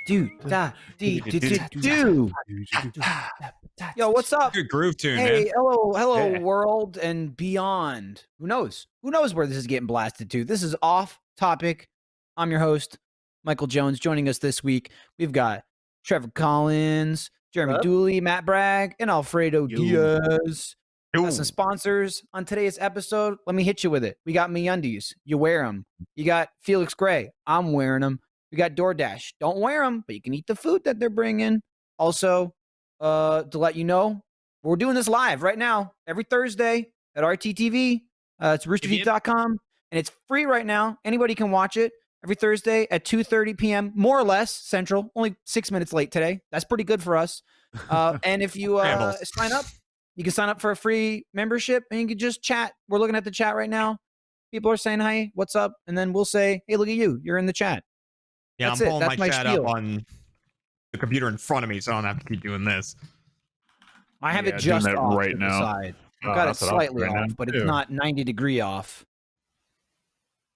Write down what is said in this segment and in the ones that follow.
Do da dee do do do. Yo, what's up? Good groove tune, Hey, man. hello, Yeah. world and beyond. Who knows? Who knows where this is getting blasted to? This is Off Topic. I'm your host, Michael Jones. Joining us this week, we've got Trevor Collins, Jeremy What up? Dooley, Matt Bragg, and Alfredo Yo. Diaz. Got some sponsors on today's episode. Let me hit you with it. We got MeUndies. You wear them. You got Felix Gray. I'm wearing them. We got DoorDash. Don't wear them, but you can eat the food that they're bringing. Also, to let you know, we're doing this live right now every Thursday at RTTV. It's roosterteeth.com, and it's free right now. Anybody can watch it every Thursday at 2:30 p.m., more or less, Central. Only 6 minutes late today. That's pretty good for us. And if you sign up, you can sign up for a free membership, and you can just chat. We're looking at the chat right now. People are saying, hi, what's up? And then we'll say, hey, look at you. You're in the chat. Yeah, That's I'm it. pulling That's my my chat spiel. up on the computer in front of me, so I don't have to keep doing this. I have Yeah, it doing just that off right to the now. side. I've Oh, got it that's what I'm slightly doing off, now, but it's too. not 90-degree off.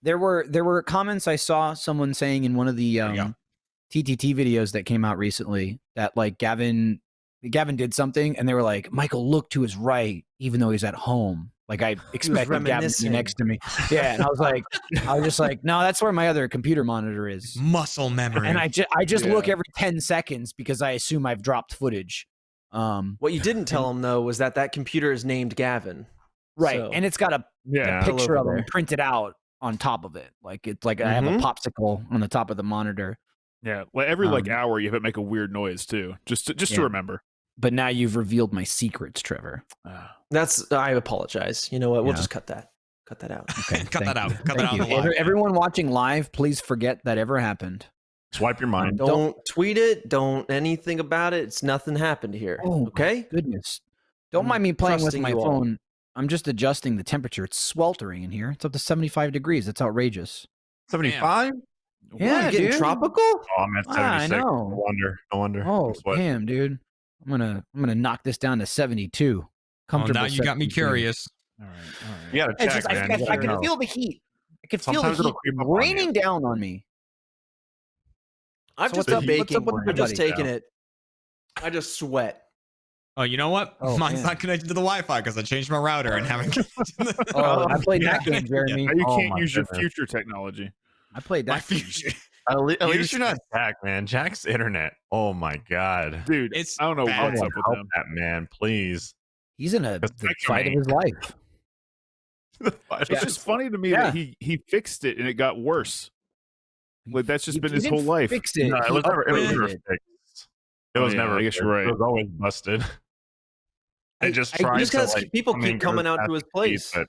There were comments I saw someone saying in one of the There we go. TTT videos that came out recently that like Gavin did something, and they were like, Michael looked to his right even though he's at home. Like I expected Gavin to be reminiscing. next to me. Yeah, and I was just like, no, that's where my other computer monitor is. Muscle memory. And I just look Yeah. every 10 seconds because I assume I've dropped footage. What you didn't tell him though was that computer is named Gavin. Right, So- and it's got a Yeah. picture All over of him there. printed out on top of it. Like it's like I have a Mhm. popsicle on the top of the monitor. Yeah. Like every Um, hour, you have it make a weird noise too, just to Yeah. remember. But now you've revealed my secrets, Trevor. I apologize. You know what? We'll Yeah. just cut that out. Okay, Cut that thank out. you. Cut that Thank out you. on the live. Everyone watching live, please forget that ever happened. Swipe your mind. Don't tweet it. Don't anything about it. It's nothing happened here. Oh, Okay. Goodness. Don't I'm mind me playing with trusting my you all. phone. I'm just adjusting the temperature. It's sweltering in here. It's up to 75 degrees. It's outrageous. 75? Yeah, you getting dude. tropical? Oh, I'm at Ah, I 76. know. No wonder. Oh, I'm sweating. damn, dude. I'm gonna knock this down to 72. Well, Comfortable. now you got me 72. curious. All right. You gotta It's check, just, man. I You can know. feel the heat. I can feel Sometimes the it'll heat creep up on you. raining down on me. I've So just what's up- been what's up baking. with I'm just everybody? taking it. I just sweat. Oh, you know what? Oh, Mine's man. not connected to the Wi-Fi because I changed my router and haven't. Oh, I played that Yeah. game, Jeremy. Now you Oh can't my use your goodness. future technology. I played My that game. future. At least You you're not Jack, man. Jack's internet. Oh my god. Dude, It's I don't know bad. what's up with Help him. that man, please. He's in the That's fight of his life. It's just funny to me Yeah. that he fixed it and it got worse. Like that's just He been his didn't whole life. Fix it. No, it He was never upgraded it. fixed. It Oh, was yeah, never. I guess you're fixed. right. It was always busted. It just tried just to because like people come keep in coming good out to his fast place. But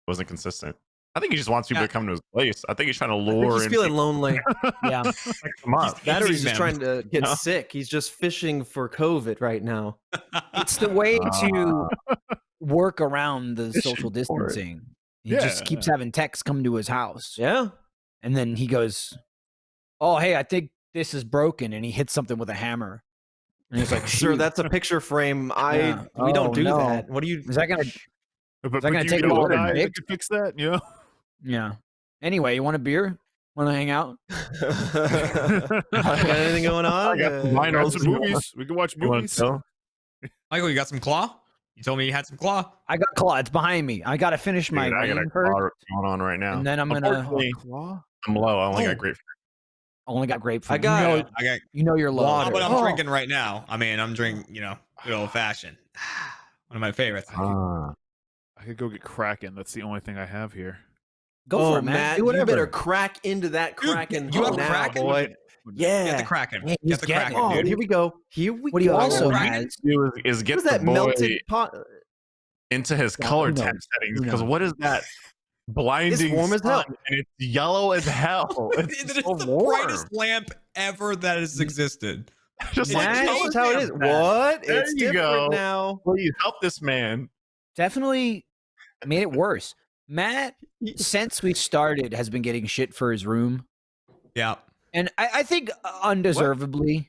wasn't consistent. I think he just wants people Yeah. to come to his place. I think he's trying to I think lure he's in feeling people lonely. Yeah. to pick them up. That or he's Easy, just man. trying to get No. sick. He's just fishing for COVID right now. It's the way to work around the Fishing social for it. distancing. He Yeah, just keeps having techs come to his house. Yeah. And then he goes, oh, hey, I think this is broken. And he hits something with a hammer. And he's like, Sir, "Shoot." that's a picture frame. Yeah. We don't Oh, do no. that. What do you? Is that going to, But that gonna you take know longer a to guy that fix? could fix that, you know? yeah. Anyway, you want a beer? Want to hang out? Got anything going on? I got some I got vinyls. some movies. We can watch You want movies. to? Michael, you got some claw? You told me you had some claw. I got claw. It's behind me. I got to finish my Dude, I got a rain first. car going on right now. And then I'm going to, Unfortunately, Claw? I'm low. I only Oh. got grapefruit. only got grapefruit. I got- you know, I got. you know you're low. Water. Oh, but I'm Oh. drinking right now. I mean, I'm drinking. Good old fashioned. One of my favorites. Ah. I could go get Kraken. That's the only thing I have here. Go Oh, for it, Matt, Do you whatever. better crack into that Dude, Kraken you have now, Kraken? boy. Yeah. Get the Kraken. Yeah, he's Get the getting Kraken, Oh, dude. here we go. Here we What he go. also Kraken? has, Do is get What is the that boy melted pot? into his Yeah, color who knows? temp settings Who because knows? what is that blinding warm as hell. sun, and it's yellow as hell. It's It is so the warm. brightest lamp ever that has existed. Just It's like, like That's color how it is. temp. What? There It's you different go. now. please help this man. definitely made it worse. Matt, since we started, has been getting shit for his room. Yeah. And I think undeservedly,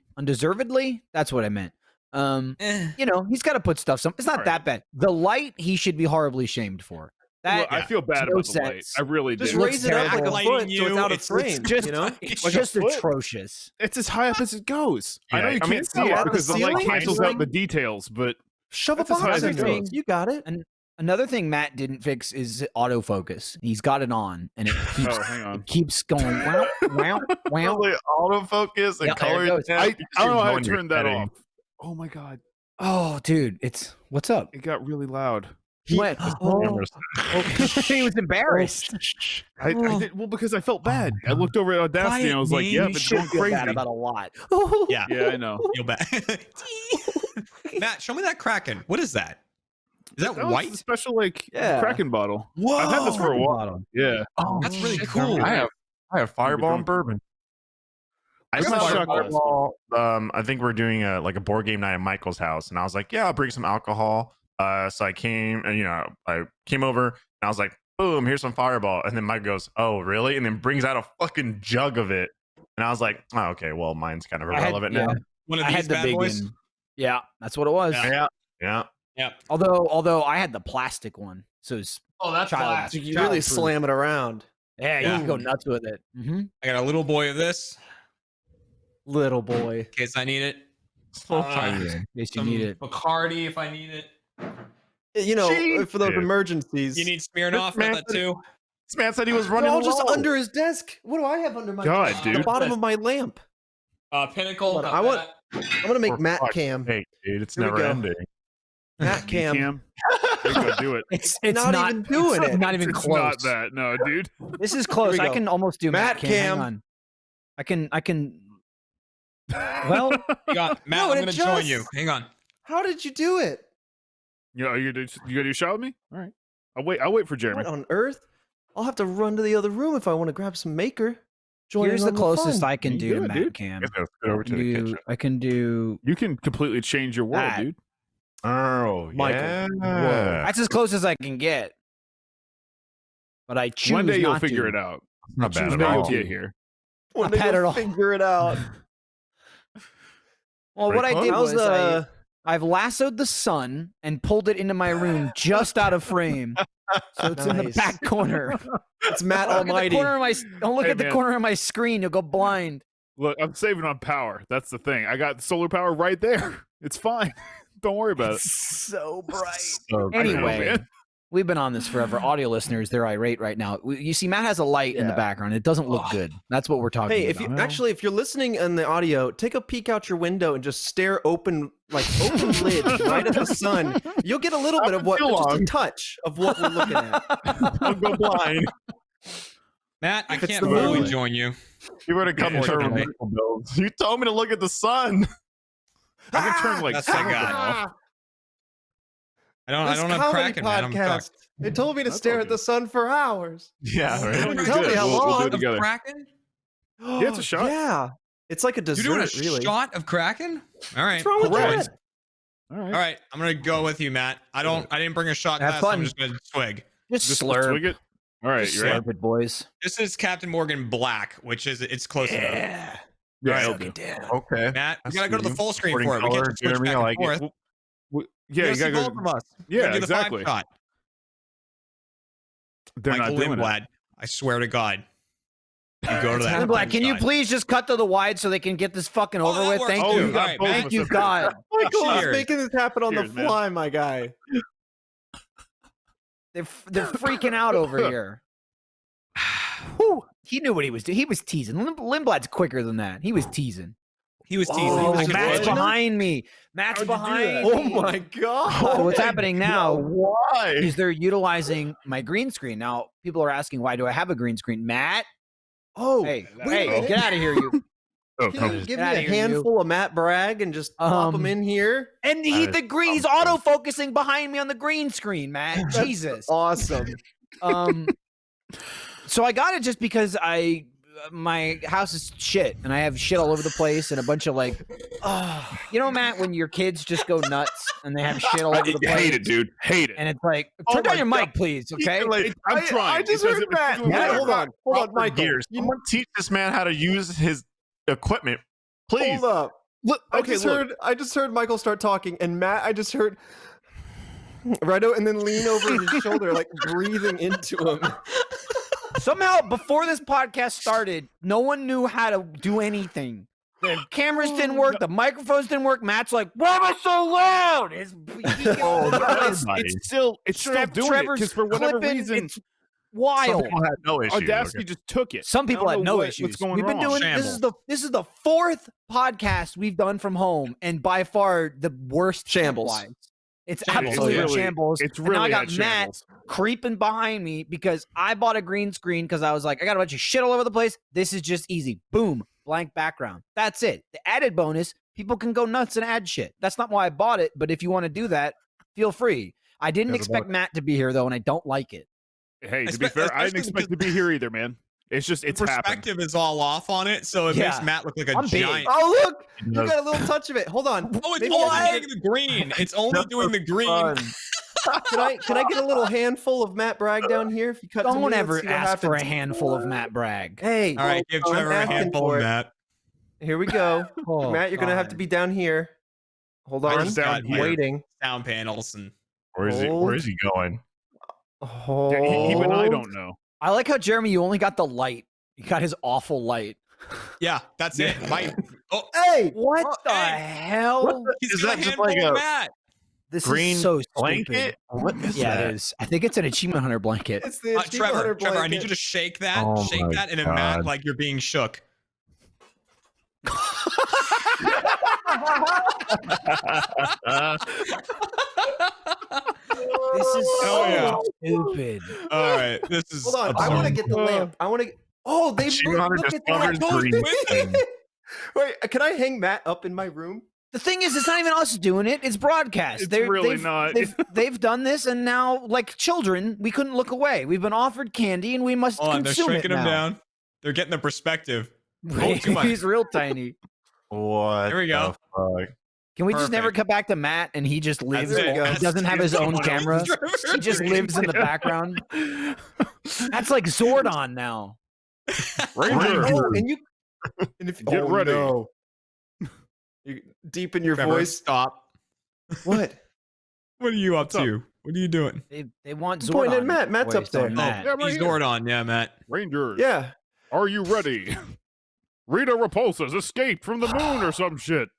that's what I meant. Eh. You know, he's got to put stuff. It's not All that right. bad. The light, he should be horribly shamed for. That Look, I feel bad no about the light. sense. I really do. Just looks raise it up like a terrible. foot so it's out of frame. just you know, it's Like a just foot? atrocious. It's as high up as it goes. I Yeah, know you I mean, can't it's see not it up because the the light ceiling. cancels out the details, but shove a That's as high box as in it there. goes. You got it. And another thing Matt didn't fix is autofocus. He's got it on, and it keeps oh, hang on. it keeps going wow wow wow. Probably autofocus and Yeah, there it color. goes. I don't know how I Ignore your turned that setting. off. Oh my god, Oh, dude, it's what's up? it got really loud. He went. Camera He was embarrassed. I did well because I felt bad. I looked over at Audacity and I was like, Quiet "Yeah, name. it's Should going feel crazy." bad about a lot. Yeah. Yeah, I know. Feel bad. Matt, show me that Kraken. What is that? Is that That was white? a special like Yeah. Kraken bottle. Whoa. I've had this for a while. Bottom. Yeah, Oh, That's really shit, cool. I have Fireball and bourbon. I That's just not had shotgun. Fireball. I think we're doing a board game night at Michael's house, and I was like, "Yeah, I'll bring some alcohol." So I came, and I came over, and I was like, "Boom, here's some Fireball." And then Mike goes, "Oh, really?" And then brings out a fucking jug of it, and I was like, "Oh, okay, well, mine's kind of I had- irrelevant yeah. now." One of I these had the bad big boys. one. Yeah, that's what it was. Yeah. Yeah. Although I had the plastic one, so it's Oh, that's Child- You really Childproof. slam it around. yeah, you Yeah. can go nuts with it. I got a little boy of this Little boy. in case I need it. So tiny. In case you Some need it. Bacardi if I need it. You know, Jeez, for those dude. emergencies. You need Smirnoff man with that too. This man said he was They're running all just low. under his desk. What do I have under my God, desk? dude. The bottom of my lamp. Pinnacle. Hold on, got I want- that. I'm gonna make For Matt fuck's Cam. sake, dude, it's Here we never go. ending. Matt Cam. Cam. There you go, do it. It's not even doing it's it. Not even It's close. not that, no, dude. This is close. Here we I go. can almost do Matt Matt Cam. Hang Cam. on. I can. Well, You got Matt. No, I'm and gonna it join just- you. Hang on. How did you do it? You gonna do a shot with me? All right. I'll wait for Jeremy. What on earth? I'll have to run to the other room if I want to grab some maker. Join here's in the on closest fun. I can You do do to it, Matt dude. Cam. Let's go over to the kitchen. I can do. You can completely change your world, That. dude. Oh, Michael. yeah. That's as close as I can get. But I choose. One day you'll not figure to. it out. Not bad One at day you'll all. get here. One Not day bad you'll at all. figure it out. Well, Pretty what I close. did How's was I've lassoed the sun and pulled it into my room just out of frame, so it's in the Nice. back corner. it's Matt Don't look at the Almighty. corner of my. Don't look Hey, at the man. corner of my screen. You'll go blind. Look, I'm saving on power. That's the thing. I got solar power right there. It's fine. Don't worry about it. So bright. So Anyway, man. we've been on this forever. Audio listeners, they're irate right now. You see, Matt has a light in the Yeah. background. It doesn't look good. That's what we're talking Hey, about. if you actually, if you're listening in the audio, take a peek out your window and just stare open lid right at the sun. You'll get a little bit of what, too just a long. touch of what we're looking at. I'll go blind. Matt, I If it's can't the fully moon. join you. You were to come Yeah, to okay. medical bills. You told me to look at the sun. I can turn like That's what I something got. off. I don't have Kraken, man. I'm fucked. They told me to That's stare all at the sun for hours. Yeah, It'll right. be Tell me good. how We'll long. do it Of together. Kraken? Yeah, it's a shot. Yeah, it's like a You're dessert, doing a really. shot of Kraken? All right. What's wrong with Correct. that? All right. All right, I'm gonna go with you, Matt. I didn't bring a shot Have glass. fun. I'm just gonna swig. just Just slurp. swig it. All right, Just you ready? slurp it, boys. This is Captain Morgan Black, which is it's close enough. Yeah. Yeah, Right. it'll Suck do. it down. Okay. Matt, I we gotta go to see the you. full screen Sporting for it. We can't color, just switch Jeremy, back I and like it. forth. Yeah, you see gotta both go. of us. Yeah, Gotta do the five exactly. shot. They're Michael not doing it. Lindblad, I swear to God. You go to that. And Black, can you shot. please just cut to the wide so they can get this fucking over that with? works Thank Oh, you. you got All right, both of Thank us you, up here. God. Michael is Cheers. making this happen on Cheers, the man. fly, my guy. They're freaking out over here. Whew. He knew what he was doing. He was teasing. Lindblad's quicker than that. He was teasing. He was teasing. Oh, He was Matt's just Matt's edging. behind me. Matt's How'd you do behind that? me. Oh my god! So what's happening now Why? is they're utilizing my green screen. Now, people are asking, why do I have a green screen? Matt, Oh, hey, wait a hey, minute. get out of here, you. Oh, Can you give me Get outta a here, you. handful of Matt Bragg and just plop him in here? And he's auto-focusing behind me on the green screen, Matt. Jesus. Awesome. So I got it just because my house is shit and I have shit all over the place and a bunch of like, you know, Matt, when your kids just go nuts and they have shit all over the place. Hate it, dude. Hate it. And it's like, Oh turn down my your God. mic, please. Okay. I'm trying. I just It heard doesn't- Matt. it's doing Matt, whatever. hold on, Michael. Gears. Someone teach this man how to use his equipment, please. Hold up. Look, Okay, look. I just heard Michael start talking, and Matt, I just heard. right, and then lean over his shoulder, like breathing into him. Somehow, before this podcast started, no one knew how to do anything. The cameras didn't work. The microphones didn't work. Matt's like, "Why am I so loud?" It's still doing it because for whatever reason, it's wild. Some people had no issues. Audacity just took it. Some people I had don't know no issues. What's going We've been wrong? doing this is the fourth podcast we've done from home, and by far the worst Shambles. tech-wise. It's Shambles. absolutely It's really- shambles. It's And now really I got at Matt shambles. creeping behind me because I bought a green screen because I was like, I got a bunch of shit all over the place. This is just easy. Boom, blank background. That's it. The added bonus, people can go nuts and add shit. That's not why I bought it, but if you want to do that, feel free. I didn't expect Matt to be here though, and I don't like it. Hey, to be fair, I didn't expect to be here either, man. It's just it's happened. Perspective is all off on it, so it makes Matt look like a I'm big. giant. Oh look, you got a little touch of it. Hold on. Oh, it's Maybe only I can doing the green. It's only doing the green. Can I get a little handful of Matt Bragg down here? If you cut to me, Don't let's ever see what ask for a happens. handful of Matt Bragg. Hey, All right, give I'm Trevor a asking handful for of it. that. Here we go. Oh, Matt, you're gonna have to God. be down here. Hold on. Where's down I'm here? waiting. Sound panels and Where is he? Where is he going? Hold. Even I don't know. I like how Jeremy, you only got the light. You got his awful light. yeah, that's it. My, oh, Hey, What Oh, the hey. hell? he's Is got that a just handful like of a Matt. This green is so blanket? stupid. What is Yeah, that? it is. I think it's an achievement hunter blanket. it's the Trevor, I need you to shake that, Oh shake my that, and then Matt God. like you're being shook. This is so Oh, stupid. All right, this is. Hold on. I want to get the lamp. I want to. Oh, they Achievement Hunter look at that. discovers green thing. Wait, can I hang Matt up in my room? The thing is, it's not even us doing it. It's broadcast. It's really not. They've done this, and now, like children, we couldn't look away. We've been offered candy, and we must Hold on, they're consume it shrinking him now. down. They're getting the perspective. Oh, too much. He's real tiny. What? There we go. the fuck? Can we just never Perfect. cut back to Matt, and he just lives? it. He doesn't have his own camera. He just lives in the background. That's like Zordon now. Ranger. Oh, and you. And if Get ready. No. You deepen your Trevor, voice. stop. What? What are you up What's up? to? What are you doing? They want Zordon. Point at Matt. Matt's up voiced on there. Matt. Yeah, right He's here. Zordon, yeah, Matt. Rangers. Yeah. Are you ready? Rita Repulsa's escaped from the moon or some shit.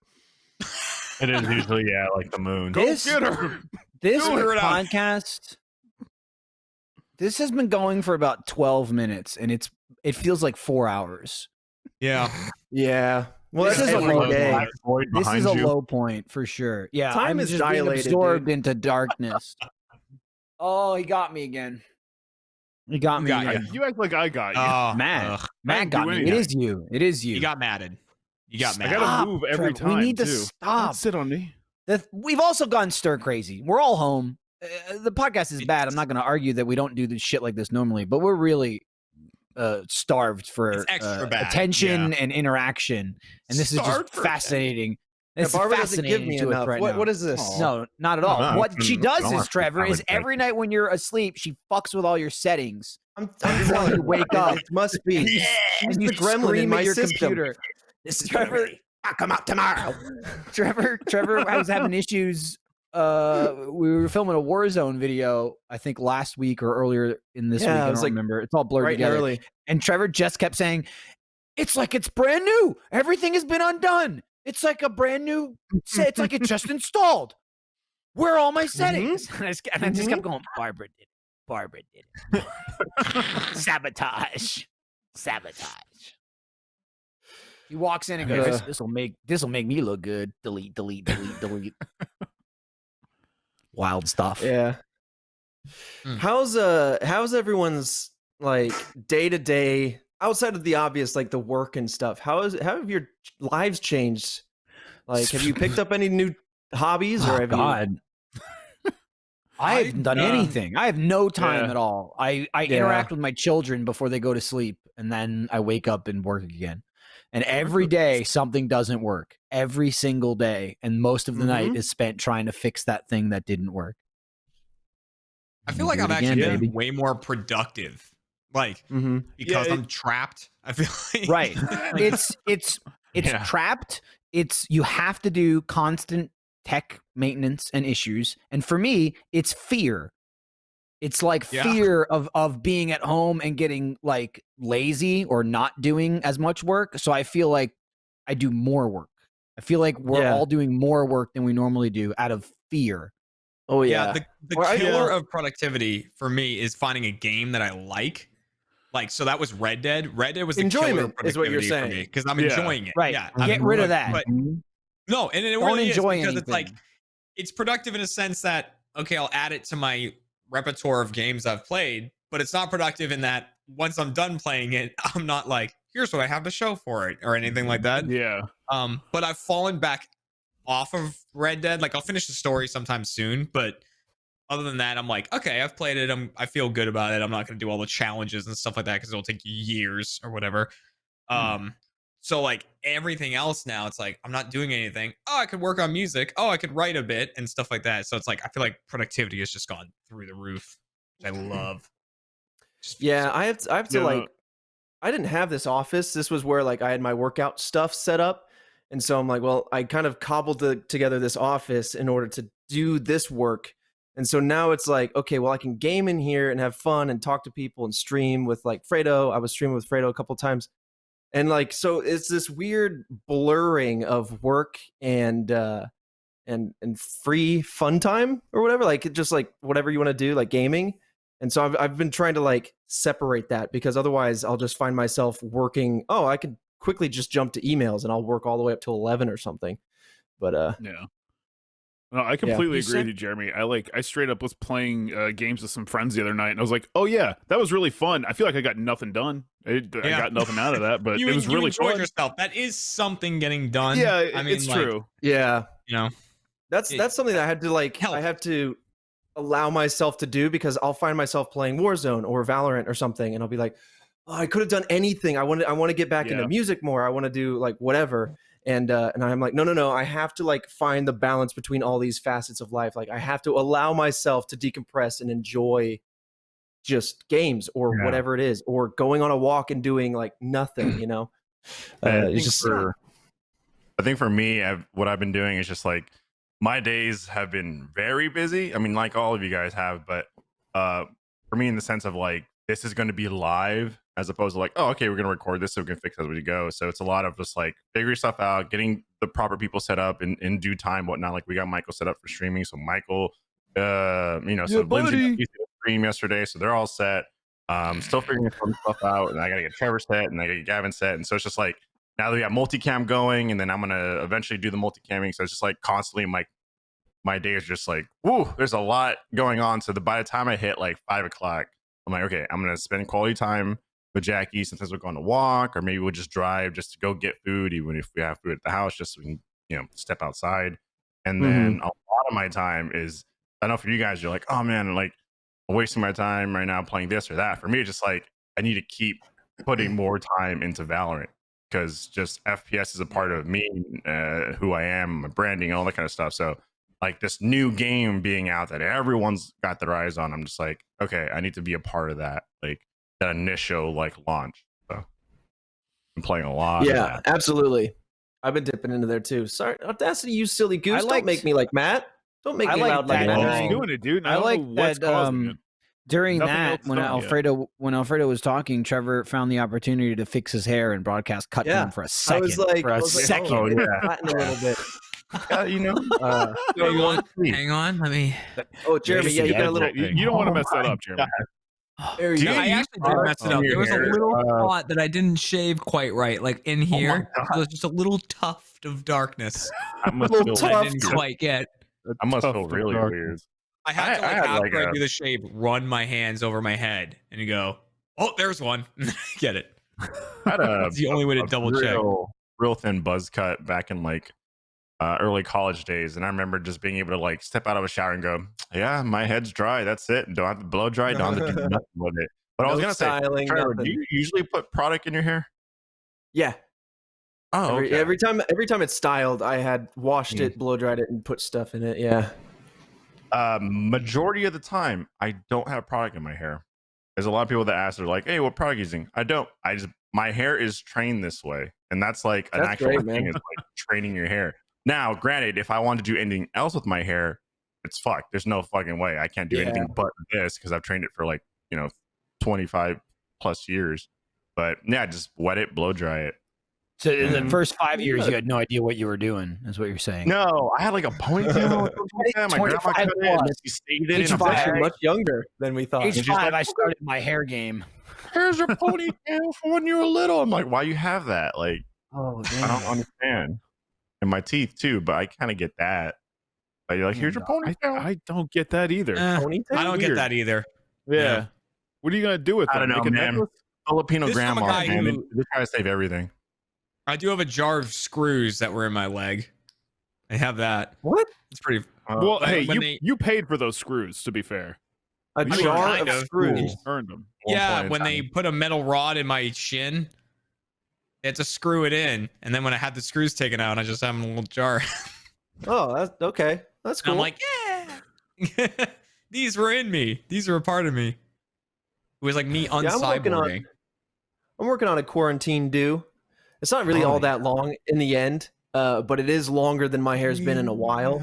It is usually like the moon. Go This- get her. This Figure it out. podcast, this has been going for about 12 minutes, and it feels like 4 hours. Yeah. Yeah. Well, This that's is a every low day. point. Void This behind is a you. low point for sure. Yeah, Time I'm is just being dilated, absorbed dude. into darkness. Oh, he got me again. He got Who me got again. You act like I got you. Oh, Matt, ugh. Matt didn't got do me. It anything. is you. It is you. You got matted. You got I mad. gotta Stop, move every Trevor. time. We need to too. stop. Don't sit on me. We've also gone stir crazy. We're all home. The podcast is bad. I'm not going to argue that we don't do this shit like this normally, but we're really starved for It's extra bad, attention and interaction, and this Starved is for just fascinating. Yeah, It's Barbara doesn't give fascinating me to us enough. right What now. what is this? No, not at all. No, What it's she been- does no, is, it's Trevor, been is every night when you're asleep, she fucks with all your settings. I'm telling telling you, you, wake up. It must be. She's And the you gremlin in scream my at your system. computer. This is Trevor- I'll come out tomorrow. Trevor was having issues. We were filming a Warzone video, I think last week or earlier in this Yeah, week. it I was don't like remember. It's all blurred Right and together. early. And Trevor just kept saying, "It's like it's brand new. Everything has been undone. It's like a brand new. It's like it just installed. Where are all my settings?" And I just kept going, "Barbara did it. Barbara did it. Sabotage. He walks in and goes, Uh. "This will make me look good." Delete. Wild stuff. Yeah. Hmm. How's everyone's like day to day outside of the obvious, like the work and stuff? How have your lives changed? Like, have you picked up any new hobbies, or Oh, have God. I haven't done anything. I have no time Yeah. at all. I interact with my children before they go to sleep, and then I wake up and work again. And every day something doesn't work. Every single day, and most of the night is spent trying to fix that thing that didn't work. I feel like Do I'm it actually again, getting baby. way more productive. Like, you? Mm-hmm. because Yeah, I'm trapped. I feel like. Right. It's Yeah. trapped. It's you have to do constant tech maintenance and issues. And for me, it's fear. It's like Yeah. fear of being at home and getting like lazy or not doing as much work. So I feel like I do more work. I feel like we're Yeah. all doing more work than we normally do out of fear. Oh Yeah, yeah. the Or I killer feel- of productivity for me is finding a game that I like. Like, so that was Red Dead. Red Dead was the killer of Enjoyment is what you're productivity for me saying. because I'm Yeah. enjoying it. Right. Yeah, Get rid of that. But no, and it Don't really enjoy is because it's like anything. it's productive in a sense that okay, I'll add it to my repertoire of games I've played, but it's not productive in that once I'm done playing it, I'm not like, here's what I have to show for it or anything like that. Yeah. But I've fallen back off of Red Dead. Like I'll finish the story sometime soon, but other than that, I'm like, okay, I've played it. I feel good about it. I'm not going to do all the challenges and stuff like that because it'll take years or whatever. So like everything else now, it's like I'm not doing anything. Oh, I could work on music. Oh, I could write a bit and stuff like that. So it's like I feel like productivity has just gone through the roof, which I love. Yeah, I have to Yeah. like, I didn't have this office. This was where like I had my workout stuff set up. And so I'm like, well, I kind of cobbled together this office in order to do this work. And so now it's like, okay, well, I can game in here and have fun and talk to people and stream with like Fredo. I was streaming with Fredo a couple times. And like, so it's this weird blurring of work and free fun time or whatever, like it just like whatever you want to do, like gaming. And so I've been trying to like separate that because otherwise I'll just find myself working. Oh, I could quickly just jump to emails and I'll work all the way up to 11 or something. But Yeah. No, I completely You agree with you, Jeremy. I straight up was playing games with some friends the other night, and I was like, "Oh yeah, that was really fun." I feel like I got nothing done. I got nothing out of that, but you, it was you really enjoyed fun. yourself. That is something getting done. Yeah, I mean, it's like, true. yeah, You know, that's something that I had to like. Help. I have to allow myself to do because I'll find myself playing Warzone or Valorant or something, and I'll be like, oh, I could have done anything. I want to get back into Yeah. music more. I want to do like whatever. And I'm like, no. I have to like find the balance between all these facets of life. Like I have to allow myself to decompress and enjoy just games or Yeah. whatever it is, or going on a walk and doing like nothing, you know? I It's just think for me, what I've been doing is just like my days have been very busy. I mean, like all of you guys have, but for me, in the sense of like this is going to be live as opposed to like, oh, okay, we're going to record this so we can fix it as we go. So it's a lot of just like figuring stuff out, getting the proper people set up in due time, whatnot. Like we got Michael set up for streaming. So Michael, so Lindsay buddy. did a stream yesterday, so they're all set. Still figuring some stuff out, and I got to get Trevor set, and I got to get Gavin set. And so it's just like, now that we got multicam going, and then I'm going to eventually do the multicamming. So it's just like constantly my day is just like, whoo, there's a lot going on. So by the time I hit like 5 o'clock, I'm like, okay, I'm going to spend quality time with Jackie. Sometimes we'll go on a walk, or maybe we'll just drive just to go get food, even if we have food at the house, just so we can, step outside. And then a lot of my time is, I know for you guys, you're like, oh man, like I'm wasting my time right now playing this or that. For me, it's just like, I need to keep putting more time into Valorant because just FPS is a part of me, who I am, my branding, all that kind of stuff. So like this new game being out that everyone's got their eyes on, I'm just like, okay, I need to be a part of that. Like, that initial like launch. So I'm playing a lot. yeah, of that. absolutely. I've been dipping into there too. Sorry, Audacity, you silly goose. liked- Don't make me like Matt. Don't make I me liked loud like that Matt's Matt. during- doing it, dude. I don't like know what's that causing it. during Nothing that else done yet. when Alfredo was talking, Trevor found the opportunity to fix his hair and broadcast cut to Yeah. him for a I second. was like, second. Oh, yeah. flatten a little bit. hang on, hang on. Let me. Oh, Jeremy, yeah, you got a little. You don't want to mess that up, Jeremy. There Do you you go. I actually did mess it up. There was a little spot that I didn't shave quite right, like in here. There was just a little tuft of darkness I must Little feel, that I tuft. didn't quite get. I must Tough feel to really dark. weird. I had to I like had, after like, I a- do the shave, run my hands over my head, and you go, "Oh, there's one." Get it? I had That's the only way to double check. real thin buzz cut back in like early college days, and I remember just being able to like step out of a shower and go, yeah, my head's dry, that's it, don't have to blow dry, don't have to do nothing with it. But I was No gonna say, styling, Trevor, nothing. do you usually put product in your hair? Yeah. Oh, okay. Every time it's styled, I had washed it, blow dried it, and put stuff in it. Yeah. Majority of the time, I don't have product in my hair. There's a lot of people that ask, they're like, hey, what product are you using? I don't. My hair is trained this way, and that's like an That's actual great, thing. man. Is like training your hair. Now, granted, if I wanted to do anything else with my hair, it's fucked. There's no fucking way I can't do anything but this because I've trained it for 25 plus years. But yeah, just wet it, blow dry it. So in the first 5 years, you had no idea what you were doing, is what you're saying. No, I had like a ponytail. My grandma cut it. And she stayed it in a bag. Much younger than we thought. Age 5, I started my hair game. Here's your ponytail for when you were little. I'm like, why you have that? Like, Oh, I don't understand. And my teeth too, but I kind of get that. But you're like, here's your ponytail. I don't get that either. Ponytail? I don't get Weird. that either. Yeah. What are you gonna do with I them? don't know, Make a man. necklace? Filipino This is from a grandma, guy man. who- They try to save everything. I do have a jar of screws that were in my leg. I have that. What? It's pretty. Well, But hey, when you paid for those screws. To be fair, A mean, jar kind of of. screws. earned them. Yeah, when they put a metal rod in my shin, they had to screw it in, and then when I had the screws taken out, I just have them in a little jar. Oh, that's okay. That's And cool. I'm like, yeah, these were in me. These are a part of me. It was like me I'm working on- uncyborging. I'm working on a quarantine do. It's not really all that long in the end, but it is longer than my hair's been in a while.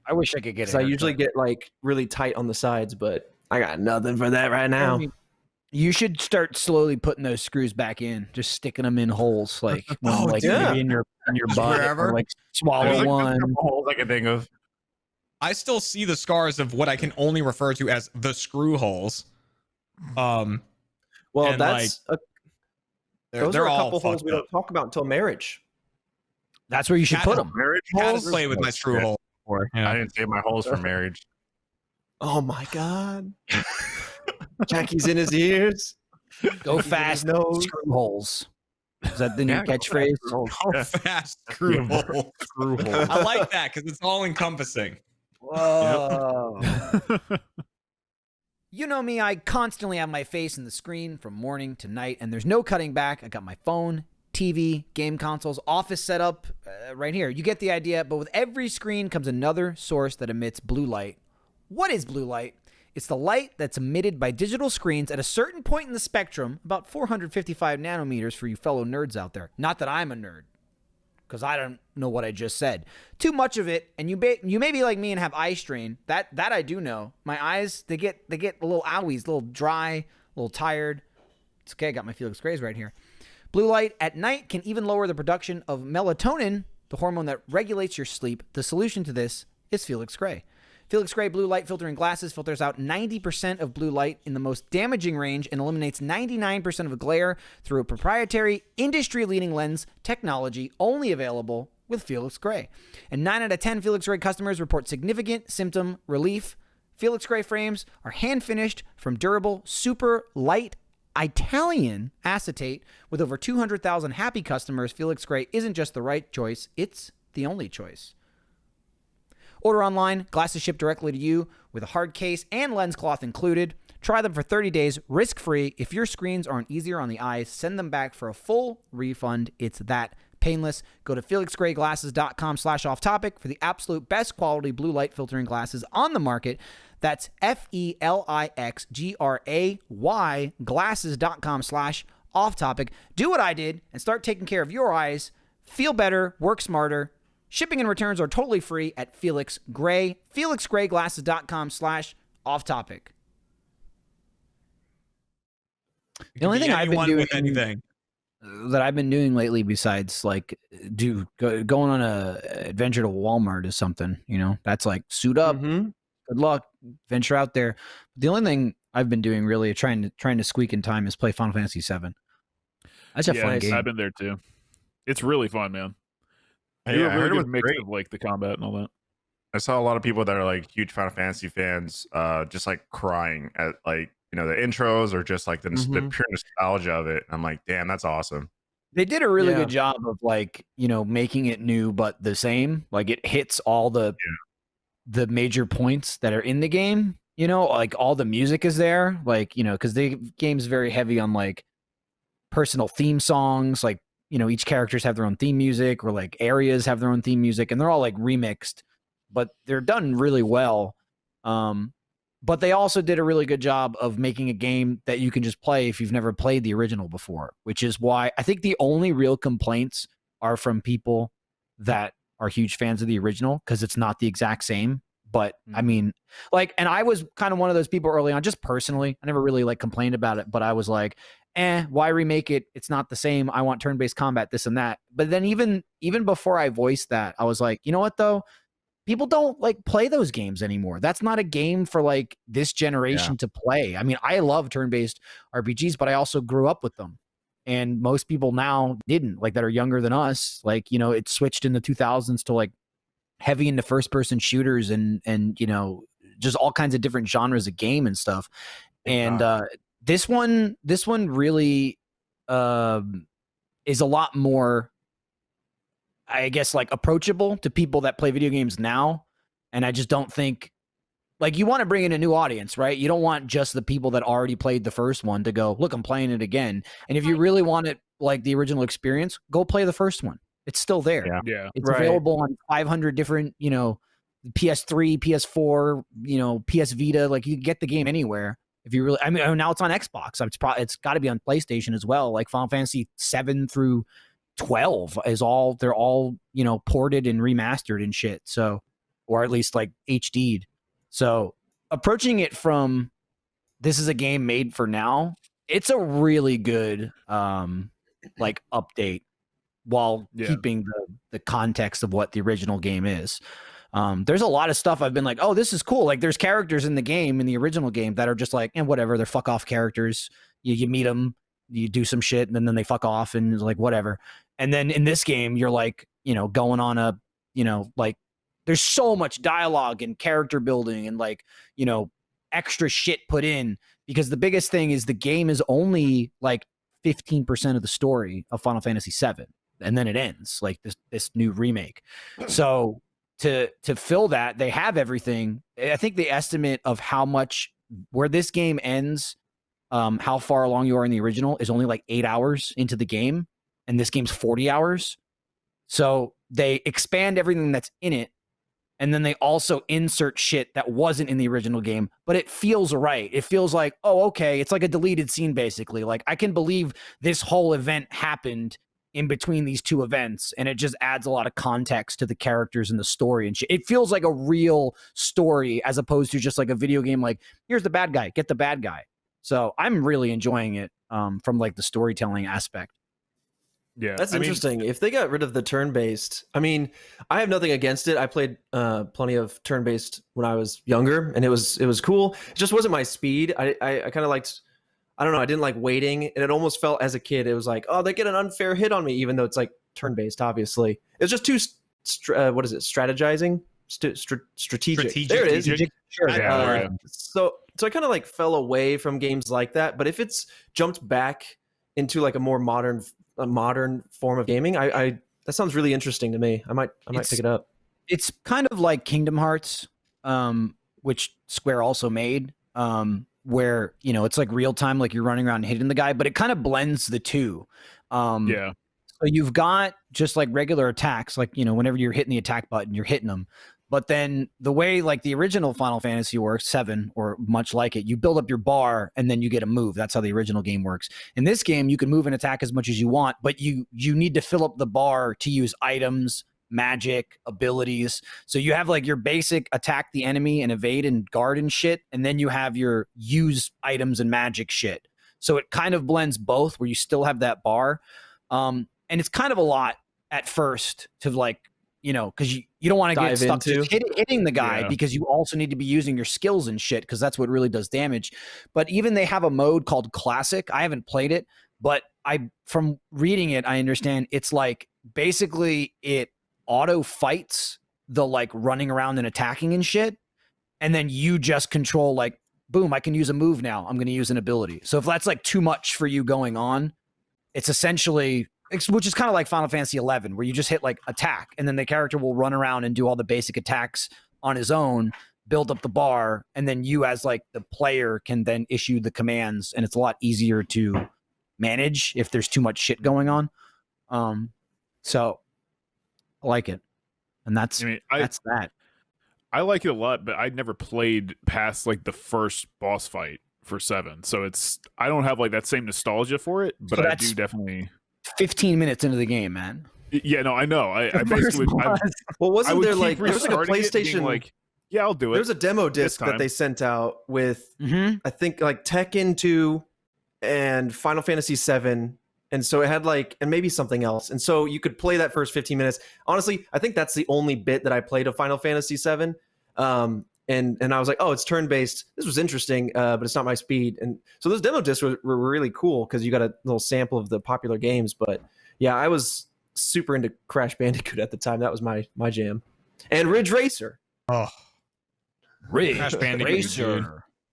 I wish I could get it. Because I usually get like really tight on the sides, but I got nothing for that right now. You should start slowly putting those screws back in, just sticking them in holes, like Oh, like yeah. maybe in your Just butt, wherever. or like There's swallow like one. a couple holes I can think of. I still see the scars of what I can only refer to as the screw holes. Well, and, that's those they're are a all couple holes we fucked don't talk about until marriage. That's where you should Cat- put them. Marriage I had holes? to play with my screw hole before. I Yeah. didn't save my holes for marriage. Oh my god. Jackie's in his ears. Go Jackie's in fast, his nose. screw holes. Is that the new Yeah, go catchphrase? How fast screw hole. Screw holes. I like that because it's all encompassing. Whoa. You know me, I constantly have my face in the screen from morning to night, and there's no cutting back. I got my phone, TV, game consoles, office set up right here. You get the idea, but with every screen comes another source that emits blue light. What is blue light? It's the light that's emitted by digital screens at a certain point in the spectrum, about 455 nanometers for you fellow nerds out there. Not that I'm a nerd, because I don't know what I just said. Too much of it, and you may be like me and have eye strain. That I do know. My eyes, they get a little owies, a little dry, a little tired. It's okay, I got my Felix Grays right here. Blue light at night can even lower the production of melatonin, the hormone that regulates your sleep. The solution to this is Felix Gray. Felix Gray blue light filtering glasses filters out 90% of blue light in the most damaging range and eliminates 99% of glare through a proprietary, industry-leading lens technology only available with Felix Gray. And 9 out of 10 Felix Gray customers report significant symptom relief. Felix Gray frames are hand-finished from durable, super light Italian acetate. With over 200,000 happy customers, Felix Gray isn't just the right choice, it's the only choice. Order online, glasses shipped directly to you with a hard case and lens cloth included. Try them for 30 days, risk-free. If your screens aren't easier on the eyes, send them back for a full refund. It's that painless. Go to felixgrayglasses.com/off-topic for the absolute best quality blue light filtering glasses on the market. That's FELIXGRAY glasses.com/off-topic. Do what I did and start taking care of your eyes. Feel better, work smarter. Shipping and returns are totally free at Felix Gray. felixgrayglasses.com/off-topic. The only thing I've been doing with anything. that I've been doing lately, besides like going on a adventure to Walmart is something, that's like suit up, Mhm. good luck, venture out there. The only thing I've been doing really trying to squeak in time is play Final Fantasy VII. That's a fun game. I've been there too. It's really fun, man. Yeah, You I have a heard really it was good mix great. of like the combat and all that. I saw a lot of people that are like huge Final Fantasy fans, just like crying at like the intros or just like the pure nostalgia of it. I'm like, damn, that's awesome. They did a really Yeah. good job of like, making it new but the same. Like it hits all the major points that are in the game, like all the music is there, like, because the game's very heavy on like personal theme songs, like, each characters have their own theme music, or like areas have their own theme music, and they're all like remixed, but they're done really well. But they also did a really good job of making a game that you can just play if you've never played the original before, which is why I think the only real complaints are from people that are huge fans of the original because it's not the exact same. But I mean, like, and I was kind of one of those people early on, just personally. I never really like complained about it, but I was like, why remake it? It's not the same. I want turn-based combat, this and that. But then even before I voiced that, I was like, you know what though? People don't like play those games anymore. That's not a game for like this generation to play. I mean, I love turn-based RPGs, but I also grew up with them. And most people now didn't, like, that are younger than us. Like, you know, it switched in the 2000s to like heavy into first-person shooters and you know, just all kinds of different genres of game and stuff. And this one really is a lot more, I guess, like approachable to people that play video games now. And I just don't think, like, you want to bring in a new audience, right? You don't want just the people that already played the first one to go, look, I'm playing it again. And if you really want it like the original experience, go play the first one. It's still there. Yeah. It's available on 500 different, you know, PS3, PS4, you know, PS Vita. Like, you can get the game anywhere. If you really, I mean, now it's on Xbox. It's got to be on PlayStation as well. Like Final Fantasy 7 through 12 is all, they're all, you know, ported and remastered and shit. So, or at least like HD'd. So approaching it from, this is a game made for now, it's a really good like update while keeping the context of what the original game is. There's a lot of stuff I've been like, oh, this is cool. Like, there's characters in the game, in the original game, that are just like, and whatever, they're fuck off characters. You meet them, you do some shit, and then they fuck off, and it's like, whatever. And then in this game, you're like, you know, going on a, you know, like, there's so much dialogue and character building and, like, you know, extra shit put in, because the biggest thing is the game is only like 15% of the story of Final Fantasy VII, and then it ends, like this new remake. So to fill that, they have everything. I think the estimate of how much, where this game ends, how far along you are in the original, is only like 8 hours into the game, and this game's 40 hours. So they expand everything that's in it, and then they also insert shit that wasn't in the original game, but it feels right. It feels like, oh, okay, it's like a deleted scene, basically. Like, I can believe this whole event happened in between these two events, and it just adds a lot of context to the characters and the story and shit. It feels like a real story as opposed to just like a video game, like, here's the bad guy, get the bad guy. So I'm really enjoying it from like the storytelling aspect. Yeah, that's interesting. If they got rid of the turn-based, I mean, I have nothing against it. I played plenty of turn-based when I was younger, and it was cool. It just wasn't my speed. I kind of liked, I don't know, I didn't like waiting, and it almost felt as a kid, it was like, oh, they get an unfair hit on me, even though it's like turn-based, obviously. It's just too, what is it, strategizing? Strategic. There it is. Sure. So I kind of like fell away from games like that, but if it's jumped back into like a more modern form of gaming, I that sounds really interesting to me. I might pick it up. It's kind of like Kingdom Hearts, which Square also made, where, you know, it's like real time, like you're running around hitting the guy, but it kind of blends the two. So you've got just like regular attacks, like, you know, whenever you're hitting the attack button, you're hitting them. But then the way like the original Final Fantasy works, 7 or much like it, you build up your bar and then you get a move. That's how the original game works. In this game, you can move and attack as much as you want, but you need to fill up the bar to use items, magic, abilities. So you have like your basic attack the enemy and evade and guard and shit, and then you have your use items and magic shit. So it kind of blends both, where you still have that bar. And it's kind of a lot at first to like, you know, because you don't want to get stuck just hitting the guy, because you also need to be using your skills and shit, because that's what really does damage. But even they have a mode called Classic. I haven't played it, but from reading it, I understand it's like basically it auto fights the like running around and attacking and shit, and then you just control like, boom, I can use a move now. I'm going to use an ability. So if that's like too much for you going on, it's essentially, which is kind of like Final Fantasy 11, where you just hit like attack, and then the character will run around and do all the basic attacks on his own, build up the bar, and then you as like the player can then issue the commands, and it's a lot easier to manage if there's too much shit going on. So I like it, and that's that. I like it a lot, but I'd never played past like the first boss fight for 7, so I don't have like that same nostalgia for it, but So I do definitely. 15 minutes into the game, man. Yeah, no, I know. I First basically boss. Well, I wasn't would there keep like there was like a restarting it and being PlayStation? like, yeah, I'll do it. There's a demo disc that time. they sent out with Mhm. I think like Tekken 2 and Final Fantasy 7. And so it had like, and maybe something else. And so you could play that first 15 minutes. Honestly, I think that's the only bit that I played of Final Fantasy 7. And I was like, oh, it's turn-based. This was interesting, but it's not my speed. And so those demo discs were really cool because you got a little sample of the popular games. But yeah, I was super into Crash Bandicoot at the time. That was my jam. And Ridge Racer. Oh, Ridge Crash Bandicoot, dude.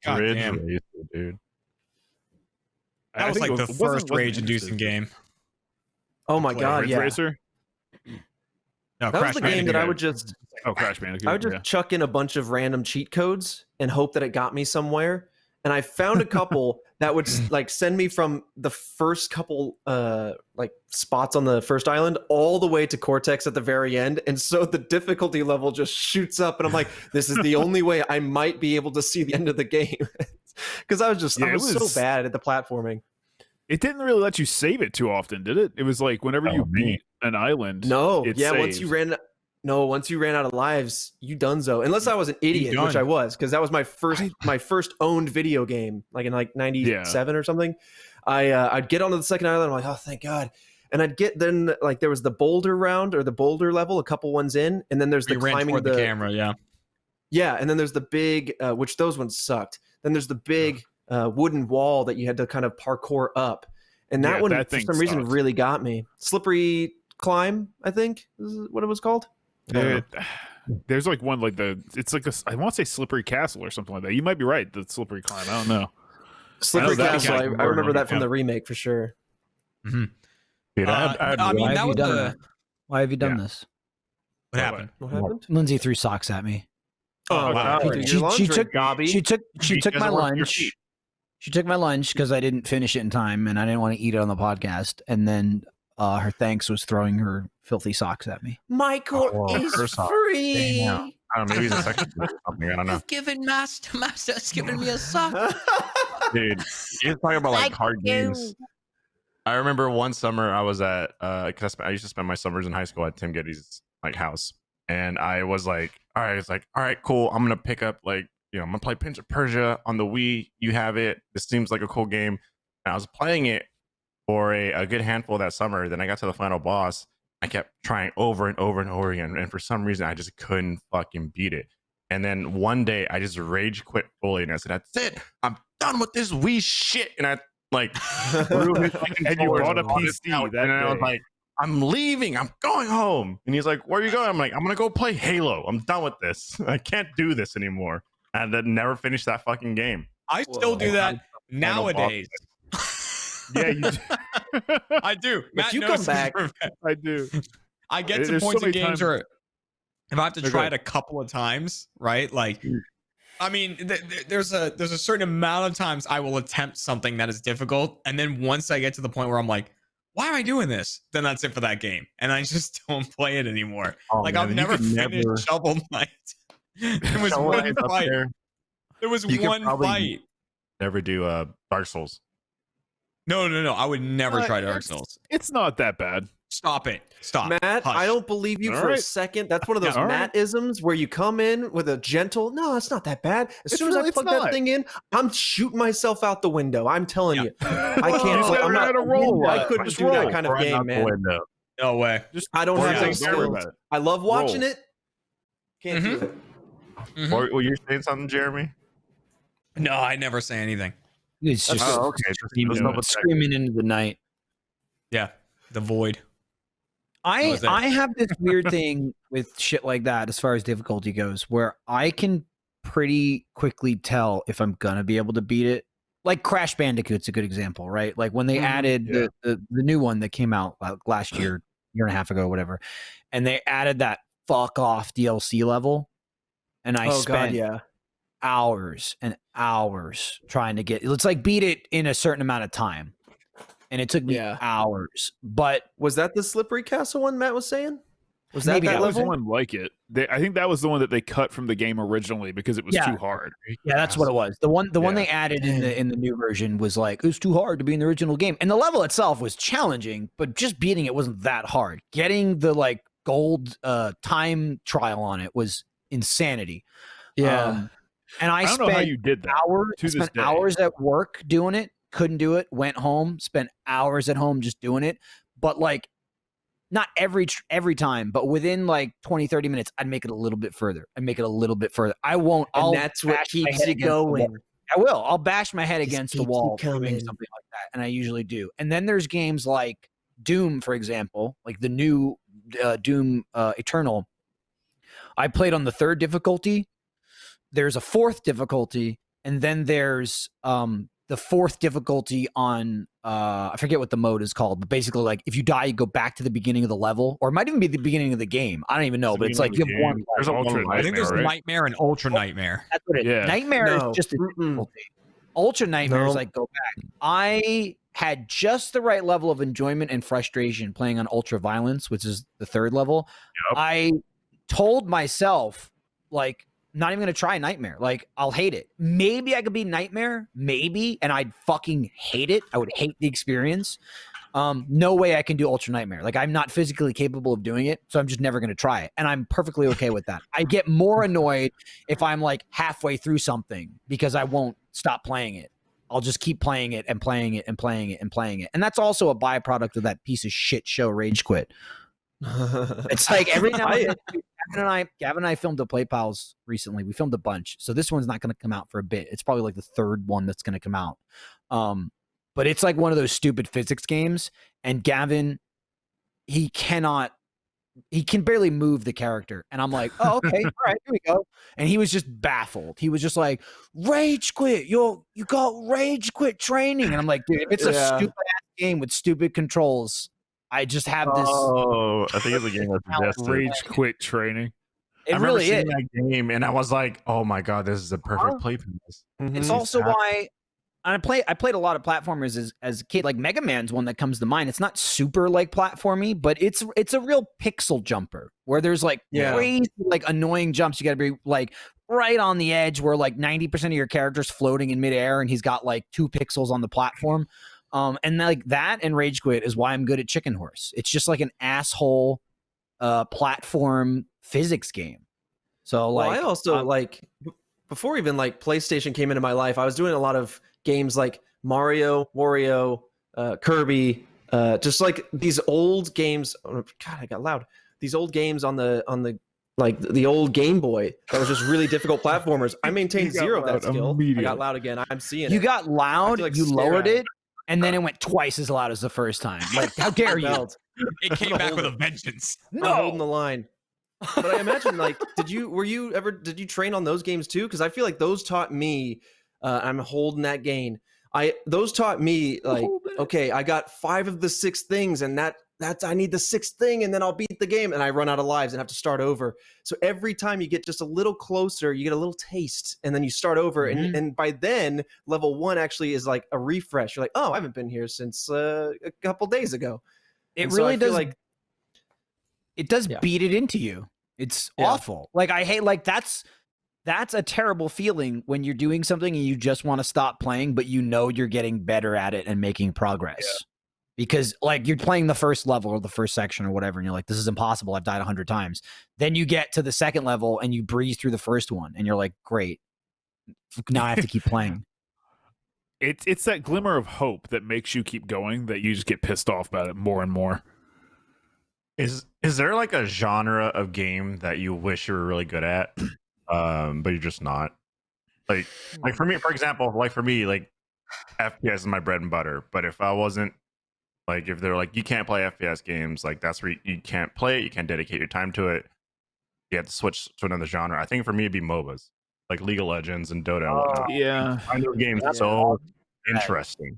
God Ridge damn. Racer, dude. That I was think like it the wasn't first rage-inducing interesting. game. Oh my Play god, Ridge yeah. Racer. No, That was Crash the game that I Bandicoot. would just Oh, Crash Bandicoot. I would just chuck in a bunch of random cheat codes and hope that it got me somewhere. And I found a couple that would like send me from the first couple like spots on the first island all the way to Cortex at the very end. And so the difficulty level just shoots up and I'm like, this is the only way I might be able to see the end of the game. Because I was just Yeah, I it was was- so bad at the platforming. It didn't really let you save it too often, did it? It was like whenever you beat an island. No, it yeah, once saved. you ran out of lives, you donezo. Unless I was an idiot, which done. I was, because that was my first owned video game, like in like 97 or something. I'd get onto the second island, I'm like, oh thank God. And I'd get then like there was the boulder round or the boulder level, a couple ones in, and then there's the You ran climbing toward the camera, yeah. Yeah, and then there's the big which those ones sucked. Then there's the big wooden wall that you had to kind of parkour up. And that Yeah, one that for thing some reason sucked. really got me. Slippery climb, I think is what it was called. There's like one like it's like I want to say Slippery Castle or something like that. You might be right. The Slippery Climb. I don't know. Slippery that Castle. guy I can remember burn that from on the remake for sure. Dude, I mean, Why that have you was done the that? Why have you done Yeah. this? what happened. What happened? Lindsay threw socks at me. Oh, wow. You do She- your laundry, she took- Gobby. She took Feet my doesn't work for your lunch. feet. She took my lunch because I didn't finish it in time and I didn't want to eat it on the podcast. And then her thanks was throwing her filthy socks at me. Michael Oh, is first off, free. damn. I don't know, maybe he's a section or something. I don't know. Given master's given me a sock. Dude, you're talking about like hard games. I remember one summer I was at because I used to spend my summers in high school at Tim Geddes' like house, and I was like, all right, cool. I'm gonna pick up like I'm gonna play Prince of Persia on the Wii. You have it. This seems like a cool game. And I was playing it for a good handful that summer. Then I got to the final boss. I kept trying over and over and over again, and for some reason I just couldn't fucking beat it. And then one day I just rage quit fully, and I said, "That's it. I'm done with this Wii shit." And I like threw his fucking And you controller bought a on his PC couch, that and I was day. like, "I'm leaving. I'm going home." And he's like, "Where are you going?" I'm like, "I'm gonna go play Halo. I'm done with this. I can't do this anymore." And then never finished that fucking game. I still do that nowadays. Yeah, you do. I do. Matt you knows come this back- for a fact. I do. I get to There's points so in many games times- where if I have to They're try good. it a couple of times, right? Like, I mean, there's a certain amount of times I will attempt something that is difficult, and then once I get to the point where I'm like, why am I doing this? Then that's it for that game, and I just don't play it anymore. Oh, Like man, I've you never could finished never- Shovel Knight. There was Shovel one Knight's up fight. there. There was You could one probably- fight. Never do Dark Souls. No. I would never try Dark it's- Souls. It's not that bad. Stop it. Stop. Matt, Hush. I don't believe you All for a right. second. That's one of those All right. Matt-isms where you come in with a gentle, no, it's not that bad. As It's soon as I really- plug it's that not. thing in, I'm shooting myself out the window. I'm telling Yeah. you. I Well, can't you play. said I'm you not had a roll. I couldn't Just do roll. that kind of Run game, out the man. window. No way. I don't Or have you those don't care skills. about it. I love watching Roll. it. Can't do it. Mhm. Or were you saying something, Jeremy? No, I never say anything. It's just Oh, okay. Just screaming, double check. screaming into the night. Yeah. The void. I was it? I have this weird thing with shit like that as far as difficulty goes, where I can pretty quickly tell if I'm gonna be able to beat it. Like Crash Bandicoot's a good example, right? Like when they added Yeah. the new one that came out last year and a half ago, whatever, and they added that fuck off DLC level, and I Oh spent God, yeah. hours and hours trying to get. It's like beat it in a certain amount of time, and it took me Yeah. hours. But Was that the Slippery Castle one Matt was saying? Was that Maybe that That was level? one like it. I think that was the one that they cut from the game originally because it was Yeah. too hard. Yeah, that's what it was. The one Yeah. they added in the new version was like, it was too hard to be in the original game. And the level itself was challenging, but just beating it wasn't that hard. Getting the like gold time trial on it was insanity. Yeah. And I don't know how spent you did that. hours to I this spent day. hours at work doing it, couldn't do it, went home, spent hours at home just doing it. But like not every time, but within like 20, 30 minutes, I'd make it a little bit further. I won't. And I'll that's what bash my keeps head you against the wall. going. I will. I'll bash my head Just against the keeps you wall doing coming. something like that, and I usually do. And then there's games like Doom, for example, like the new Doom Eternal. I played on the 3rd difficulty. There's a 4th difficulty, and then there's the 4th difficulty on I forget what the mode is called, but basically like if you die, you go back to the beginning of the level, or it might even be the beginning of the game. I don't even know, but it's like you have one. There's a Ultra one I think there's Nightmare, right? Nightmare and Ultra Nightmare. That's what it is. Yeah. Nightmare No. is just a Mm-mm. difficulty. Ultra Nightmare is No. like go back. I had just the right level of enjoyment and frustration playing on Ultra Violence, which is the 3rd level. Yep. I told myself, like, not even gonna try Nightmare. Like, I'll hate it. Maybe I could be Nightmare, maybe, and I'd fucking hate it. I would hate the experience. No way I can do Ultra Nightmare. Like, I'm not physically capable of doing it, so I'm just never gonna try it. And I'm perfectly okay with that. I get more annoyed if I'm like halfway through something because I won't stop playing it. I'll just keep playing it and playing it and playing it and playing it. And that's also a byproduct of that piece of shit show Rage Quit. It's like every now and then, Gavin and I filmed a Play Pals recently. We filmed a bunch. So this one's not going to come out for a bit. It's probably like the 3rd one that's going to come out. But it's like one of those stupid physics games. And Gavin, he can barely move the character. And I'm like, oh, okay, all right, here we go. And he was just baffled. He was just like, Rage Quit, you got Rage Quit training. And I'm like, dude, if it's a Yeah. stupid ass game with stupid controls, I just have this. Oh, I think it's a game that's suggested. Rage Quit training. It I remember really seeing is. that game, and I was like, "Oh my god, this is a perfect play for this." It's Mhm. also why I played a lot of platformers as a kid. Like Mega Man's one that comes to mind. It's not super like platformy, but it's a real pixel jumper where there's like Yeah. crazy like annoying jumps. You got to be like right on the edge where like 90% of your character's floating in midair and he's got like 2 pixels on the platform. And like that and Rage Quit is why I'm good at Chicken Horse. It's just like an asshole platform physics game. So Well, like I also like before even like PlayStation came into my life, I was doing a lot of games like Mario, Wario, Kirby, just like these old games. Oh, God, I got loud. These old games on the like the old Game Boy that was just really difficult platformers. I maintained You got 0 of that loud skill. I immediately. got loud again. I'm seeing you it. got loud, like you stare lowered at it, and then it went twice as loud as the first time. Like, how dare you? Belt. It came back with a vengeance. I'm holding the No. line. But I imagine, like, did you train on those games too? Because I feel like those taught me. I'm holding that gain. Those taught me like, okay, I got 5 of the 6 things, and that's I need the 6th thing, and then I'll beat the game, and I run out of lives and have to start over. So every time you get just a little closer, you get a little taste, and then you start over, and by then level 1 actually is like a refresh. You're like, oh, I haven't been here since a couple days ago. It And so I really feel does. like It does Yeah. beat it into you. It's Yeah. awful. Like I hate. Like that's a terrible feeling when you're doing something and you just want to stop playing, but you know you're getting better at it and making progress. Because like you're playing the first level or the first section or whatever, and you're like, this is impossible. I've died 100 times. Then you get to the second level and you breeze through the first one, and you're like, great. Now I have to keep playing. It's that glimmer of hope that makes you keep going that you just get pissed off about it more and more. Is there like a genre of game that you wish you were really good at, but you're just not? Like for me, for example, like for me, like FPS is my bread and butter. But if I wasn't, like, if they're like, you can't play FPS games, like that's where you can't play it, you can't dedicate your time to it. You have to switch to another genre. I think for me it'd be MOBAs, like League of Legends and Dota. And whatnot. Yeah. I know games That's so interesting.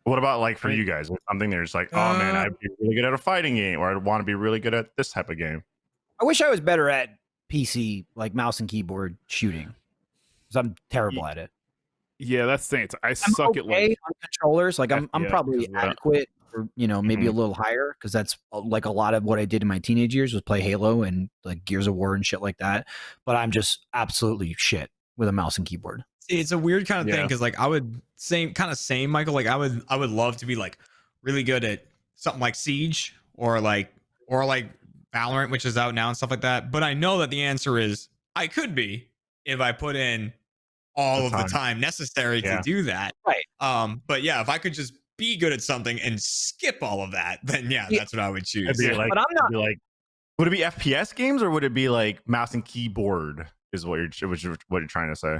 What about like for you guys? Something that's like, oh man, I'd be really good at a fighting game, or I'd want to be really good at this type of game. I wish I was better at PC, like mouse and keyboard shooting, because I'm terrible at it. Yeah, that's the thing. I I'm suck okay at like on controllers. Like I'm FPS probably as well. adequate or maybe a little higher, because that's like a lot of what I did in my teenage years was play Halo and like Gears of War and shit like that. But I'm just absolutely shit with a mouse and keyboard. It's a weird kind of thing Yeah. because like I would same Michael. Like I would love to be like really good at something like Siege or like Valorant, which is out now and stuff like that. But I know that the answer is I could be if I put in all of the time necessary to do that. Right. But yeah, if I could just be good at something and skip all of that, then that's what I would choose. It'd be like, But I'm not. Would it be FPS games or would it be like mouse and keyboard? Is what you're trying to say?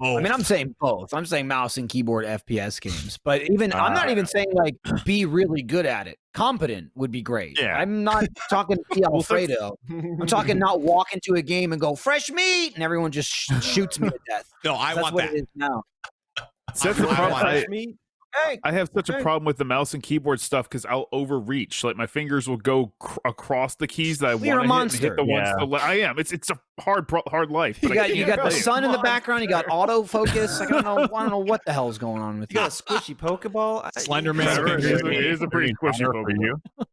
I mean, I'm saying both. I'm saying mouse and keyboard FPS games, but even I'm not even saying like be really good at it. Competent would be great. Yeah. I'm not talking Alfredo. I'm talking not walk into a game and go fresh meat and everyone just shoots me to death. No, I That's want what that. it is now. So that's the problem. Me? Hey, I have such a problem with the mouse and keyboard stuff because I'll overreach. Like my fingers will go across the keys that I want to You're a hit, and monster. hit the ones. I am. It's a hard life. But you got the sun in the background. You got autofocus. Like, I don't know what the hell's going on with You you. got a squishy Pokeball? Slenderman. It is a pretty squishy genre for Pokemon. you.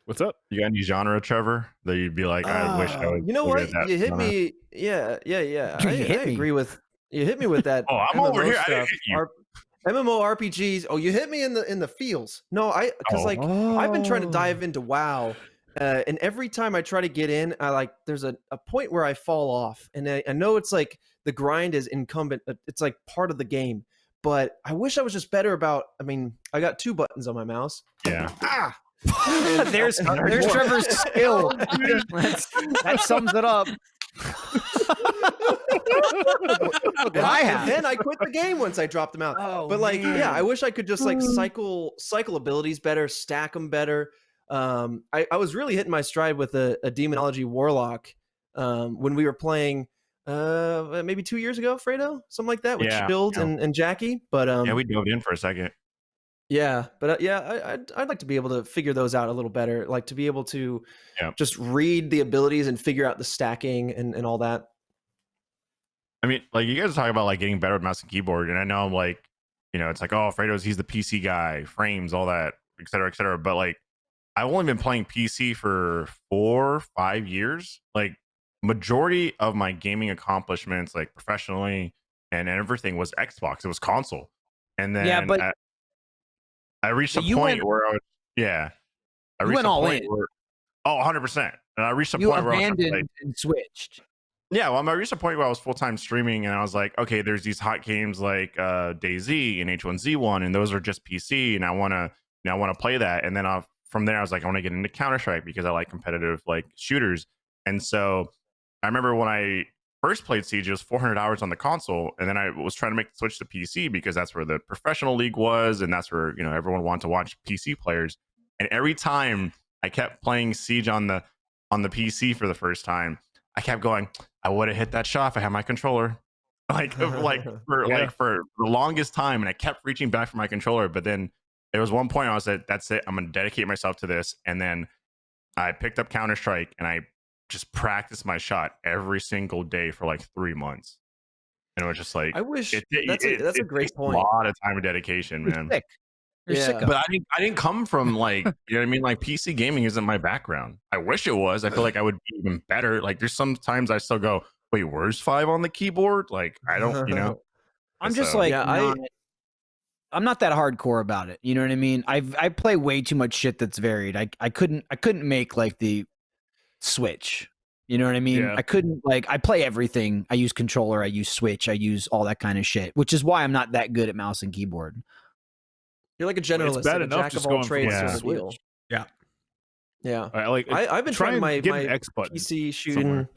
What's up? You got any genre, Trevor? That you'd be like, I wish I was. You know so what? good at that You hit genre. me. Yeah. Dude, I you hit me. agree with. You hit me with that. Oh, I'm MMO over here. I Stuff. didn't hit you. MMORPGs. Oh, you hit me in the feels. No, because like I've been trying to dive into WoW, and every time I try to get in, there's a point where I fall off, and I know it's like the grind is incumbent. It's like part of the game, but I wish I was just better about. I mean, I got 2 buttons on my mouse. Yeah. There's Trevor's skill. That sums it up. Look what I have. Then I quit the game once I dropped them out. Oh, But like, man. yeah, I wish I could just like cycle abilities better, stack them better. I was really hitting my stride with a demonology warlock when we were playing maybe 2 years ago, Fredo, something like that with Yeah, Shield yeah. and Jackie. But Yeah, we dove in for a second. yeah, but I'd like to be able to figure those out a little better, like to be able to just read the abilities and figure out the stacking and all that. I mean, like you guys talk about like getting better with mouse and keyboard, and I know I'm like, it's like, oh, he's the PC guy, frames, all that, et cetera, et cetera. But like, I've only been playing PC for 4-5 years. Like, majority of my gaming accomplishments, like professionally and everything, was Xbox. It was console, and then but I reached a you point went- where I reached went a all point in. where 100%. And I reached a You point where I was like, abandoned and switched. yeah, well, I reached a point where I was full-time streaming, and I was like, okay, there's these hot games like DayZ and H1Z1, and those are just PC, and I want to play that. And then from there, I was like, I want to get into Counter-Strike because I like competitive like shooters. And so I remember when I first played Siege, it was 400 hours on the console, and then I was trying to make the switch to PC because that's where the professional league was, and that's where everyone wanted to watch PC players. And every time I kept playing Siege on the PC for the first time, I kept going, I would have hit that shot if I had my controller. For the longest time, and I kept reaching back for my controller. But then there was one point I was like, that's it. I'm gonna dedicate myself to this. And then I picked up Counter-Strike and I just practiced my shot every single day for like 3 months. And it was just like, I wish that's a it great takes point. A lot of time and dedication, man. Sick. You're sick of Yeah. But I didn't come from like, you know what I mean? Like PC gaming isn't my background. I wish it was. I feel like I would be even better. Like there's sometimes I still go, wait, where's 5 on the keyboard? Like I don't, I'm just So- like, Yeah, I'm not that hardcore about it. You know what I mean? I play way too much shit that's varied. I couldn't make like the switch. You know what I mean? Yeah. I couldn't I play everything. I use controller, I use switch, I use all that kind of shit, which is why I'm not that good at mouse and keyboard. You're like a generalist, bad like a enough jack just of all going from trades a sort of deal. switch. Yeah. Yeah. I've been trying trying my get an X button. PC shooting.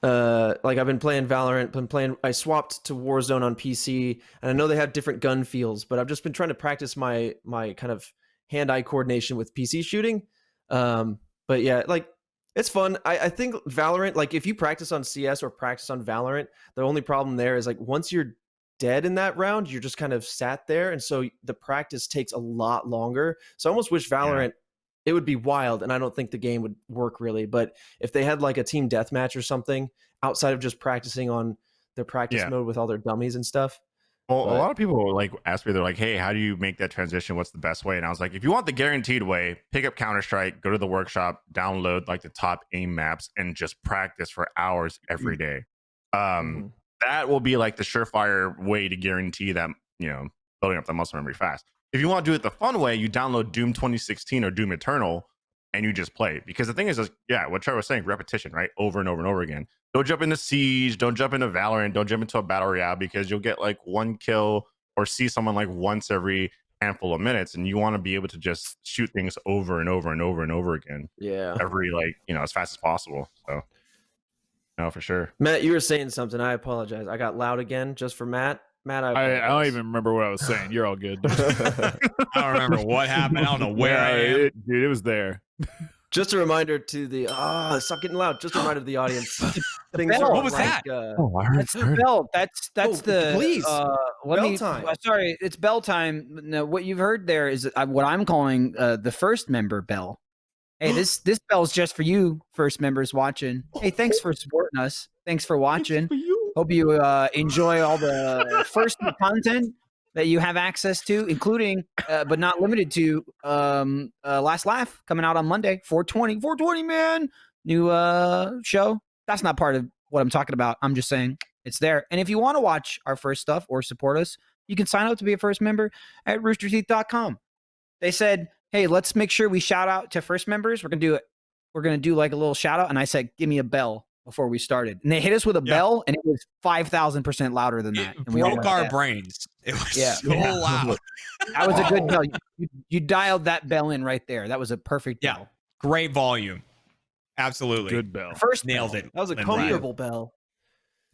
somewhere. Like I've been playing Valorant. I swapped to Warzone on PC, and I know they have different gun feels, but I've just been trying to practice my kind of hand-eye coordination with PC shooting. But yeah, like it's fun. I think Valorant, like if you practice on CS or practice on Valorant, the only problem there is like once you're dead in that round, you're just kind of sat there, and so the practice takes a lot longer. So I almost wish Valorant. It would be wild, and I don't think the game would work really. But if they had like a team deathmatch or something outside of just practicing on their practice mode with all their dummies and stuff, Well, But- a lot of people like ask me, they're like, "Hey, how do you make that transition? What's the best way?" And I was like, if you want the guaranteed way, pick up Counter-Strike, go to the workshop, download like the top aim maps, and just practice for hours every day. Mhm. That will be like the surefire way to guarantee that, building up the muscle memory fast. If you want to do it the fun way, you download Doom 2016 or Doom Eternal and you just play. Because the thing is, what Trevor was saying, repetition, right? Over and over and over again. Don't jump into Siege, don't jump into Valorant, don't jump into a battle royale, because you'll get like one kill or see someone like once every handful of minutes, and you want to be able to just shoot things over and over and over and over again. Yeah. Every as fast as possible. So no, for sure. Matt, you were saying something. I apologize. I got loud again just for Matt. Matt, I I don't apologize. even remember what I was saying. You're all good. I don't remember what happened. I don't know where I am. Dude, it was there. Just a reminder to the stop getting loud. Just a reminder to the audience. Things bell. are What was like, that? Oh, I heard. That's the bell. That's Oh, the please. Bell time. Sorry, it's bell time. No, what you've heard there is what I'm calling the first member bell. Hey, this bell's just for you, first members watching. Hey, thanks for supporting us. Thanks for watching. Hope you enjoy all the first content that you have access to, including but not limited to Last Laugh coming out on Monday, 420, man. New show. That's not part of what I'm talking about. I'm just saying it's there. And if you want to watch our first stuff or support us, you can sign up to be a first member at roosterteeth.com. They said, hey, let's make sure we shout out to first members. We're gonna do like a little shout out. And I said, give me a bell before we started. And they hit us with a bell, and it was 5,000% louder than that. It And we all broke went, our yeah. brains. It was Yeah. so loud. That was a good bell. You dialed that bell in right there. That was a perfect Yeah. bell. Great volume. Absolutely. Good bell. First Nailed bell. it. that was a Lynn comfortable bell.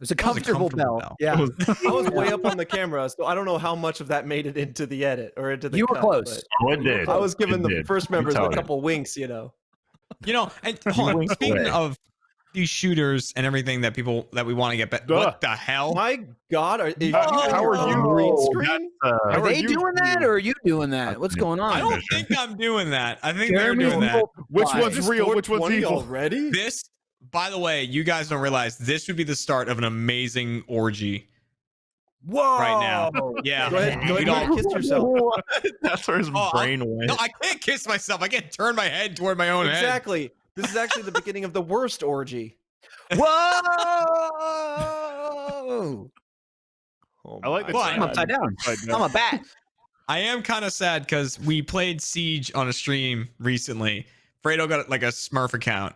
It was a That was a comfortable comfortable bell. bell. Yeah. I was way up on the camera, so I don't know how much of that made it into the edit or into the You were cut, close. Oh, it did. but I was giving It the did. first I'm members a telling you. couple winks, And hold on, went speaking away. of these shooters and everything that we want to get back. What the hell? My God, are you How are on you? green Oh, screen? Are How they you- doing that, or are you doing that? What's going on? I don't Vision. think I'm doing that. I think Jeremy, they're doing that. Which Why? one's real? Which one's 420 evil? already? This, by the way, you guys don't realize this would be the start of an amazing orgy Whoa! right now. Yeah. Go ahead, We'd all- kiss yourself. That's where his Oh, brain went. No, I can't kiss myself. I can't turn my head toward my own head. Exactly. This is actually the beginning of the worst orgy. Whoa! I like the Well, I'm upside down. Upside I'm a bat. I am kind of sad because we played Siege on a stream recently. Fredo got like a Smurf account,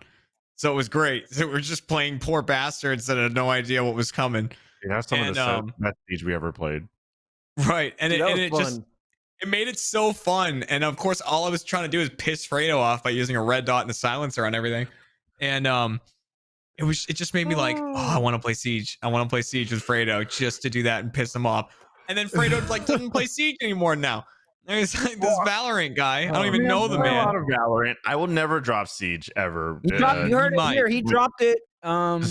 so it was great. So we're just playing poor bastards that had no idea what was coming. Yeah, that's some of And, the best Siege we ever played. Right, and Dude, that was it fun. just it made it so fun. And of course, all I was trying to do is piss Fredo off by using a red dot and a silencer on everything. And it just made me like, oh, I want to play Siege. I want to play Siege with Fredo just to do that and piss him off. And then Fredo like doesn't play Siege anymore now. There's like this Valorant guy. I don't even know the A man. lot of Valorant. I will never drop Siege ever. You heard it might. here. He dropped it. Well, The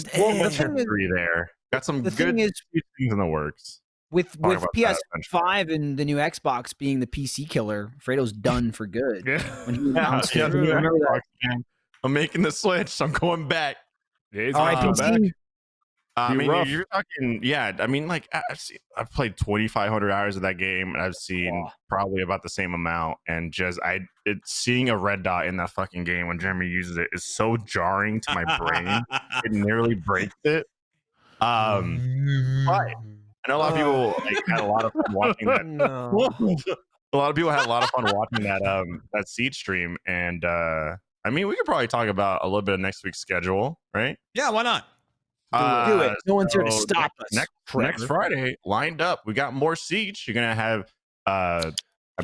thing is, three there. Got some the good thing is, things in the works. with Talk about that PS5 and the new Xbox being the PC killer, Fredo's done for good. Yeah. When he announced it, Yeah, you remember that? I'm making the switch. I'm going back. Yeah, he's All right, gonna come back. PC. I Be mean, rough. you're talking, yeah. I mean, like I've played 2,500 hours of that game, and I've seen probably about the same amount. And just seeing a red dot in that fucking game when Jeremy uses it is so jarring to my brain. It nearly breaks it. But I know a lot of people like had a lot of fun watching that. No. A lot of people had a lot of fun watching that Siege stream, and I mean, we could probably talk about a little bit of next week's schedule, right? Yeah, why not? Do it. No one's here to so stop us. Next Friday, lined up. We got more Siege. You're gonna have, I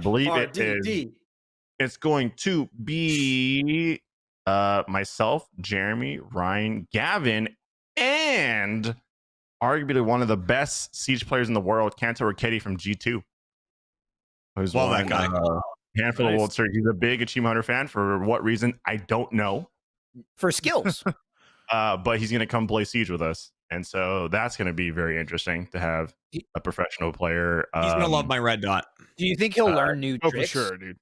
believe it is. RDD. It's going to be myself, Jeremy, Ryan, Gavin, and arguably one of the best Siege players in the world, Kanto Raketti from G2. Who's Love that won, guy. handful of Nice. World Series. He's a big Achievement Hunter fan. For what reason, I don't know. For skills. But he's going to come play Siege with us. And so that's going to be very interesting to have a professional player. He's gonna love my red dot. Do you think he'll learn new Oh, for tricks? sure, dude.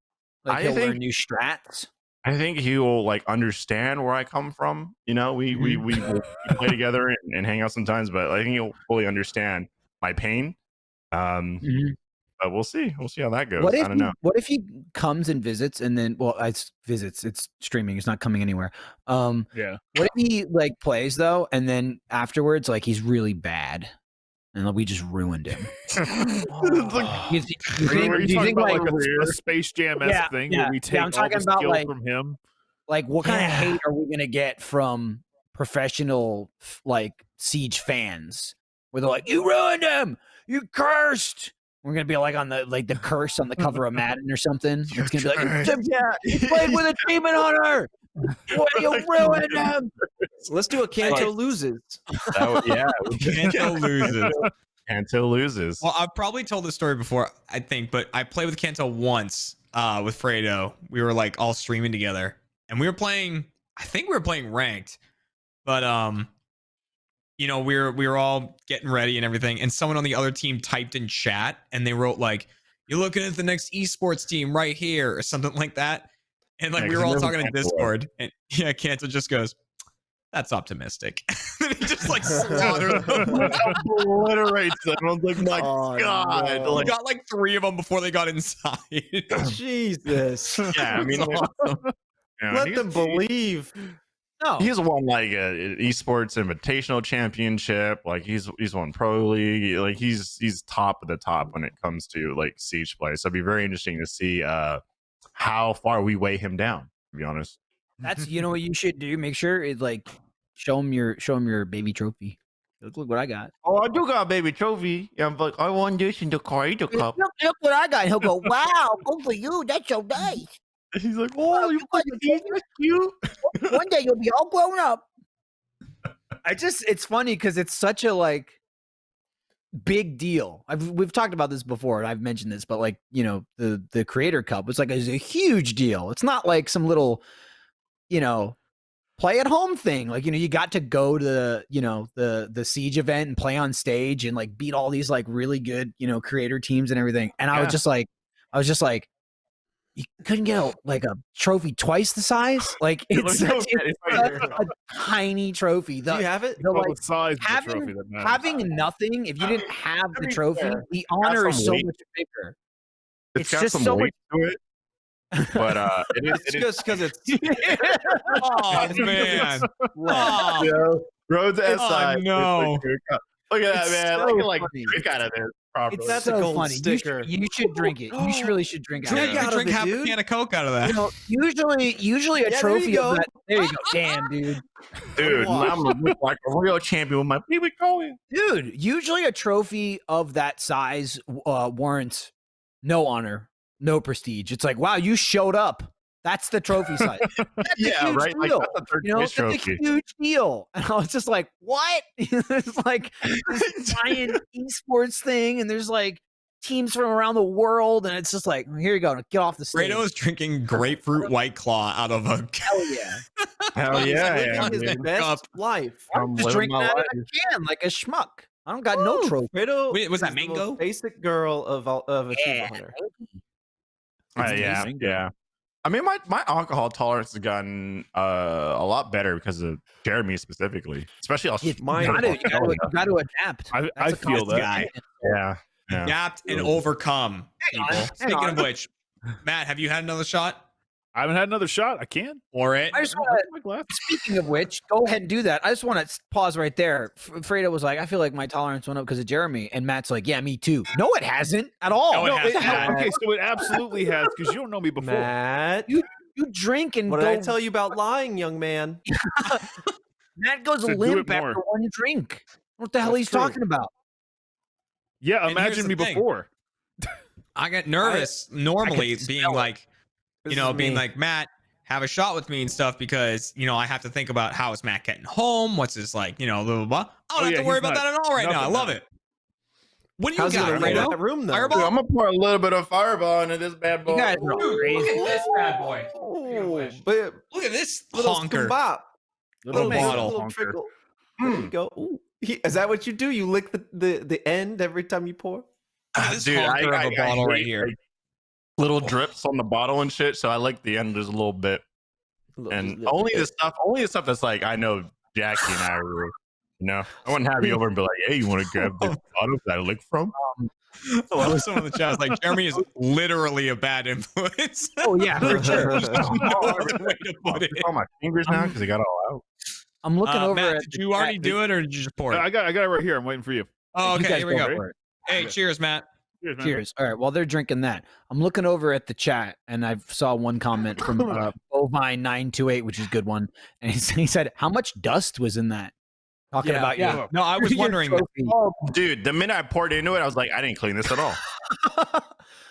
Like I he'll learn think- new strats? I think he will like understand where I come from. You know, we will play together and hang out sometimes, but I think he'll fully understand my pain Mhm. But we'll see. We'll see how that goes. What if I don't know. what if he comes and visits and then it's visits, it's streaming, it's not coming anywhere. Yeah. What if he like plays though and then afterwards like he's really bad and like, we just ruined him? You Are you talking think about like like a Space Jam-esque thing where we take I'm all talking the about skill like from him? like what kind of hate are we gonna get from professional like Siege fans where they're like, you ruined him, you cursed. We're gonna be like on the curse on the cover of Madden or something. It's gonna be like, he played with a demon hunter. What, you ruined him? Let's do a Kanto loses. Kanto loses. Kanto loses. Well, I've probably told this story before, I think, but I played with Kanto once with Fredo. We were like all streaming together, and we were playing. I think we were playing ranked, but you know, we were all getting ready and everything, and someone on the other team typed in chat, and they wrote like, "You're looking at the next esports team right here," or something like that. And like we were all talking in Discord, and Kanto just goes, "That's optimistic." And he just like slaughtered them. Obliterates them. I was like, my God. no. He got like 3 of them before they got inside. Jesus. Yeah, I mean, Let them believe. No, he's won like an esports invitational championship. Like he's won pro league. Like he's top of the top when it comes to like Siege play. So it'd be very interesting to see how far we weigh him down, to be honest. that's what you should do. Make sure it like show him your baby trophy. Look what I got. Oh, I do got a baby trophy. Yeah, but I won this in the Corridor Cup. Look what I got. He'll go, wow, good for you. That's so nice. He's like, oh, you got the team, that's cute. One day you'll be all grown up. It's funny because it's such a like big deal. We've talked about this before, and I've mentioned this, but like the Creator Cup was like a huge deal. It's not like some little play at home thing. Like you got to go to the Siege event and play on stage and like beat all these like really good creator teams and everything. And I was just like. You couldn't get a trophy twice the size. Like it's such a tiny trophy. Do you have it? The size of the having trophy that matters. nothing. If you didn't have the trophy, the honor is so much bigger. It's got just some so weight to it. But It's just because it's Oh man. Rhodes SI. no. Look at that, It's man. so I can like funny. drink out of this properly. That's so a gold funny. sticker. You should drink it. You really should drink out of Drink it. out of Drink it, half a dude. can of Coke out of that. Usually a there trophy you of go. that. There you go. Damn, dude. Dude, I'm gonna look like a real champion with my baby going. Dude, usually a trophy of that size warrants no honor, no prestige. It's like, wow, you showed up. That's the trophy size. That's Yeah, a huge right. Like deal. that's a third place It's a trophy. huge deal. And I was just like, what? It's like this giant esports thing, and there's like teams from around the world, and it's just like, here you go, get off the stage. Fredo is drinking grapefruit White Claw out of a Hell yeah. Hell yeah, living his dude. best life. I'm just living drinking my out of life. a can like a schmuck. I don't got no trophy. Fredo Wait, was that is the most mango? basic girl of Achievement Hunter. Yeah. I mean, my alcohol tolerance has gotten a lot better because of Jeremy specifically, especially You Mine- got to adapt. I That's a feel constant that. guy. Yeah. Adapt and overcome. Hang on, People. hang Speaking on. of which, Matt, have you had another shot I haven't had another shot. I can. for it? I just want to. My glass. Speaking of which, go ahead and do that. I just want to pause right there. Fredo was like, I feel like my tolerance went up because of Jeremy. And Matt's like, yeah, me too. No, it hasn't at all. No, it hasn't. Okay, so it absolutely has because you don't know me before. Matt, You drink and what go. did I tell you about lying, young man? Matt goes So do limp it more. after one drink. What the hell That's he's true. talking about? Yeah, And here's imagine the me thing. before. I get nervous normally can being smell it. like, This being is me. like, Matt, have a shot with me and stuff because, I have to think about how is Matt getting home? What's his like, blah, blah, blah. I don't have to worry he's about that at all right now. I nothing love now. it. What do you How's he got, gonna fill Fredo? that room though? Fireball? Dude, I'm gonna pour a little bit of fireball into this bad boy. You guys are all Dude, look crazy. at this bad boy. Oh, but Look at this little honker. bop. Little bottle. Little honker. trickle. There you go. Ooh. Is that what you do? You lick the end every time you pour? Look at this Dude, honker of a bottle right hate, here. like, little drips on the bottle and shit. So I like the end just a little bit. And only the stuff that's like I know Jackie and I You know, I wouldn't have you over and be like, "Hey, you want to grab this bottle that I licked from?" I love someone in the chat. Like Jeremy is literally a bad influence. Oh yeah, for sure. There's no other way to put it. On my fingers now because they got all out. I'm looking over Matt, at did you already do it or did you just pour it? I got it right here. I'm waiting for you. Oh, You okay, guys here we go go. for it. Hey, cheers, Matt. Cheers, man. Cheers. All right. While they're drinking that, I'm looking over at the chat and I saw one comment from Bovine928, which is a good one. And he said, "How much dust was in that?" Talking about you. Yeah. No, I was Your wondering. trophy. Oh, dude, the minute I poured into it, I was like, I didn't clean this at all.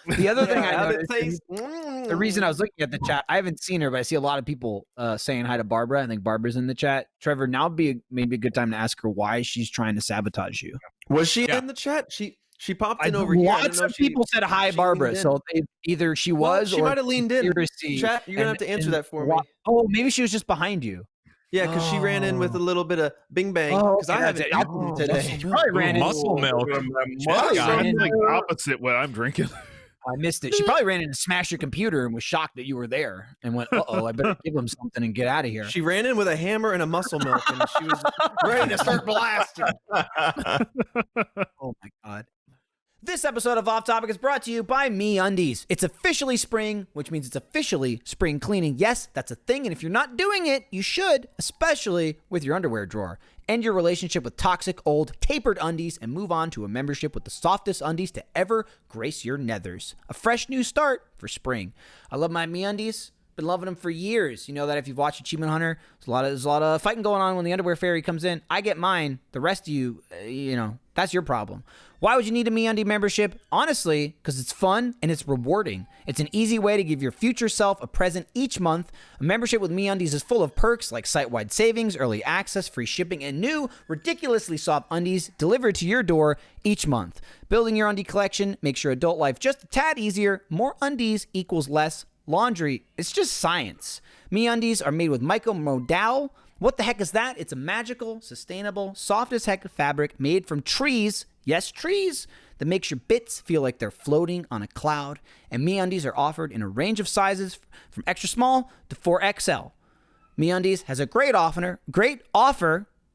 The other thing Yeah, I how'd it noticed, taste? the reason I was looking at the chat, I haven't seen her, but I see a lot of people saying hi to Barbara. I think Barbara's in the chat. Trevor, now would be maybe a good time to ask her why she's trying to sabotage you. Was she Yeah. in the chat? She popped in over here. I didn't Lots know of she- people said hi, she Barbara. leaned in. So either she Well, was she or might have leaned in. conspiracy. Chat, you're gonna have to answer that for me. Oh, maybe she was just behind you. Yeah, because she ran in with a little bit of bing bang. Oh, Because okay, I haven't that's it. eaten today. She probably ran in. Muscle milk. Probably Yeah. ran Sounds in. like opposite what I'm drinking. I missed it. She probably ran in and smashed your computer and was shocked that you were there and went, "Uh-oh, I better give him something and get out of here." She ran in with a hammer and a muscle milk, and she was ready to start blasting. Oh my god. This episode of Off Topic is brought to you by MeUndies. It's officially spring, which means it's officially spring cleaning. Yes, that's a thing, and if you're not doing it, you should, especially with your underwear drawer. End your relationship with toxic, old, tapered undies and move on to a membership with the softest undies to ever grace your nethers. A fresh new start for spring. I love my MeUndies. Been loving them for years. You know that if you've watched Achievement Hunter, there's a lot of fighting going on when the underwear fairy comes in. I get mine. The rest of you, that's your problem. Why would you need a MeUndies membership? Honestly, because it's fun and it's rewarding. It's an easy way to give your future self a present each month. A membership with MeUndies is full of perks like site-wide savings, early access, free shipping, and new, ridiculously soft undies delivered to your door each month. Building your undie collection makes your adult life just a tad easier. More undies equals less laundry. It's just science. MeUndies are made with micromodal. What the heck is that? It's a magical, sustainable, soft as heck fabric made from trees. Yes, trees. That makes your bits feel like they're floating on a cloud. And MeUndies are offered in a range of sizes from extra small to 4XL. MeUndies has a great offer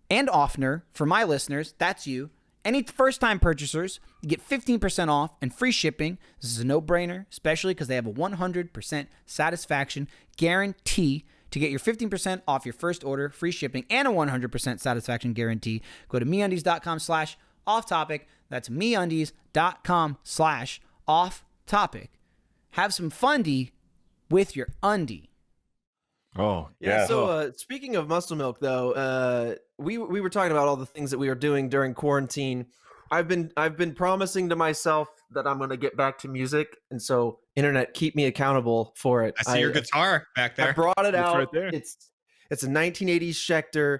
and offer for my listeners. That's you. Any first-time purchasers, you get 15% off and free shipping. This is a no-brainer, especially because they have a 100% satisfaction guarantee. To get your 15% off your first order, free shipping, and a 100% satisfaction guarantee, go to MeUndies.com/off-topic. That's MeUndies.com/off-topic. Have some fundy with your undie. Oh, Yeah. So speaking of muscle milk, though, we were talking about all the things that we were doing during quarantine. I've been promising to myself that I'm going to get back to music, and so internet, keep me accountable for it. I see your guitar back there. I brought it It's out. right there. It's a 1980s Schecter.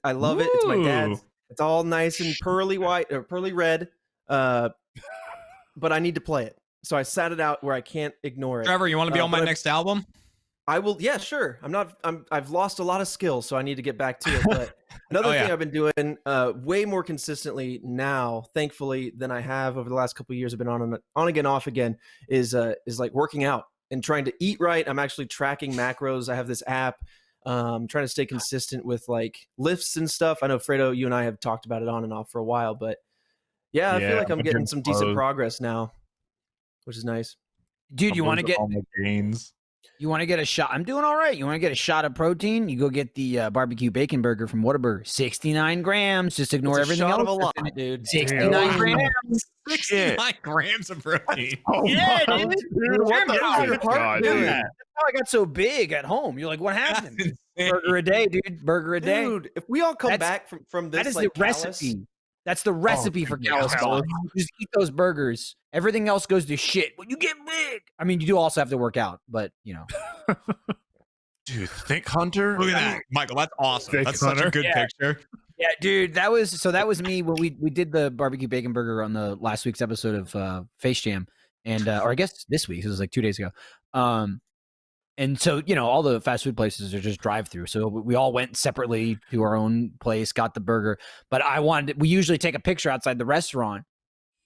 I love it. It's my dad's. Ooh. It's all nice and pearly white or pearly red. But I need to play it, so I sat it out where I can't ignore it. Trevor, you want to be on my but next album? I will. Yeah, sure. I've lost a lot of skills, so I need to get back to it. But another thing I've been doing way more consistently now, thankfully, than I have over the last couple of years. I've been on again, off again. Is like working out and trying to eat right. I'm actually tracking macros. I have this app. Trying to stay consistent with like lifts and stuff. I know Fredo, you and I have talked about it on and off for a while, but I feel like I'm getting some decent progress now, which is nice. Dude, you want to get all my gains. You want to get a shot? I'm doing all right. You want to get a shot of protein? You go get the barbecue bacon burger from Whataburger. 69 grams. Just ignore It's a everything shot else. of a lot, dude. 69 Damn. grams. 69 grams of protein. Oh, Yeah, my dude. dude, what the Jeremy, fuck? God, doing? dude. That's how I got so big at home. You're like, what happened? Burger a day, dude. Burger a day. Dude, if we all come That's- back from this, That is like, the callus- recipe. That's the recipe for yeah, callus callus. body. You just eat those burgers. Everything else goes to shit. But you get big. I mean, you do also have to work out, but you know. Dude, Thick Hunter. Look at that, Michael. That's awesome. Thick That's such a Hunter. good Yeah. picture. Yeah, dude, that was me when we did the barbecue bacon burger on the last week's episode of Face Jam, and or I guess this week, it was like 2 days ago. And so all the fast food places are just drive through, so we all went separately to our own place, got the burger. But we usually take a picture outside the restaurant,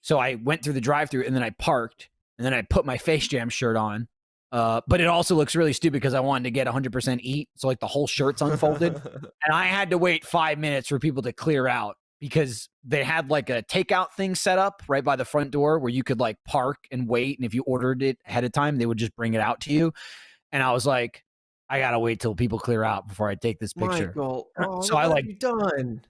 so I went through the drive through and then I parked and then I put my Face Jam shirt on But it also looks really stupid because I wanted to get 100% eat. So like the whole shirt's unfolded. And I had to wait 5 minutes for people to clear out because they had like a takeout thing set up right by the front door where you could like park and wait. And if you ordered it ahead of time, they would just bring it out to you. And I was like, I got to wait till people clear out before I take this picture. Michael, So I like, you done.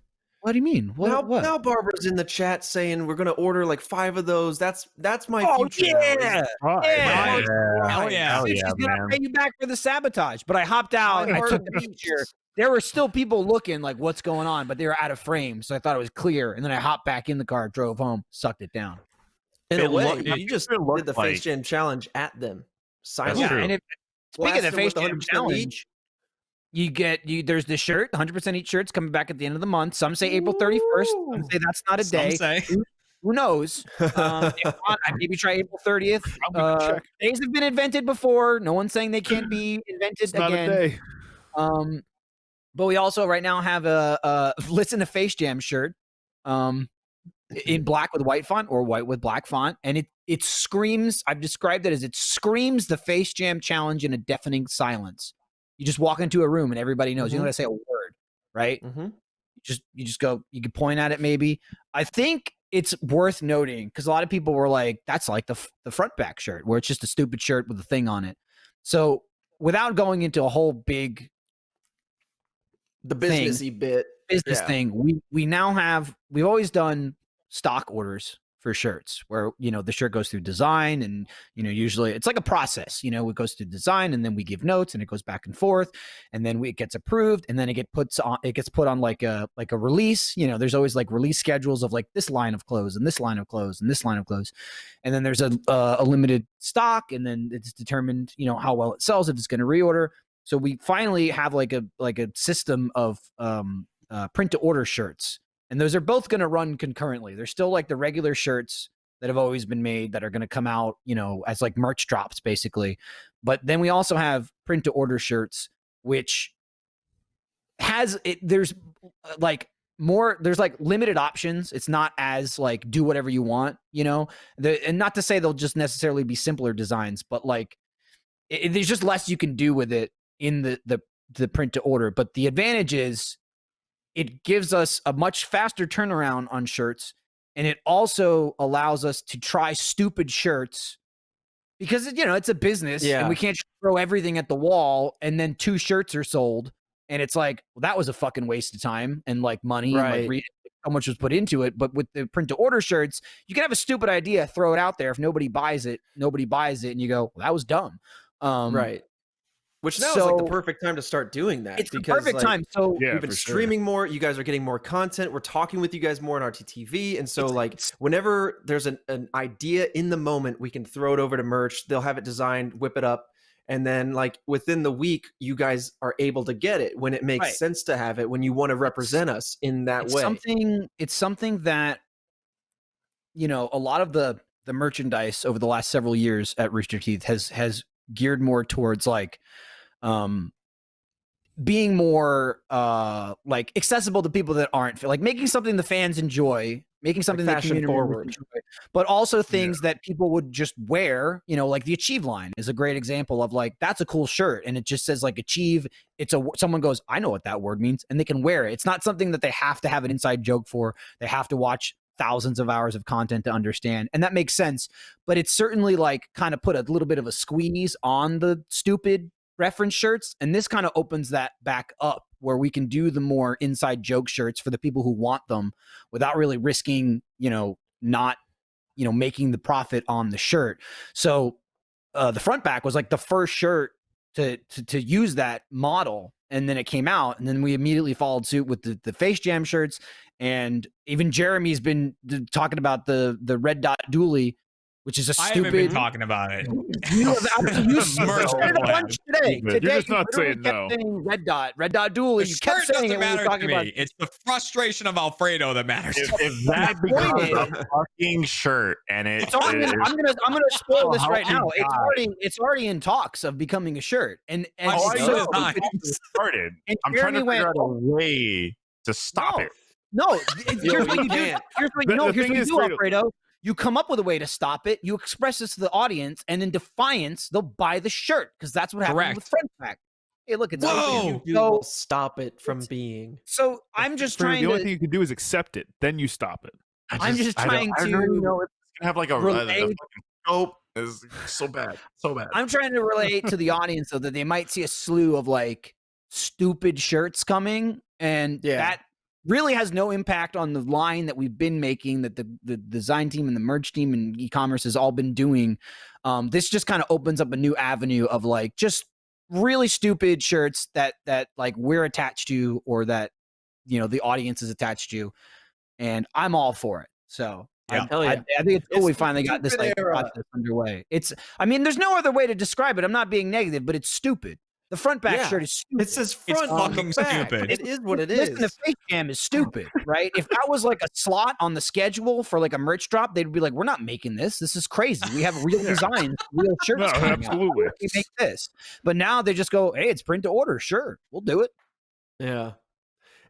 what do you mean? What? Now Barbara's in the chat saying we're gonna order like 5 of those. That's my future. Yeah. Right. Yeah. Hell yeah. She's gonna pay you back for the sabotage. But I hopped out. I took the picture. There were still people looking like, what's going on? But they were out of frame. So I thought it was clear. And then I hopped back in the car, drove home, sucked it down. In a It way, looked- you just it looked did the like- Face Jam challenge at them. That's Yeah. true. And speaking of the Blasted Face with Jam 100% challenge, there's the shirt, 100% each shirt's coming back at the end of the month. Some say April 31st. Some say that's not a Some day. say. Who knows? If not, I'd maybe try April 30th. check. Days have been invented before. No one's saying they can't be invented It's not again. a day. But we also right now have a Listen to Face Jam shirt in black with white font or white with black font. And it screams, I've described it as it screams the Face Jam challenge in a deafening silence. You just walk into a room and everybody knows. You don't have to say a word, right? Mm-hmm. You just go, you can point at it maybe. I think it's worth noting because a lot of people were like, that's like the front back shirt where it's just a stupid shirt with a thing on it. So without going into a whole big The businessy bit. business Yeah. thing, we've always done stock orders for shirts where, the shirt goes through design and, usually it's like a process, it goes through design and then we give notes and it goes back and forth and then it gets approved and then it gets put on like a release. There's always like release schedules of like this line of clothes and this line of clothes and this line of clothes. And then there's a limited stock and then it's determined, how well it sells, if it's going to reorder. So we finally have like a system of print to order shirts. And those are both going to run concurrently. They're still like the regular shirts that have always been made that are going to come out, as like merch drops basically. But then we also have print to order shirts, which there's like limited options. It's not as like do whatever you want, and not to say they'll just necessarily be simpler designs, but like there's just less you can do with it in the print to order. But the advantage is it gives us a much faster turnaround on shirts. And it also allows us to try stupid shirts because, it's a business and we can't just throw everything at the wall and then 2 shirts are sold. And it's like, well, that was a fucking waste of time and like money Right. and like how much was put into it. But with the print to order shirts, you can have a stupid idea, throw it out there. If nobody buys it. And you go, well, that was dumb. Right. Which now is like the perfect time to start doing that. It's the perfect time. So Yeah, we've been for sure. streaming more. You guys are getting more content. We're talking with you guys more on RTTV. And so whenever there's an idea in the moment, we can throw it over to merch. They'll have it designed, whip it up. And then like within the week, you guys are able to get it when it makes sense to have it, when you want to represent us in that way. It's something that, a lot of the merchandise over the last several years at Rooster Teeth has geared more towards like being more like accessible to people that aren't, like making something the fans enjoy, making something Like that fashion community members forward. enjoy, but also things that people would just wear. Like the Achieve line is a great example of like, that's a cool shirt and it just says like Achieve. Someone goes, I know what that word means, and they can wear it. It's not something that they have to have an inside joke for. They have to watch thousands of hours of content to understand, and that makes sense. But it's certainly like kind of put a little bit of a squeeze on the stupid reference shirts, and this kind of opens that back up where we can do the more inside joke shirts for the people who want them without really risking not making the profit on the shirt. So the front back was like the first shirt to use that model, and then it came out, and then we immediately followed suit with the Face Jam shirts. And even Jeremy's been talking about the Red Dot Dooley, which is a I haven't been stupid. talking about it. You said it a bunch today. You're Today, just not you literally saying kept no. saying Red Dot Dooley. The You kept shirt saying doesn't it when we were matter to talking about. me. It's the frustration of Alfredo that matters. If that becomes a fucking shirt and It's already, I'm gonna spoil this right now. It's already in talks of becoming a shirt, and I've it's seen so the design. started. And I'm trying to Jeremy figure out went, a way to stop No. it. No, here's what you do. Here's what you do, The thing is, Alfredo. You come up with a way to stop it. You express this to the audience, and in defiance, they'll buy the shirt because that's what happened with Front Pack. Hey, look, it's Whoa! You will stop it from being. So I'm just trying The only to. thing you can do is accept it. Then you stop it. I'm just trying I to already know it's gonna have like a relate- fucking scope. It's so bad, so bad. I'm trying to relate to the audience so that they might see a slew of like stupid shirts coming, and that really has no impact on the line that we've been making, that the design team and the merch team and e-commerce has all been doing. This just kind of opens up a new avenue of like just really stupid shirts that like we're attached to, or that, you know, the audience is attached to, and I'm all for it. So Yeah. I think it's cool we finally got this like process underway. I mean, there's no other way to describe it. I'm not being negative, but it's stupid. The front back shirt is stupid. It says front on fucking the back. stupid. It is what it is. Listen, the face jam is stupid, right? If that was like a slot on the schedule for like a merch drop, they'd be like, "We're not making this. This is crazy. We have real designs, real shirts. No, coming out. absolutely. Why don't we make this." But now they just go, "Hey, it's print to order. Sure, we'll do it." Yeah.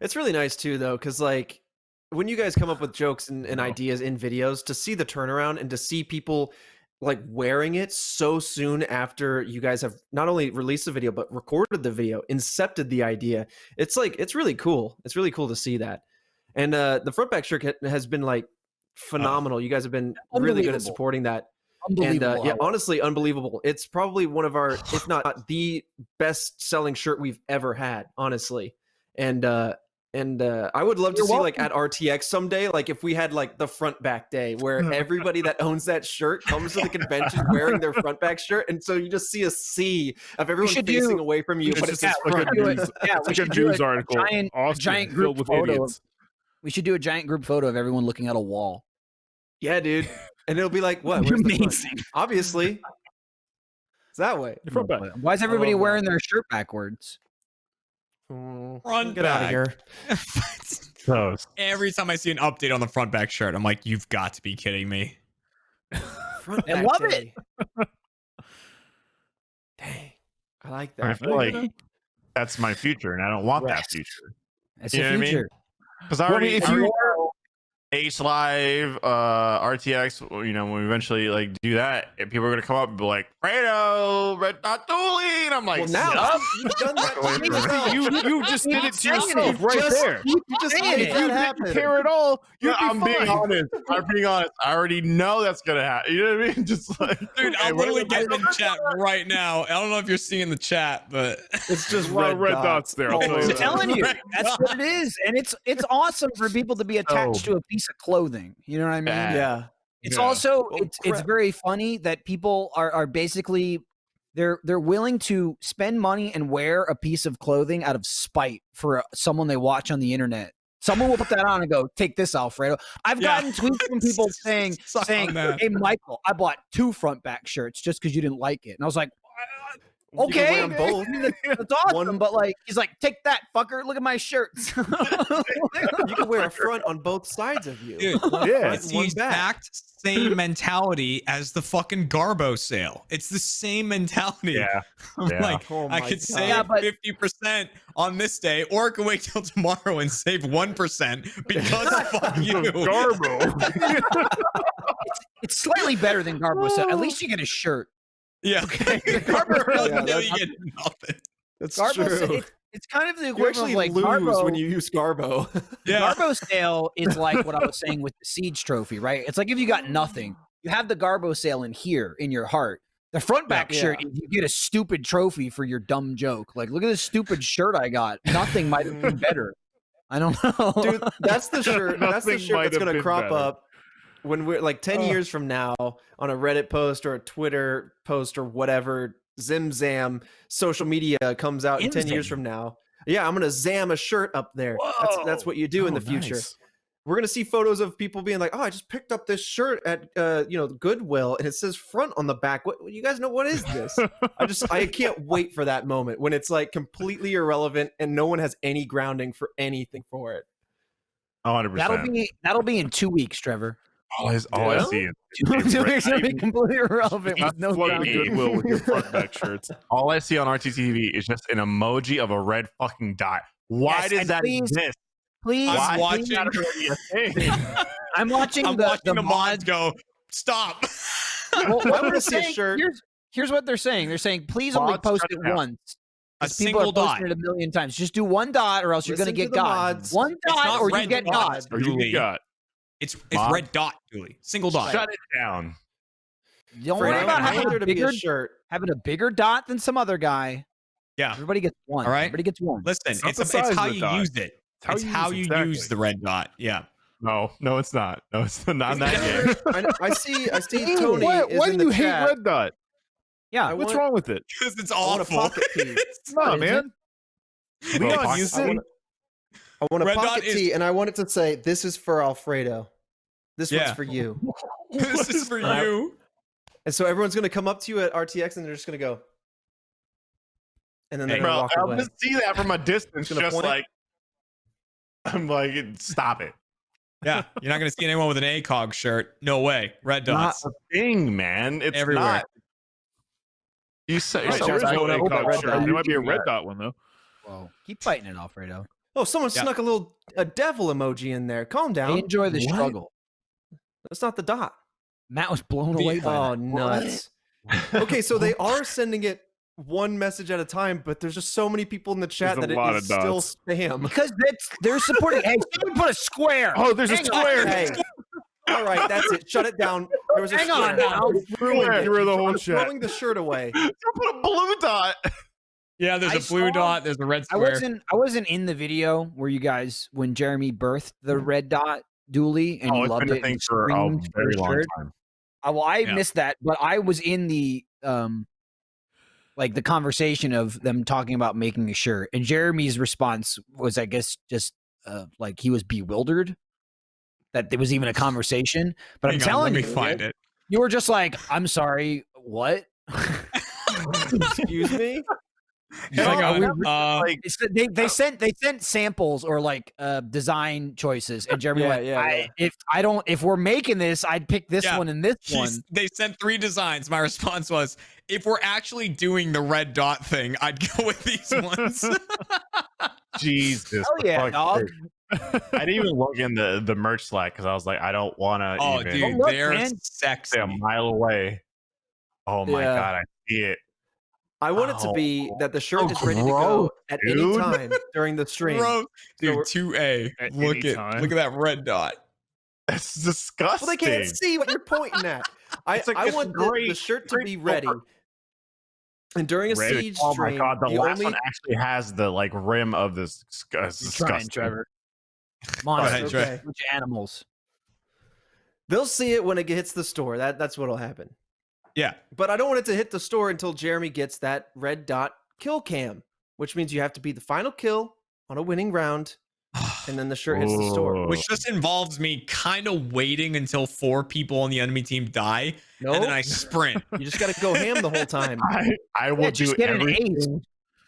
It's really nice too, though, because like when you guys come up with jokes and ideas in videos, to see the turnaround and to see people like wearing it so soon after you guys have not only released the video but recorded the video, incepted the idea, it's really cool. It's really cool to see that. And the front back shirt has been like phenomenal. You guys have been really good at supporting that. And yeah, honestly, unbelievable. It's probably one of our, if not the best selling shirt we've ever had, honestly. And I would love to see like at RTX someday, like if we had like the front back day where everybody that owns that shirt comes to the convention wearing their front back shirt, and so you just see a sea of everyone facing away from you, but it's just like a news article. Giant group photo. We should do a giant group photo of everyone looking at a wall. Yeah, dude. And it'll be like, what? Where's the front? Obviously, it's that way. Why is everybody wearing their shirt backwards? Front Get out of here. Every time I see an update on the front back shirt, I'm like, you've got to be kidding me. Front I back love day. it. Dang. I like that. I feel like that's my future, and I don't want that future. It's You know the what I mean? future. Because I already Ace Live, RTX, you know, when we eventually like do that, and people are gonna come up and be like, Fredo, Red Dot Dooley, and I'm like, Well, now you've done that. You just did it to yourself right there. You just made If that you happen. didn't care at all, you'd be I'm being fine. honest. I'm being honest. I already know that's gonna happen. You know what I mean? Just like, Dude, I'm literally getting in chat right now. I don't know if you're seeing the chat, but It's just A lot of red dots there. I'll tell you I'm that. telling you, Right that's what it is, and it's awesome for people to be attached to a piece of clothing. You know what I mean? Bad. Yeah. It's Yeah. also Oh, it's crap. very funny that people are basically they're willing to spend money and wear a piece of clothing out of spite for someone they watch on the internet. Someone will put that on and go, "Take this, Alfredo." I've Yeah. gotten tweets from people saying, Suck on that. "Hey, Michael, I bought 2 front back shirts just because you didn't like it," and I was like, You can "Okay, wear 'em both. I mean, that's awesome." One- But like, he's like, "Take that, fucker! Look at my shirts." You can wear a front on both sides of you. dude, One Yeah. front, it's the one back. exact same mentality as the fucking Garbo sale. It's the same mentality. yeah, I'm yeah. like, Oh I my could God. save Yeah, but- 50% on this day, or I could wait till tomorrow and save 1% because fuck you. Garbo. It's slightly better than Garbo. So at least you get a shirt. Yeah. Garbo really Yeah, know you get nothing. That's Garbo, true. it's kind of the You equivalent actually of like lose Garbo. when you use Garbo. Yeah. Garbo sale is like what I was saying with the Siege trophy, right? It's like if you got nothing, you have the Garbo sale in here in your heart. The front back Yeah. shirt, you get a stupid trophy for your dumb joke. Like, look at this stupid shirt I got. Nothing might have been better. I don't know. Dude, that's the shirt. That's the Nothing shirt might that's have gonna been crop better. up when we're like 10 years from now on a Reddit post or a Twitter post or whatever. Zim Zam social media comes out in 10 years Zim. from now. Yeah, I'm gonna zam a shirt up there. That's what you do in the future. Nice. We're gonna see photos of people being like, "Oh, I just picked up this shirt at Goodwill, and it says front on the back." What you guys know? What is this? I can't wait for that moment when it's like completely irrelevant and no one has any grounding for anything for it. 100%. That'll be in 2 weeks, Trevor. All I see is 2 weeks will be completely irrelevant with no Flooding grounding. Goodwill with your front back shirts. all I see on RTTV is just an emoji of a red fucking dot. Why Yes, does and that please- exist? please. I'm watching. I'm watching I'm the watching the mods. mods go. Stop. Well, I what wanna they're see a saying- shirt. Here's what they're saying. They're saying, please only Mods, post shut it it down. once. A 'Cause people single are posting dot. it a million times. Just do one dot, or else you're gonna Listen to get the got. mods. One It's dot, not or you red get dots. got. Or you Dooley. got. It's Mod? red dot, Dooley. Single dot. Shut it down. Don't worry Fredo, about I want there to be a shirt. having a bigger dot than some other guy. Yeah. Everybody gets one. All right. Everybody gets one. Listen, It's not it's the size how of the you dot. use it. It's how you exactly. use the red dot. Yeah. No, it's not. No, it's not that game. I see Ew, Tony why is do in you the hate chat. red dot? Yeah. What's want- wrong with it? Because it's I want a awful. pocket tee. No, Is man. Well, Leon pocket- used I it. want, I want a Red dot pocket is- tee, and I want it to say, "This is for Alfredo. This Yeah. one's for you." This is for that? you. And so everyone's going to come up to you at RTX, and they're just going to go, and then they're going to Bro, walk I'll away. just see that from a distance, Gonna just point? like I'm like, stop it. Yeah. You're not going to see anyone with an ACOG shirt. No way. Red Not dots. a thing, man. It's Everywhere. not. You say Right, so there is I no wanna open that ACOG red shirt. dot. There might be a red dot one though. Whoa. Keep fighting it, Alfredo. Oh, someone Yeah. snuck a devil emoji in there. Calm I down. enjoy the What? struggle. That's not the dot. Matt was blown away by Oh, that. nuts. Okay, so they are sending it one message at a time, but there's just so many people in the chat There's a that it lot is of still dots. spam. Because they're supporting. Hey, someone put a square. Oh, there's a Hang on. square. Hey, all right, that's it. Shut it down. There was a Hang on square. now. Ruined it. You were the whole I'm chat. throwing the shirt away. You put a blue dot. Yeah. There's I a blue saw- dot. There's a red I square. wasn't in the video where you guys when Jeremy birthed the red dot Dooley and Oh, you it's loved been a it thing and for a screamed very the long shirt. time. I Yeah. missed that, but I was in the like the conversation of them talking about making a shirt, and Jeremy's response was, I guess, just like he was bewildered that there was even a conversation. But I'm Hang on, telling let you, me find it. you were just like, "I'm sorry, what?" Excuse me? Hang are we on. Like, They sent samples or like design choices, and Jeremy Yeah, went, yeah. if we're making this, I'd pick this Yeah. one and this one. They sent 3 designs. My response was, if we're actually doing the red dot thing, I'd go with these ones. Jesus. Hell yeah, fuck dog. sake. I didn't even look in the merch Slack because I was like, I don't want to Oh, even dude, look, they're man. sexy. stay a mile away. Oh my Yeah. god, I see it. I want it to be that the shirt is ready to gross, go at any dude. time during the stream. Bro, dude, we're- 2A. At Look any at time. that red dot. It's disgusting. Well, they can't see what you're pointing at. I It's like- I it's want great- the shirt to great be ready. filter. And during a Ready. siege Oh stream, my god, the you last only one actually has the like rim of this You're disgusting. trying, Trevor. Monsters, ahead, Trevor. okay. bunch of animals. They'll see it when it hits the store. That's what'll happen. Yeah. But I don't want it to hit the store until Jeremy gets that red dot kill cam, which means you have to be the final kill on a winning round, and then the shirt hits the store. Ooh. Which just involves me kind of waiting until 4 people on the enemy team die, No, and then I sprint. you just got to go ham the whole time. I will Yeah, do just get an ace. everything.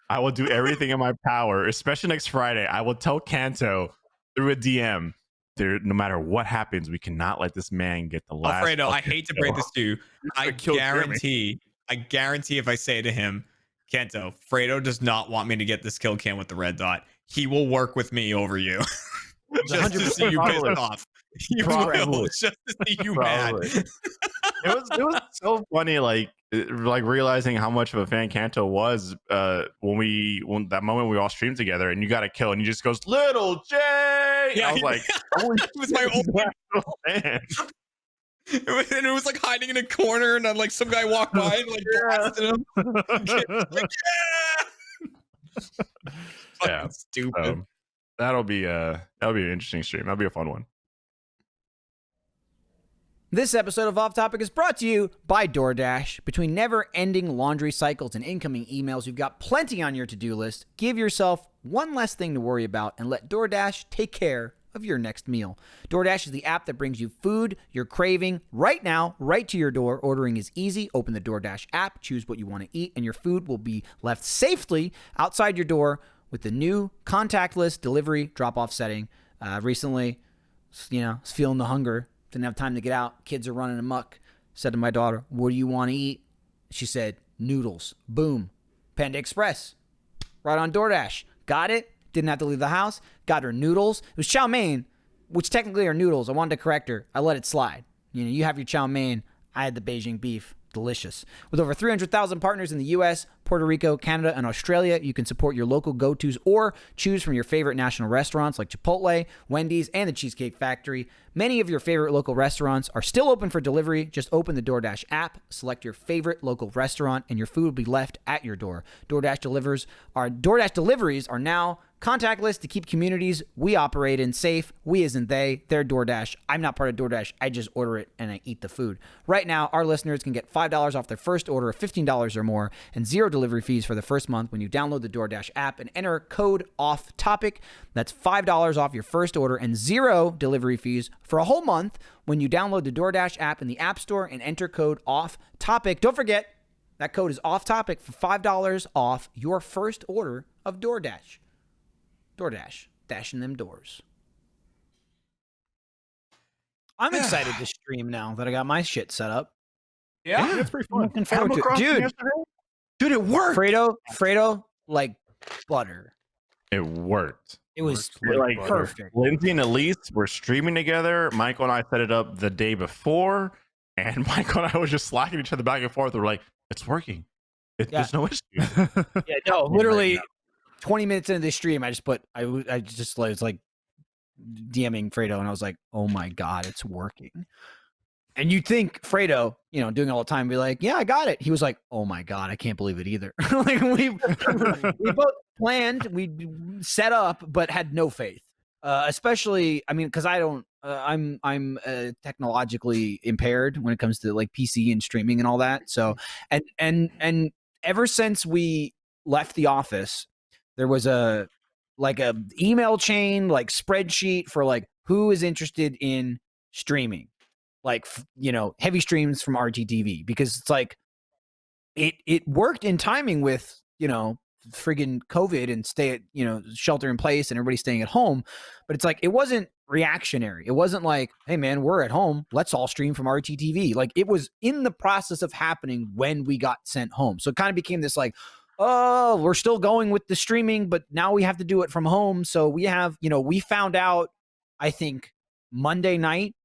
I will do everything in my power, especially next Friday. I will tell Kanto through a DM. No matter what happens, we cannot let this man get the last. Alfredo, I fucking hate to kill. break this to you. I kill Jeremy. guarantee if I say to him, Kanto, Fredo does not want me to get this kill cam with the red dot. He will work with me over you. Just to see you pissed Probably. off. He Probably. will, just to see you mad. Probably. It was so funny, like realizing how much of a fan Kanto was when that moment we all streamed together, and you got a kill, and he just goes, "Little J." Yeah, I was like, "Holy It was my shit, own. he's man." And it was like hiding in a corner, and then like some guy walked by and like blasted him. Like, yeah! Yeah, Fucking stupid. That'll be an interesting stream. That'll be a fun one. This episode of Off Topic is brought to you by DoorDash. Between never-ending laundry cycles and incoming emails, you've got plenty on your to-do list. Give yourself one less thing to worry about and let DoorDash take care of your next meal. DoorDash is the app that brings you food you're craving right now, right to your door. Ordering is easy. Open the DoorDash app, choose what you want to eat, and your food will be left safely outside your door with the new contactless delivery drop-off setting. Recently, was feeling the hunger. Didn't have time to get out. Kids are running amok. Said to my daughter, "What do you want to eat?" She said, "Noodles." Boom. Panda Express. Right on DoorDash. Got it. Didn't have to leave the house. got her noodles. It was chow mein, which technically are noodles. I wanted to correct her. I let it slide. You know, you have your chow mein. I had the Beijing beef. Delicious. With over 300,000 partners in the U.S., Puerto Rico, Canada, and Australia, you can support your local go-tos or choose from your favorite national restaurants like Chipotle, Wendy's, and the Cheesecake Factory. Many of your favorite local restaurants are still open for delivery. Just open the DoorDash app, select your favorite local restaurant, and your food will be left at your door. DoorDash deliveries are now contactless to keep communities we operate in safe. We isn't they. They're DoorDash. I'm not part of DoorDash. I just order it and I eat the food. Right now, our listeners can get $5 off their first order of $15 or more and zero delivery fees for the first month when you download the DoorDash app and enter code OFFTOPIC. That's $5 off your first order and zero delivery fees for a whole month when you download the DoorDash app in the App Store and enter code OFFTOPIC. Don't forget, that code is OFFTOPIC for $5 off your first order of DoorDash. DoorDash, dashing them doors. I'm excited to stream now that I got my shit set up. Yeah. That's pretty I'm fun. looking forward to it. Dude, it worked. Fredo, like butter. It worked. It was Like perfect. Lindsay and Elise were streaming together. Michael and I set it up the day before, and Michael and I was just slacking each other back and forth. We're like, it's working. There's no issue. Yeah, no, literally 20 minutes into the stream, I just was like DMing Fredo, and I was like, oh my God, it's working. And you'd think Fredo, you know, doing it all the time, be like, yeah, I got it. He was like, oh my God, I can't believe it either. Like we both planned, we set up, but had no faith. Especially, I mean, because I'm technologically impaired when it comes to like PC and streaming and all that. So, and ever since we left the office, there was a email chain, like spreadsheet for like who is interested in streaming, like, you know, heavy streams from RTTV, because it's like it worked in timing with, you know, friggin' COVID and shelter in place and everybody staying at home. But it's like, it wasn't reactionary. It wasn't like, hey man, we're at home, let's all stream from RTTV. Like, it was in the process of happening when we got sent home. So it kind of became this like, oh, we're still going with the streaming, but now we have to do it from home. So we have, you know, we found out, I think, Monday night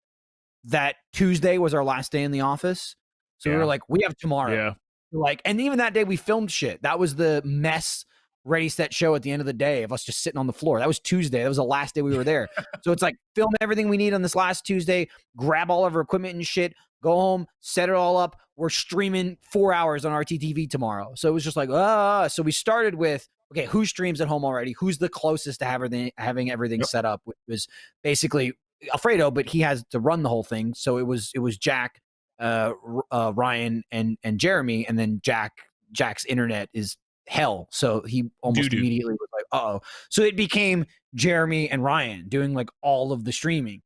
that Tuesday was our last day in the office. So we were like, we have tomorrow. Yeah. Like, and even that day we filmed shit. That was the mess, ready, set, show at the end of the day of us just sitting on the floor. That was Tuesday. That was the last day we were there. So it's like, film everything we need on this last Tuesday, grab all of our equipment and shit, go home, set it all up. We're streaming 4 hours on RTTV tomorrow. So it was just like, so we started with, okay, who streams at home already? Who's the closest to having everything set up? Which was basically Alfredo, but he has to run the whole thing. So it was Jack, Ryan, and Jeremy, and then Jack's internet is hell. So he almost immediately was like, uh-oh. So it became Jeremy and Ryan doing like all of the streaming.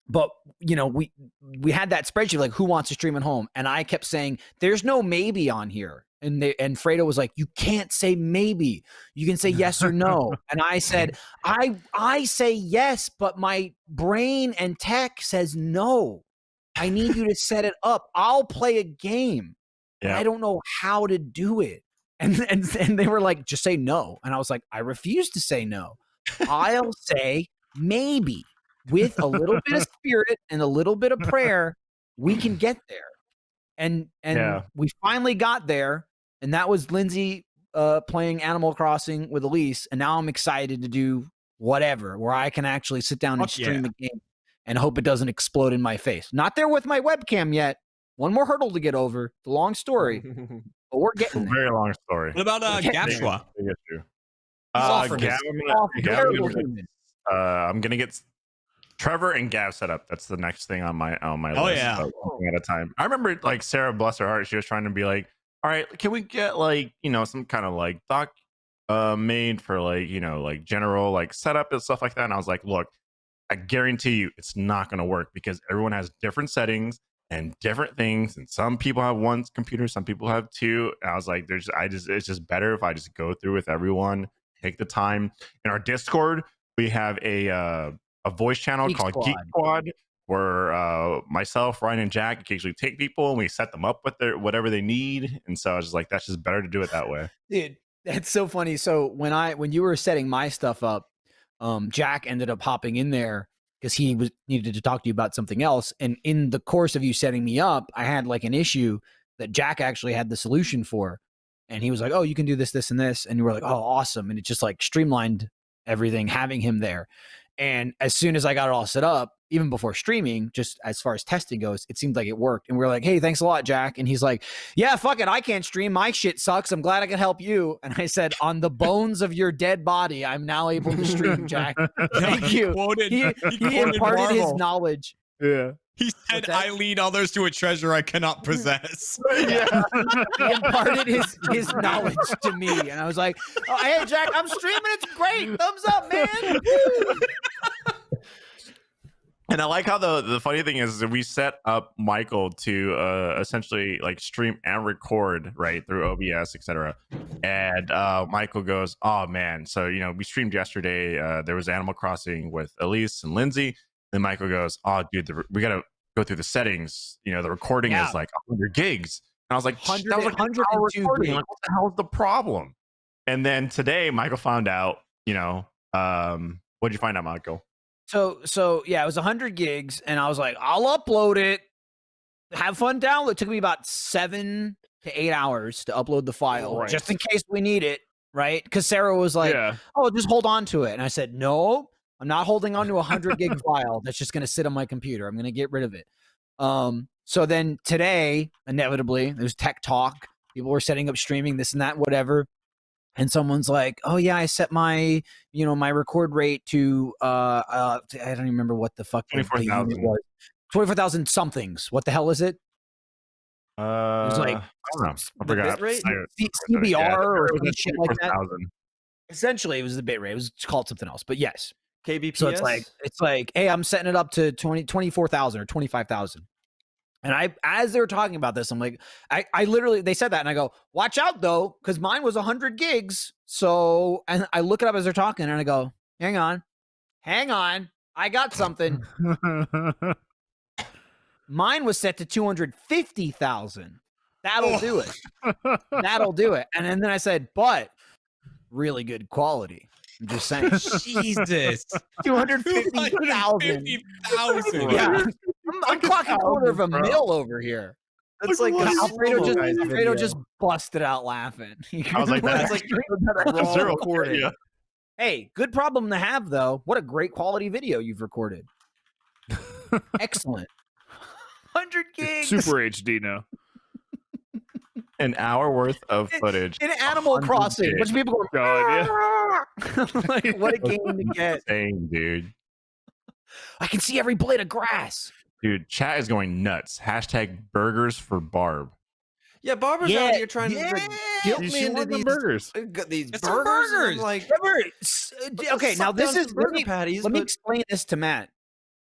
But you know, we had that spreadsheet like who wants to stream at home, and I kept saying there's no maybe on here, and Fredo was like, you can't say maybe, you can say yes or no. And I said, I say yes, but my brain and tech says no. I need you to set it up. I'll play a game. Yeah. I don't know how to do it. And they were like, just say no. And I was like, I refuse to say no. I'll say maybe. With a little bit of spirit and a little bit of prayer, we can get there. And we finally got there. And that was Lindsay playing Animal Crossing with Elise. And now I'm excited to do whatever, where I can actually sit down and stream a game and hope it doesn't explode in my face. Not there with my webcam yet. One more hurdle to get over. It's a long story, but we're getting there. Very long story. What about Gapshwa? I'm gonna get Trevor and Gav set up. That's the next thing on my list. Oh yeah, at a time. I remember like Sarah, bless her heart, she was trying to be like, all right, can we get like, you know, some kind of like doc made for like, you know, like general like setup and stuff like that. And I was like, look, I guarantee you it's not going to work because everyone has different settings and different things, and some people have one computer, some people have two. And I was like, it's just better if I just go through with everyone, take the time. In our Discord, we have a voice channel called Geek Squad, where myself, Ryan, and Jack occasionally take people and we set them up with their whatever they need. And so I was just like, that's just better to do it that way. Dude, that's so funny. So when you were setting my stuff up, Jack ended up hopping in there because he needed to talk to you about something else. And in the course of you setting me up, I had like an issue that Jack actually had the solution for. And he was like, oh, you can do this, this, and this. And you were like, oh, awesome. And it just like streamlined everything, having him there. And as soon as I got it all set up, even before streaming, just as far as testing goes, it seemed like it worked. And we are like, hey, thanks a lot, Jack. And he's like, yeah, fuck it. I can't stream. My shit sucks. I'm glad I can help you. And I said, on the bones of your dead body, I'm now able to stream, Jack. Thank you. He imparted his knowledge. Yeah. He said, I lead others to a treasure I cannot possess. Yeah. He imparted his knowledge to me. And I was like, oh, hey, Jack, I'm streaming. It's great. Thumbs up, man. And I like how the funny thing is that we set up Michael to essentially like stream and record right through OBS, etc. And Michael goes, oh man, so we streamed yesterday. There was Animal Crossing with Elise and Lindsay. Then Michael goes, oh dude, we gotta go through the settings. The recording is like 100 gigs. And I was like, that was like 102 recording. Like, what the hell is the problem? And then today Michael found out, what'd you find out, Michael? So yeah, it was 100 gigs, and I was like, I'll upload it. Have fun download. It took me about 7 to 8 hours to upload the file, just in case we need it, right? Because Sarah was like, oh, just hold on to it. And I said, no, I'm not holding on to a 100 gig file that's just going to sit on my computer. I'm going to get rid of it. So then today, inevitably, there's tech talk. People were setting up streaming, this and that, whatever. And someone's like, oh yeah, I set my, my record rate to, I don't even remember what the fuck 24,000 was. 24,000 somethings. What the hell is it? It was like, I don't know. I forgot. CBR or some shit like that. Essentially, it was the bit rate. It was called something else, but yes. kbps. So it's like, hey, I'm setting it up to 24,000 or 25,000. And as they were talking about this, I'm like, I literally, they said that, and I go, watch out though, because mine was 100 gigs. So, and I look it up as they're talking, and I go, hang on, I got something. Mine was set to 250,000. That'll do it. That'll do it. And then I said, but really good quality. I'm just saying. Jesus. 250,000. Yeah. I'm clocking $250,000 over here. That's like Alfredo just busted out laughing. I was like, that's like raw recording. Yeah. Hey, good problem to have though. What a great quality video you've recorded. Excellent. 100 gigs. Super HD now. An hour worth of footage in Animal Crossing. Which people go, like, what a game to get. Dang, dude. I can see every blade of grass. Dude, chat is going nuts. Hashtag burgers for Barb. Yeah, Barbara's out here trying to like, guilt me into these burgers. These It's burgers. burgers. I'm like, Okay, now this is burger patties. Let me explain this to Matt.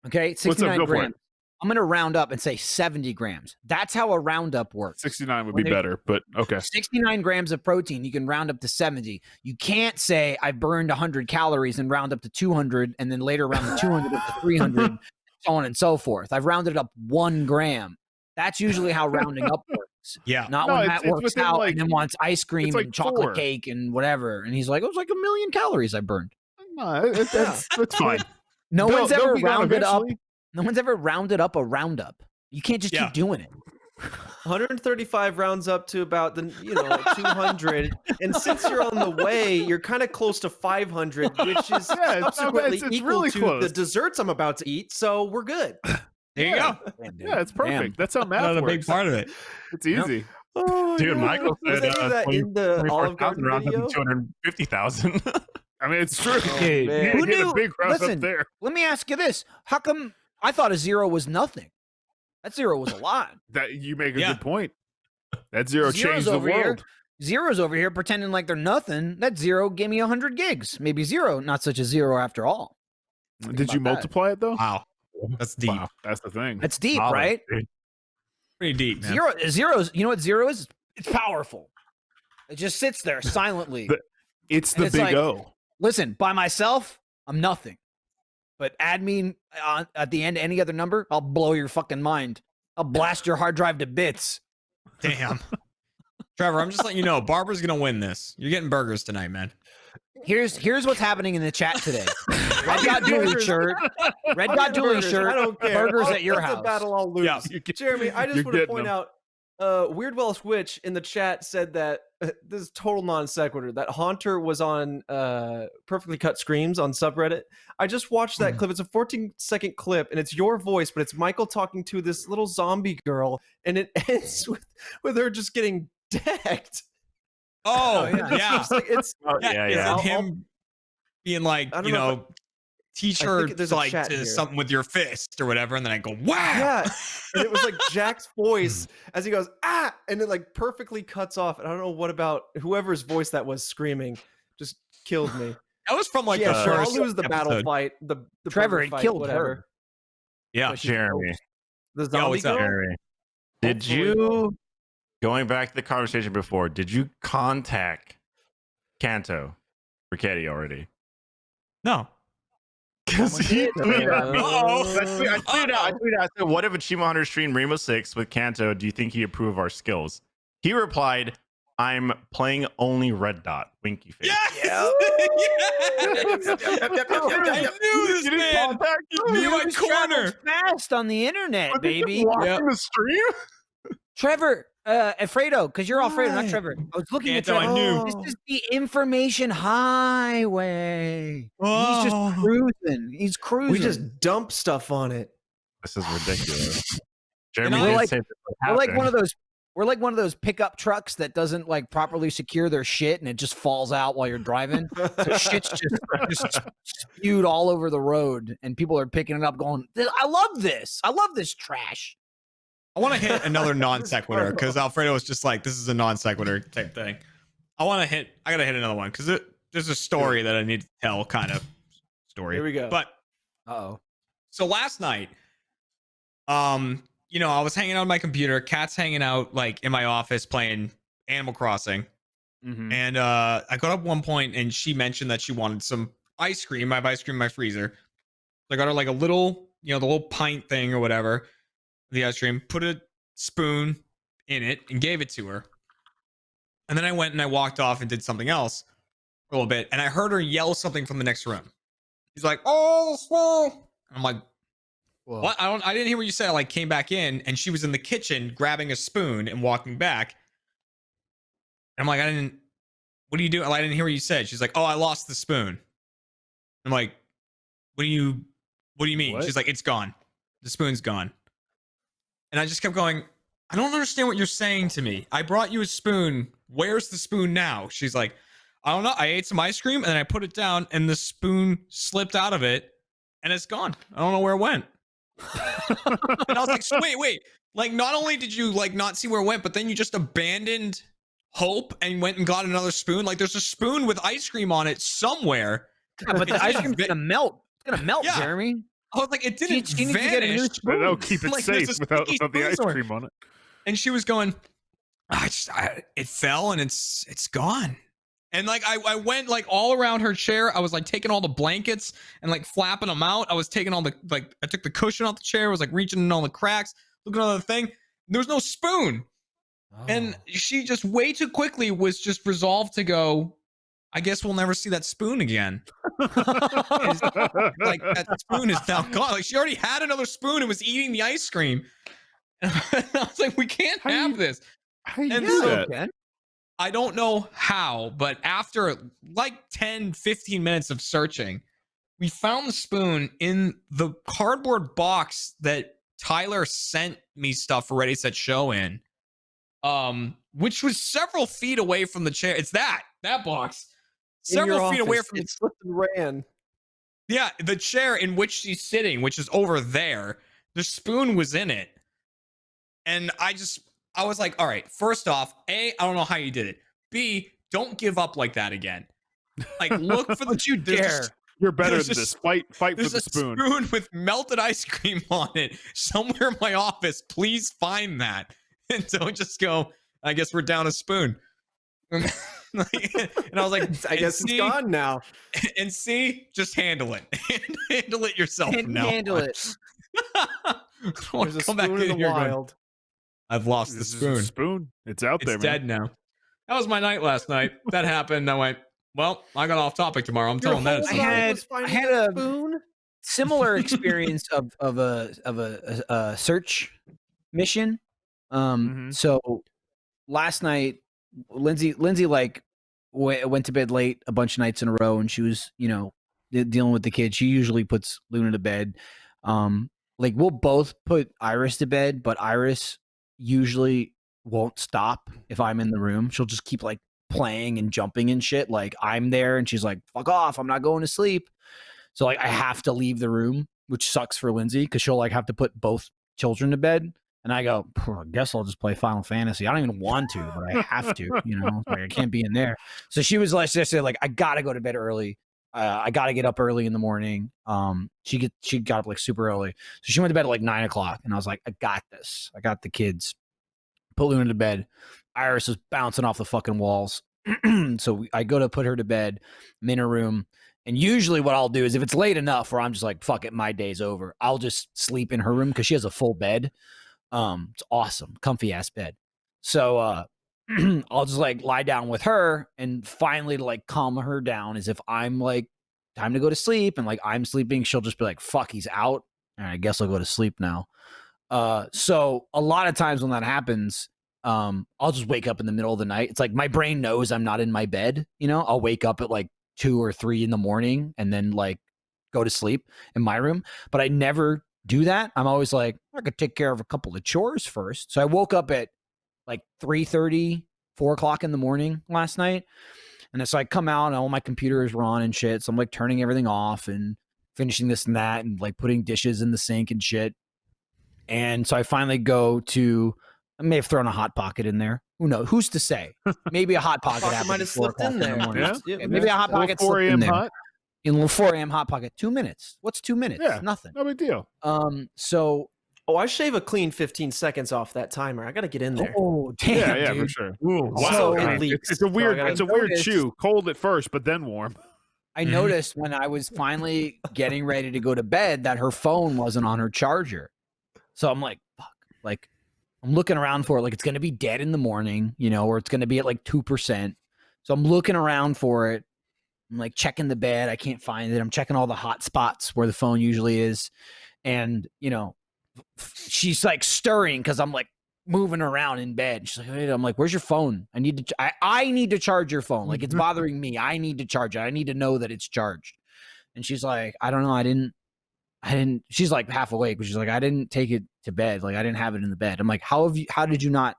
Okay, 69 Go for grams. it. I'm going to round up and say 70 grams. That's how a roundup works. 69 would be better, but okay. 69 grams of protein, you can round up to 70. You can't say I burned 100 calories and round up to 200 and then later round the 200 up to 300, so on and so forth. I've rounded up 1 gram. That's usually how rounding up works. Yeah. Not when Matt works out and then wants ice cream like and chocolate 4. cake and whatever. And he's like, it was like 1 million calories I burned. No, that's fine. No one's ever They'll be down rounded up. eventually. No one's ever rounded up a roundup. You can't just keep doing it. 135 rounds up to about the 200, and since you're on the way, you're kind of close to 500, which is subsequently it's equal really to close. the desserts I'm about to eat. So we're good. There you go. Yeah, it's perfect. Damn. That's how math Another works. big part of it. It's easy. Oh, Dude, Michael was said any of that in the Olive 24,000 Garden rounds up video? to 250,000. I mean, it's true. Dude, You who get knew? a big round Listen, up there. let me ask you this: how come I thought a 0 was nothing? That 0 was a lot. That you make a Yeah. good point. That 0 Zero's changed the over here. world. Zero's over here pretending like they're nothing. That 0 gave me 100 gigs. Maybe 0, not such a 0 after all. Think Did you about that. multiply it though? Wow. That's deep. Wow, that's the thing. That's deep, Solid, right? dude. Pretty deep, man. Zero's. You know what 0 is? It's powerful. It just sits there silently. It's And the it's big like- O. Listen, by myself, I'm nothing. But add me at the end any other number, I'll blow your fucking mind. I'll blast your hard drive to bits. Damn. Trevor, I'm just letting you know, Barbara's gonna win this. You're getting burgers tonight, man. Here's what's happening in the chat today. Red Dot Dooley shirt. Red Dot Dooley Burgers, shirt. I don't care. Burgers at your That's a house. battle I'll lose. Yeah. Jeremy, I just you're want to getting point them. out, Weird Welsh Witch in the chat said that this is total non sequitur. That Haunter was on Perfectly Cut Screams on subreddit. I just watched that clip. It's a 14-second clip, and it's your voice, but it's Michael talking to this little zombie girl, and it ends with her just getting decked. Oh, yeah. yeah. It's like it's Yeah, Is yeah. it him being like, I don't you know if know, teach I her think there's a like chat to here. something with your fist or whatever, and then I go, wow. yeah, and it was like Jack's voice as he goes ah, and it like perfectly cuts off. And I don't know what about whoever's voice that was screaming just killed me. That was from like yeah, the sure, first I'll lose the battle episode. fight. The Trevor, burger it fight, killed whatever. her. Yeah. But she's Jeremy, The Yo, zombie what's up? girl. Jeremy, did Hopefully. you, going back to the conversation before, did you contact Kanto Ricchetti already? No. Because he tweeted at me. Uh-oh. I tweeted out. I said, "What if Achievement Hunter streamed Rainbow Six with Kanto? Do you think he'd approve of our skills?" He replied, "I'm playing only Red Dot." Winky face. Yes! I knew this man. Me in my News corner. travels fast on the internet, baby. Watching the stream. Trevor, Alfredo, because you're Alfredo, not Why? Trevor. I was looking at Kanto, I Trevor. knew. This is the information highway. He's just cruising. He's cruising. We just dump stuff on it. This is ridiculous. Jeremy And did I- say this would we're like happen. one of those. We're like one of those pickup trucks that doesn't like properly secure their shit and it just falls out while you're driving. So shit's just spewed all over the road, and people are picking it up, going, "I love this. I love this trash." I want to hit another non sequitur because Alfredo was just like, this is a non sequitur type thing. I gotta hit another one because there's a story that I need to tell, kind of story. Here we go. But Uh-oh. so last night, you know, I was hanging out on my computer, Kat's hanging out like in my office playing Animal Crossing. Mhm. And I got up one point and she mentioned that she wanted some ice cream. I have ice cream in my freezer. So I got her like a little, you know, the little pint thing or whatever, the ice cream, put a spoon in it and gave it to her. And then I went and I walked off and did something else for a little bit. And I heard her yell something from the next room. She's like, oh, I'm like, what? I didn't hear what you said. I like came back in and she was in the kitchen grabbing a spoon and walking back. I'm like, what do you do? I didn't hear what you said. She's like, oh, I lost the spoon. I'm like, what do you mean? What? She's like, it's gone. The spoon's gone. And I just kept going, I don't understand what you're saying to me. I brought you a spoon. Where's the spoon now? She's like, I don't know. I ate some ice cream and then I put it down and the spoon slipped out of it and it's gone. I don't know where it went. And I was like, so wait. Like, not only did you like not see where it went, but then you just abandoned hope and went and got another spoon. Like, there's a spoon with ice cream on it somewhere. Yeah, but the It's ice just cream's gonna melt. It's gonna melt, Yeah. Jeremy. I was like, it didn't She needs to get a new vanish. But spoon. that'll keep it Like, there's safe a without sticky the ice spoon cream on it. And she was going, it fell and it's gone. And like I went like all around her chair. I was like taking all the blankets and like flapping them out. I was taking all the like I took the cushion off the chair. I was like reaching in all the cracks, looking at the thing. There was no spoon. And she just way too quickly was just resolved to go, I guess we'll never see that spoon again. Like that spoon is now gone. Like she already had another spoon and was eating the ice cream. And I was like, we can't How do have you- this. How you And do so- that? Ken. I don't know how, but after like 10, 15 minutes of searching, we found the spoon in the cardboard box that Tyler sent me stuff for Ready Set Show in. Which was several feet away from the chair. It's that box. In your Several feet away office, from it slipped and ran. yeah, the chair in which she's sitting, which is over there. The spoon was in it. And I was like, all right, first off, A, I don't know how you did it. B, don't give up like that again. Like, look for the Don't you there's a- dare. You're better There's than a this. Fight for There's the a spoon. spoon with melted ice cream on it somewhere in my office. Please find that. And don't just go, I guess we're down a spoon. And I was like, I guess it's gone now. And see, just handle it. Handle it yourself from now Handle on. it. I wanna There's a come back spoon in the here going, wild. I've lost the This is a spoon. spoon. It's out It's there, man. dead now. That was my night last night. That happened. I went, Well, I got off topic tomorrow. I'm Your telling that. whole It's I not- life had- was finding I had that a- spoon. Similar experience of a search mission. Mhm. So last night, Lindsay like went to bed late a bunch of nights in a row, and she was dealing with the kid. She usually puts Luna to bed. Like we'll both put Iris to bed, but Iris usually won't stop if I'm in the room. She'll just keep like playing and jumping and shit. Like I'm there, and she's like, "Fuck off! I'm not going to sleep." So like I have to leave the room, which sucks for Lindsay because she'll like have to put both children to bed. And I go, I guess I'll just play Final Fantasy. I don't even want to, but I have to, like I can't be in there. So she was like, I gotta go to bed early. I gotta get up early in the morning. She got up like super early. So she went to bed at like 9 o'clock. And I was like, I got this. I got the kids. Put Luna to bed. Iris is bouncing off the fucking walls. So I go to put her to bed. I'm in her room. And usually what I'll do is if it's late enough where I'm just like, fuck it, my day's over, I'll just sleep in her room because she has a full bed. It's awesome, comfy ass bed. So I'll just like lie down with her, and finally to like calm her down is if I'm like time to go to sleep and like I'm sleeping, she'll just be like, fuck, he's out. And I guess I'll go to sleep now. So a lot of times when that happens, I'll just wake up in the middle of the night. It's like my brain knows I'm not in my bed, I'll wake up at like 2 or 3 in the morning and then like go to sleep in my room. But I never do that. I'm always like, I could take care of a couple of chores first. So I woke up at like 3:30, 4 o'clock in the morning last night. And so I come out and all my computers were on and shit. So I'm like turning everything off and finishing this and that and like putting dishes in the sink and shit. And so I finally go to, I may have thrown a Hot Pocket in there. Who knows? Who's to say? Maybe a Hot Pocket Pocket happened might have at 4 slipped in o'clock the there. morning. Yeah. Maybe a Hot Little Pocket 4 slipped in a.m. there. hot. In a little 4 a.m. Hot Pocket. 2 minutes. What's 2 minutes? Yeah. Nothing. No big deal. So Oh, I shave a clean 15 seconds off that timer. I got to get in there. oh damn, Yeah, yeah, dude. for sure. Ooh, So- wow. It leaks. It's a weird, So I it's a gotta- weird noticed- chew. Cold at first, but then warm. I noticed when I was finally getting ready to go to bed that her phone wasn't on her charger. So I'm like, fuck. Like, I'm looking around for it. Like, it's going to be dead in the morning, or it's going to be at like 2%. So I'm looking around for it. I'm like checking the bed. I can't find it. I'm checking all the hot spots where the phone usually is. And, she's like stirring because I'm like moving around in bed. She's like, wait, I'm like, where's your phone? I need to charge your phone. Like, it's bothering me. I need to charge it. I need to know that it's charged. And she's like, I don't know. I didn't, she's like half awake, but she's like, I didn't take it to bed. Like, I didn't have it in the bed. I'm like, how did you not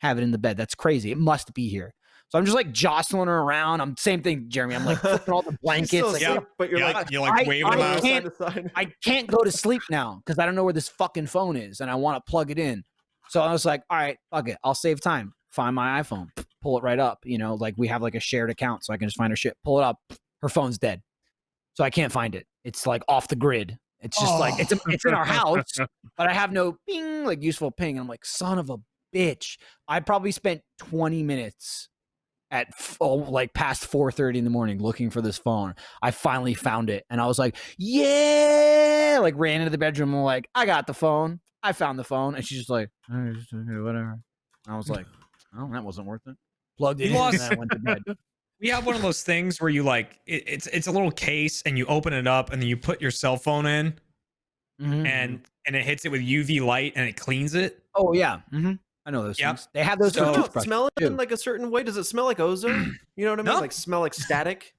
have it in the bed? That's crazy. It must be here. So I'm just like jostling her around. I'm same thing, Jeremy. I'm like flipping all the She's blankets. still Like, asleep, but you're like, you're like waving them out. can't- side to side. I can't go to sleep now because I don't know where this fucking phone is and I want to plug it in. So I was like, all right, fuck it. I'll save time. Find my iPhone, pull it right up. Like we have like a shared account, so I can just find her shit, pull it up. Her phone's dead. So I can't find it. It's like off the grid. It's just like it's in our house, but I have no ping, like useful ping. I'm like, son of a bitch. I probably spent 20 minutes at like past 4:30 in the morning looking for this phone. I finally found it and I was like, yeah, like ran into the bedroom and like, I got the phone. I found the phone. And she's just like, okay, whatever. And I was like, oh, that wasn't worth it. Plugged it in and then I went to bed. We have one of those things where you like it's a little case and you open it up and then you put your cell phone in Mhm. and it hits it with UV light and it cleans it. Oh yeah. I know those Yep. things. They have those So- for Does it toothbrushes, smell it too. in like a certain way? Does it smell like ozone? You know what I mean? No. Like smell like static?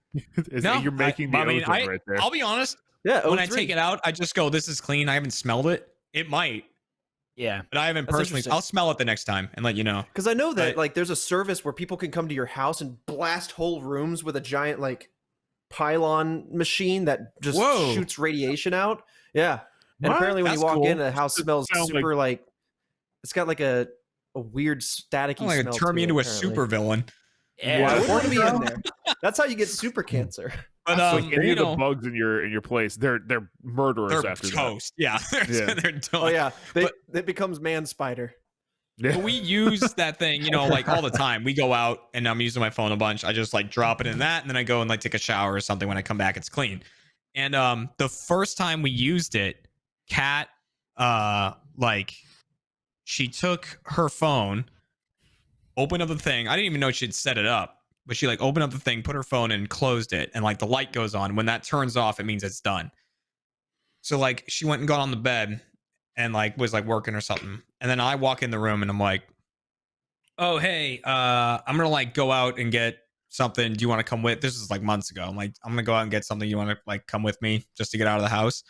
You're making the ozone right there. I'll be honest. Yeah. When I O3. take it out, I just go, "This is clean." I haven't smelled it. It might, Yeah. but I haven't That's personally. interesting. I'll smell it the next time and let you know. Because I know that But- like there's a service where people can come to your house and blast whole rooms with a giant like pylon machine that just Whoa. shoots radiation out. Yeah. And What? apparently when That's you walk cool. in, the house smells sound like- super like it's got like a weird staticky I'm like smell. turn me to into it, a apparently. super villain. Yeah. Yeah, I wouldn't What? want to be in there. That's how you get super cancer. But Like any you of the know, bugs in your place, they're murderers they're after toast. Yeah, Yeah. they're toast. Oh yeah, But- it becomes man spider. that. But we use that thing, like all the time. We go out and I'm using my phone a bunch. I just like drop it in that, and then I go and like take a shower or something. When I come back, it's clean. And the first time we used it, Kat, like she took her phone, opened up the thing. I didn't even know she'd set it up. but she like opened up the thing, put her phone in, closed it, and like the light goes on. When that turns off, it means it's done. So like she went and got on the bed and like was like working or something. And then I walk in the room and I'm like, oh, hey, I'm gonna like go out and get something. Do you want to come with? This is like months ago. I'm like, I'm gonna go out and get something. You want to like come with me just to get out of the house?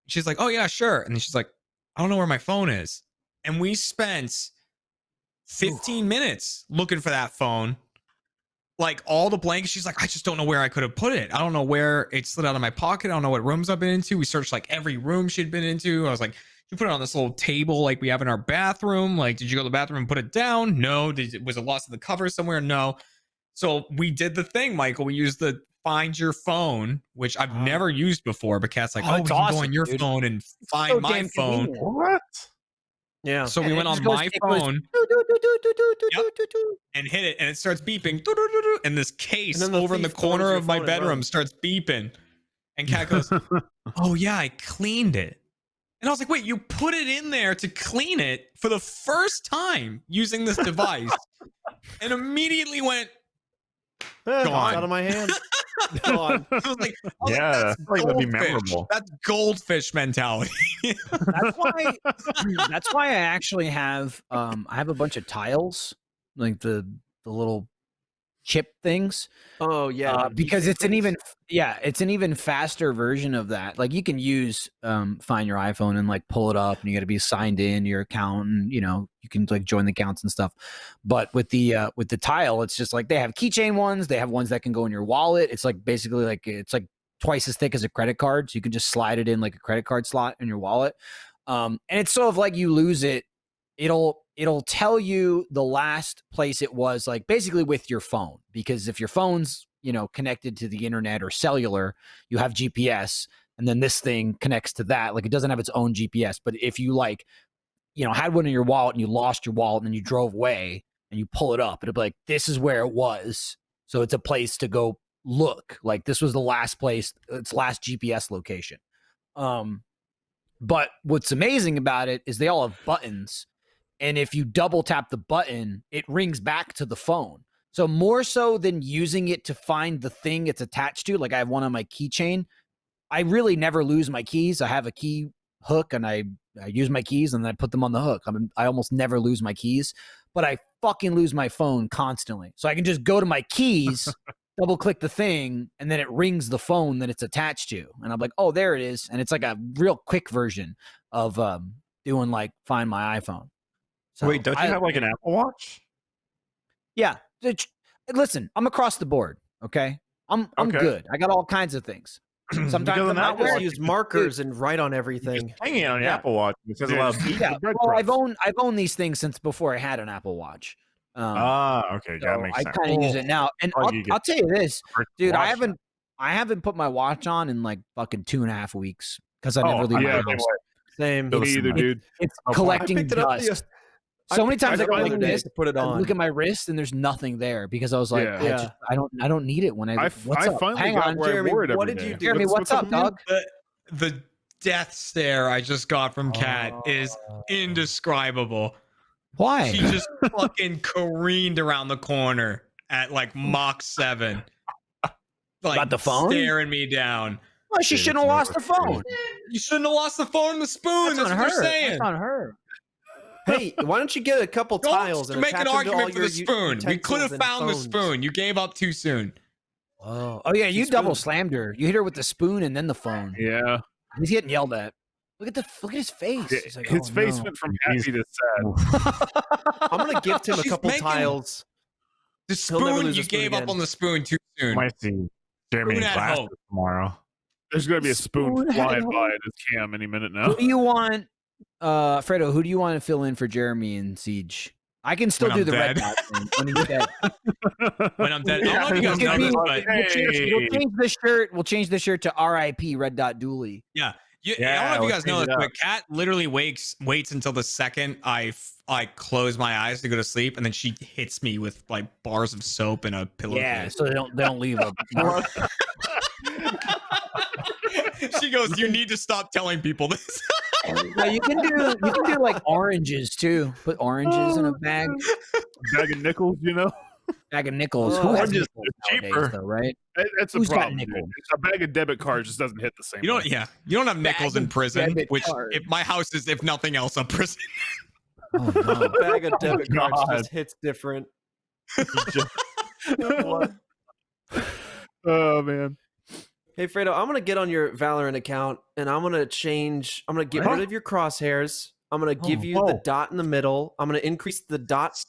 She's like, oh yeah, sure. And then she's like, I don't know where my phone is. And we spent 15 minutes looking for that phone. Like all the blanks, she's like, I just don't know where I could have put it. I don't know where it slid out of my pocket. I don't know what rooms I've been into. We searched like every room she'd been into. I was like, you put it on this little table like we have in our bathroom. Like, did you go to the bathroom and put it down? No. Was it lost in the cover somewhere? No. So we did the thing, Michael. We used the find your phone, which I've never used before. But Kat's like, we can go on your phone and find my phone. What? Yeah. So we went on my phone and hit it, and it starts beeping. And this case over in the corner of my bedroom starts beeping. And Kat goes, oh yeah, I cleaned it. And I was like, wait, you put it in there to clean it for the first time using this device, and immediately went, gone. Out of my hand. Gone. I was like, Yeah, that's that'd be goldfish. memorable. That's goldfish mentality. That's why I actually have I have a bunch of tiles, like the little chip things. Oh yeah, because it's an even faster version of that. Like you can use find your iPhone and like pull it up, and you got to be signed in your account, and you can like join the accounts and stuff. But with the tile, it's just like they have keychain ones, they have ones that can go in your wallet. It's like basically like it's like twice as thick as a credit card, so you can just slide it in like a credit card slot in your wallet. And it's sort of like you lose it, it'll tell you the last place it was, like basically with your phone, because if your phone's connected to the internet or cellular, you have GPS, and then this thing connects to that. Like it doesn't have its own GPS, but if you like had one in your wallet and you lost your wallet and then you drove away and you pull it up, it'll be like, this is where it was, so it's a place to go look. Like this was the last place, its last GPS location. But what's amazing about it is they all have buttons. And if you double tap the button, it rings back to the phone. So more so than using it to find the thing it's attached to, like I have one on my keychain, I really never lose my keys. I have a key hook and I use my keys and then I put them on the hook. I almost never lose my keys, but I fucking lose my phone constantly. So I can just go to my keys, double click the thing, and then it rings the phone that it's attached to. And I'm like, oh, there it is. And it's like a real quick version of doing like find my iPhone. So wait, don't you have like an Apple Watch? Yeah. Listen, I'm across the board. Okay. I'm Okay. good. I got all kinds of things. Sometimes I'm not Just wearing. use markers and write on everything. Hanging on an Yeah. Apple Watch because a lot of Yeah. Well, I've owned these things since before I had an Apple Watch. okay, So that makes I sense. kind of use it now, and Oh, you get I'll tell you this, dude. I Watch. haven't put my watch on in like fucking 2.5 weeks because I never leave yeah, my house. Same. Me either, dude. It's I collecting picked it up dust. So many times I go like this, to put it I on. look at my wrist, and there's nothing there because I was like, Yeah. I don't need it when I. What's up? finally Hang got on, where Jeremy, I wore it what every did you day. do? Jeremy. What's up, dog? The death stare I just got from Kat is indescribable. Why? She just fucking careened around the corner at like Mach 7. Like About the phone? staring me down. Well, she Dude, shouldn't have it's lost the phone. You shouldn't have lost the phone and the spoon. That's, on what her. they're saying. That's on her. Hey, why don't you get a couple tiles Don't and make an attach them to all argument for your the spoon. We could have utensils and found the phones? spoon. You gave up too soon. Oh yeah, you double slammed her. You hit her with the spoon and then the phone. Yeah. He's getting yelled at. Look at his face. He's like, His "Oh, face no." went from happy to sad. I'm gonna gift him a She's couple making- tiles. The He'll never spoon, lose you a spoon gave up again. on the spoon too soon. Might see Jeremy in Spoon at glasses home. tomorrow. There's gonna be a spoon Spoon flying had by in his cam any minute now. Who do you want, Fredo? Who do you want to fill in for Jeremy in Siege? I can still When do I'm the red dead. dot thing when he's dead. When I'm dead. I don't know if you guys It know could this, be- but we'll change the shirt. We'll change the shirt to R.I.P. Red Dot Dooley. I don't Yeah, know if you let's guys know change this, it but Kat literally waits until the second I close my eyes to go to sleep, and then she hits me with like bars of soap and a pillowcase. Yeah, so they don't leave a mark. She goes, "You need to stop telling people this." No, you can do like oranges too. Put oranges in a bag. Bag of nickels, you know? Bag of nickels. Oh, Who or has just nickels nowadays, cheaper. though, right? That's the Who's got problem. Dude. nickels? A bag of debit cards just doesn't hit the same. You don't. way. Yeah, you don't have nickels in of prison. debit Which, cards. if my house is, if nothing else, a prison. Oh, A no. bag of debit cards God. just hits different. Oh man. Hey Fredo, I'm gonna get on your Valorant account and I'm gonna get What? rid of your crosshairs. I'm gonna give you the dot in the middle. I'm gonna increase the dot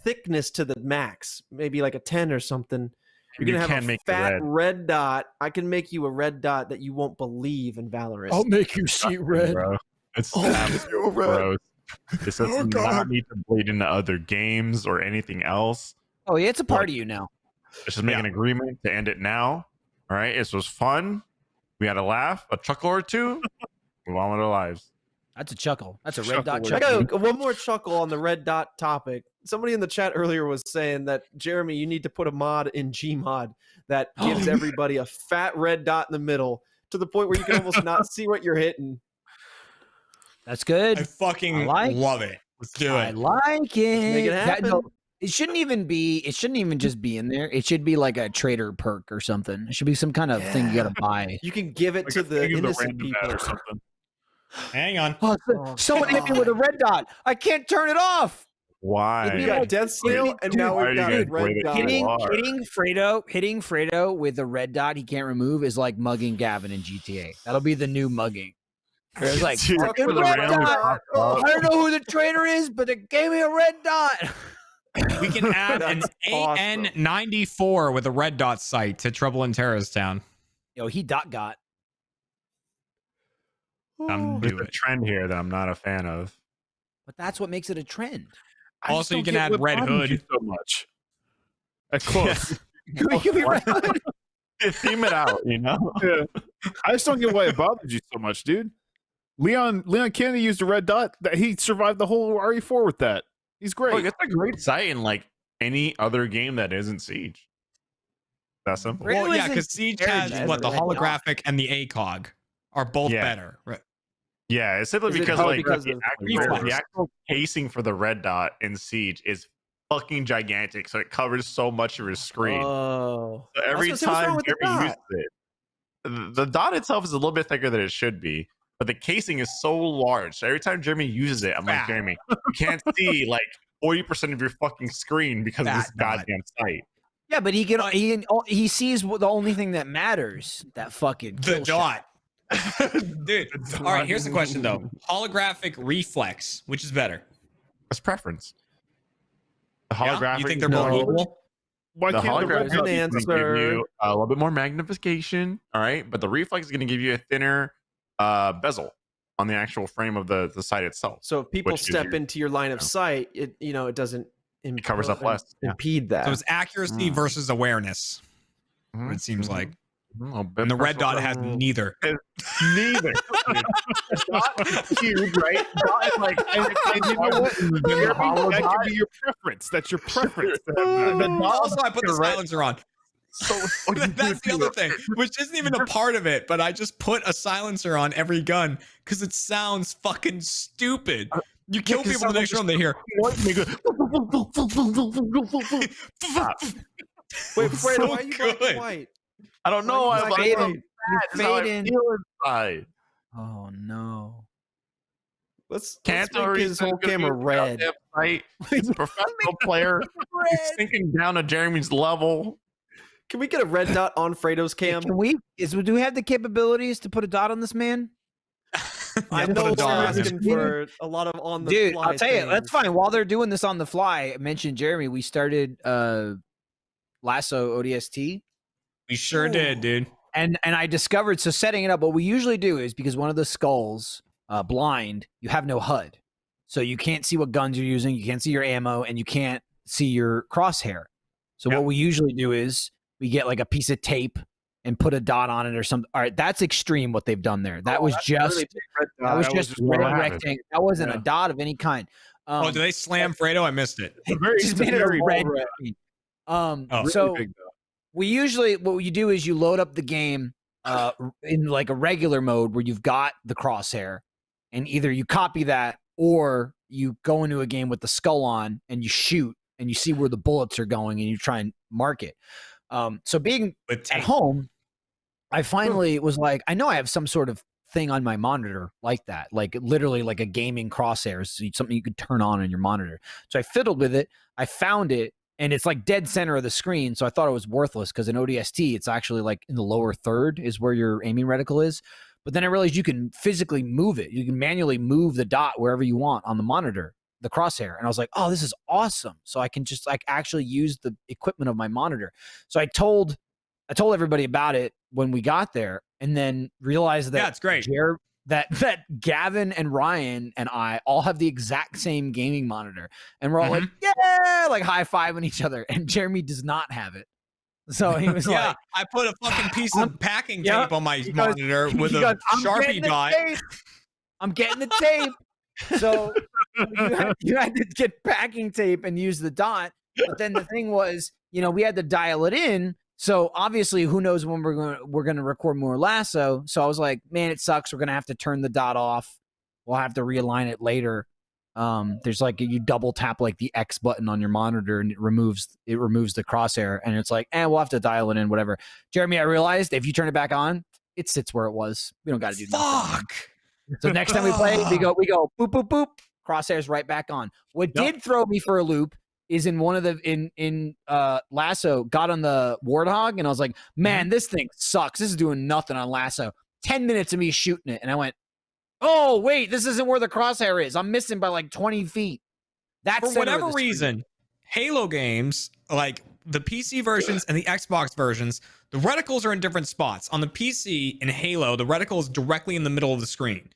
thickness to the max, maybe like a 10 or something. You're You gonna can have a make it fat red. red dot. I can make you a red dot that you won't believe in Valorant. make you see Bro. It's absolutely gross. This does not need to bleed into other games or anything else. Oh, yeah, it's a part of you now. Let's just make an agreement to end it now. All right. This was fun. We had a laugh, a chuckle or two. Move on with our lives. That's a chuckle. That's a red Chuckle dot with- I chuckle. got one more chuckle on the red dot topic. Somebody in the chat earlier was saying that, Jeremy, you need to put a mod in Gmod that gives everybody a fat red dot in the middle to the point where you can almost not see what you're hitting. That's good. I fucking I like love it. Let's do I it. like it. make it happen. It shouldn't even just be in there. It should be like a trader perk or something. It should be some kind of thing you gotta buy. You can give it Like to a the thing in innocent random people. ad or something. Hang on. Oh, Oh, someone hit me with a red dot. I can't turn it off. Why? We got Death Snail, and now why we've are got you a guys red waiting? dot. Hitting Fredo with a red dot he can't remove is like mugging Gavin in GTA. That'll be the new mugging. It's like Dude, fucking for the red random dot. pop-up. I don't know who the trader is, but they gave me a red dot. We can add an That's awesome. AN94 with a red dot site to Trouble in Terrorist Town. Yo, he got. I'm There's do a it. trend here that I'm not a fan of. But that's what makes it a trend. I just Also, you don't can get add what Red bothers you Hood. so much. That's close. Give me red hood. Theme it out, you know? Yeah. I just don't get why it bothers you so much, dude. Leon Kennedy used a red dot. That he survived the whole RE4 with that. He's great. Look, it's a great sight in like any other game that isn't Siege. That's simple. Red Well, Hood yeah, isn't because Siege scary, has man. what the Red dot. holographic and the ACOG are both Yeah. better. Right. Yeah, it's simply Is it because probably like because the, of actual, reflex? the actual casing for the red dot in Siege is fucking gigantic, so it covers so much of your screen. Oh, So I was every gonna say, what's time wrong with the Jeremy dot? uses it, the dot itself is a little bit thicker than it should be, but the casing is so large. So every time Jeremy uses it, I'm like, Fat. Jeremy, you can't see like 40% of your fucking screen because of this Fat dot. goddamn sight. Yeah, but he sees the only thing that matters. That fucking The kill shot. dot. Dude. All right, here's the question though. Holographic reflex, which is better? That's preference. The Yeah? holographic. You think they're No. both equal? Why The can't the red holographic There's dot an is be gonna give answer. you a little bit more magnification, all right, but the reflex is going to give you a thinner bezel on the actual frame of the site itself. So if people Which gives step you- into your line of know. sight, it doesn't covers up less, yeah. impede that. So it's accuracy Mm. versus awareness. Mhm, It seems mhm, like. mhm, a little bit And the red personal. dot has neither. neither. Dot is huge, right? Dot is like, and you know what? Jeremy, that could be your preference. That's your preference. Also, I put the Right. silencer on. So That's the other thing, which isn't even a part of it, but I just put a silencer on every gun because it sounds fucking stupid. You kill 'cause it people the next sounds round, they hear. Wait, It's Fredo, so why are you black good. and white? I don't know. Why I you like fading? them. That's how I fading. feel inside. Oh no. Let's Kanto make his whole camera red. Right? He's a professional player. He's sinking down to Jeremy's level. Can we get a red dot on Fredo's cam? Can we? Do we have the capabilities to put a dot on this man? I Yeah, put know a we're dot on asking him. for a lot of on the Dude, fly I'll tell you, that's things. fine. While they're doing this on the fly, I mentioned Jeremy. We started Lasso ODST, We sure did, dude. and I discovered. So setting it up, what we usually do is because one of the skulls blind, you have no HUD, so you can't see what guns you're using, you can't see your ammo, and you can't see your crosshair. So Yeah. what we usually do is we get like a piece of tape and put a dot on it or something. All right, that's extreme what they've done there. That was just that was just what red happened. rectangle. That wasn't a Yeah. dot of any kind. Oh, do they slam Fredo? I missed it. just made it a red. Oh. So we usually what you do is you load up the game in like a regular mode where you've got the crosshair, and either you copy that or you go into a game with the skull on and you shoot, and you see where the bullets are going and you try and mark it. So being at home, I finally was like, I know I have some sort of thing on my monitor like that, like literally like a gaming crosshairs, something you could turn on your monitor. So I fiddled with it. I found it, and it's like dead center of the screen. So I thought it was worthless because in ODST, it's actually like in the lower third is where your aiming reticle is. But then I realized you can physically move it. You can manually move the dot wherever you want on the monitor, the crosshair. And I was like, oh, this is awesome. So I can just like actually use the equipment of my monitor. So I told everybody about it when we got there, and then realized that it's great. that Gavin and Ryan and I all have the exact same gaming monitor, and we're all like, yeah, like high-fiving each other. And Jeremy does not have it. So he was like, I put a fucking piece of packing tape on my monitor with a Sharpie dot. I'm getting the tape. So you had to get packing tape and use the dot. But then the thing was, we had to dial it in. So obviously, who knows when we're gonna record more Lasso. So I was like, man, it sucks. We're gonna have to turn the dot off. We'll have to realign it later. There's like you double tap like the X button on your monitor and it removes the crosshair, and it's like, we'll have to dial it in, whatever. Jeremy, I realized if you turn it back on, it sits where it was. We don't got to do nothing. Fuck. So next time we play, we go boop boop boop, crosshairs right back on. What did throw me for a loop is in one of the in Lasso, got on the Warthog, and I was like, man, this thing sucks. This is doing nothing on Lasso. 10 minutes of me shooting it, and I went, oh wait, this isn't where the crosshair is. I'm missing by like 20 feet. That's for whatever reason, Halo games, like the PC versions and the Xbox versions, the reticles are in different spots. On the PC in Halo, the reticle is directly in the middle of the screen.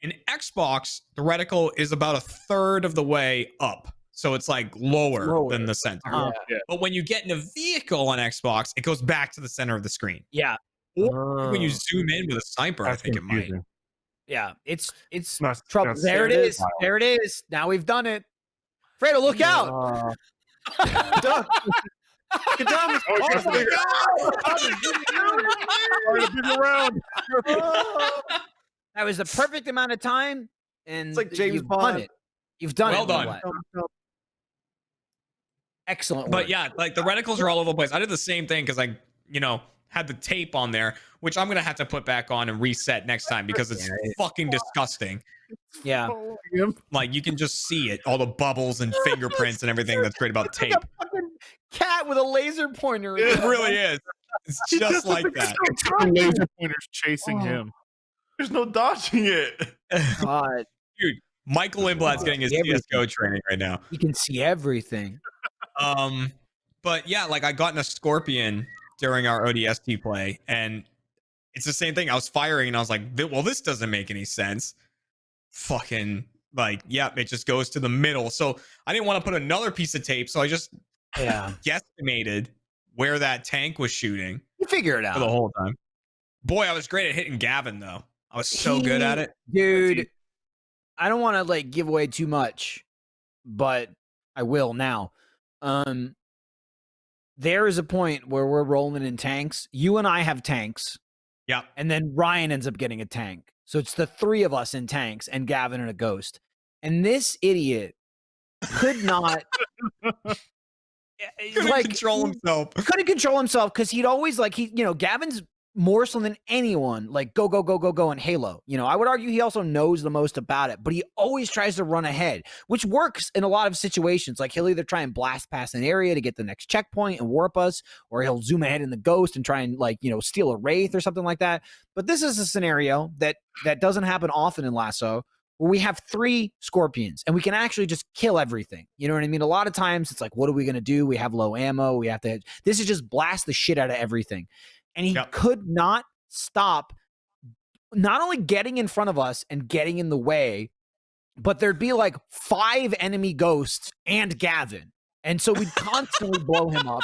In Xbox, the reticle is about a third of the way up. So it's like lower than the center. But when you get in a vehicle on Xbox, it goes back to the center of the screen. Yeah. Or when you zoom in with a sniper, I think confusing. it might. Yeah, it's trouble. There it is. There it is. Now we've done it. Fredo, look out. Duck. Get down. Oh my God. That was the perfect amount of time. And It's like James you've Bond. done it. You've done Well it. done. Excellent work. But yeah, like the reticles are all over the place. I did the same thing because I, had the tape on there, which I'm gonna have to put back on and reset next time because it's fucking disgusting. Yeah. Like you can just see it, all the bubbles and fingerprints and everything that's great about tape. Like a fucking cat with a laser pointer. It really is. It's just like that. Laser pointers chasing him. There's no dodging it. God. Dude, Michael Lindblad's getting his CSGO training right now. You can see everything. But yeah, like I got in a Scorpion during our ODST play, and it's the same thing. I was firing, and I was like, well, this doesn't make any sense. Fucking, like, it just goes to the middle. So I didn't want to put another piece of tape, so I just guesstimated where that tank was shooting. You figure it out. For the whole time. Boy, I was great at hitting Gavin, though. I was so good at it. Dude, I don't want to, like, give away too much, but I will now. There is a point where we're rolling in tanks. You and I have tanks. Yeah. And then Ryan ends up getting a tank. So it's the three of us in tanks and Gavin and a ghost. And this idiot could not couldn't control himself. Couldn't control himself because he'd always Gavin's more so than anyone, like go in Halo. I would argue he also knows the most about it, but he always tries to run ahead, which works in a lot of situations. Like he'll either try and blast past an area to get the next checkpoint and warp us, or he'll zoom ahead in the ghost and try and steal a wraith or something like that. But this is a scenario that doesn't happen often in Lasso, where we have 3 Scorpions and we can actually just kill everything. You know what I mean? A lot of times it's like, what are we going to do? We have low ammo. We have to, this is just blast the shit out of everything. And he could not stop not only getting in front of us and getting in the way, but there'd be like 5 enemy ghosts and Gavin. And so we'd constantly blow him up.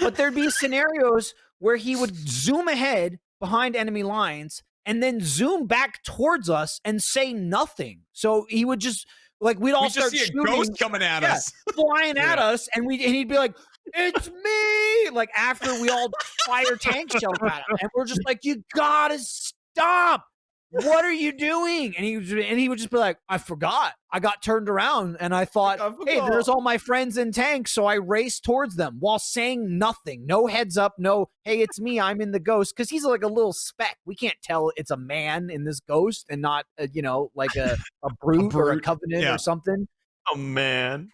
But there'd be scenarios where he would zoom ahead behind enemy lines and then zoom back towards us and say nothing. So he would just, like, we'd all start see shooting. A ghost coming at us. Flying at us, and he'd be like, it's me! Like, after we all fire tank shells at him. And we're just like, you gotta stop! what are you doing? And he would just be like, I forgot. I got turned around and I thought, hey, there's all my friends in tanks. So I raced towards them while saying nothing. No heads up. No, hey, it's me. I'm in the ghost. Because he's like a little speck. We can't tell it's a man in this ghost and not, like a brute or a covenant or something. Oh man.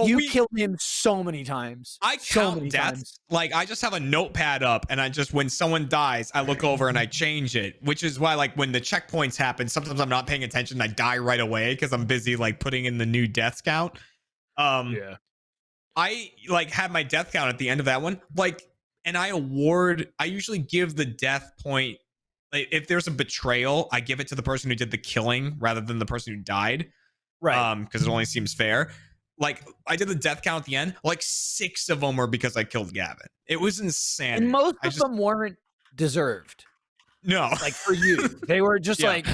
You killed him so many times. I count deaths. Like I just have a notepad up and I just, when someone dies, I look over and I change it, which is why like when the checkpoints happen, sometimes I'm not paying attention. I die right away because I'm busy like putting in the new deaths count. I like have my death count at the end of that one. Like, and I usually give the death point. Like if there's a betrayal, I give it to the person who did the killing rather than the person who died. Right. Because it only seems fair. Like I did the death count at the end. Like 6 of them were because I killed Gavin. It was insane. And most of them weren't deserved. No. Like for you. They were just like,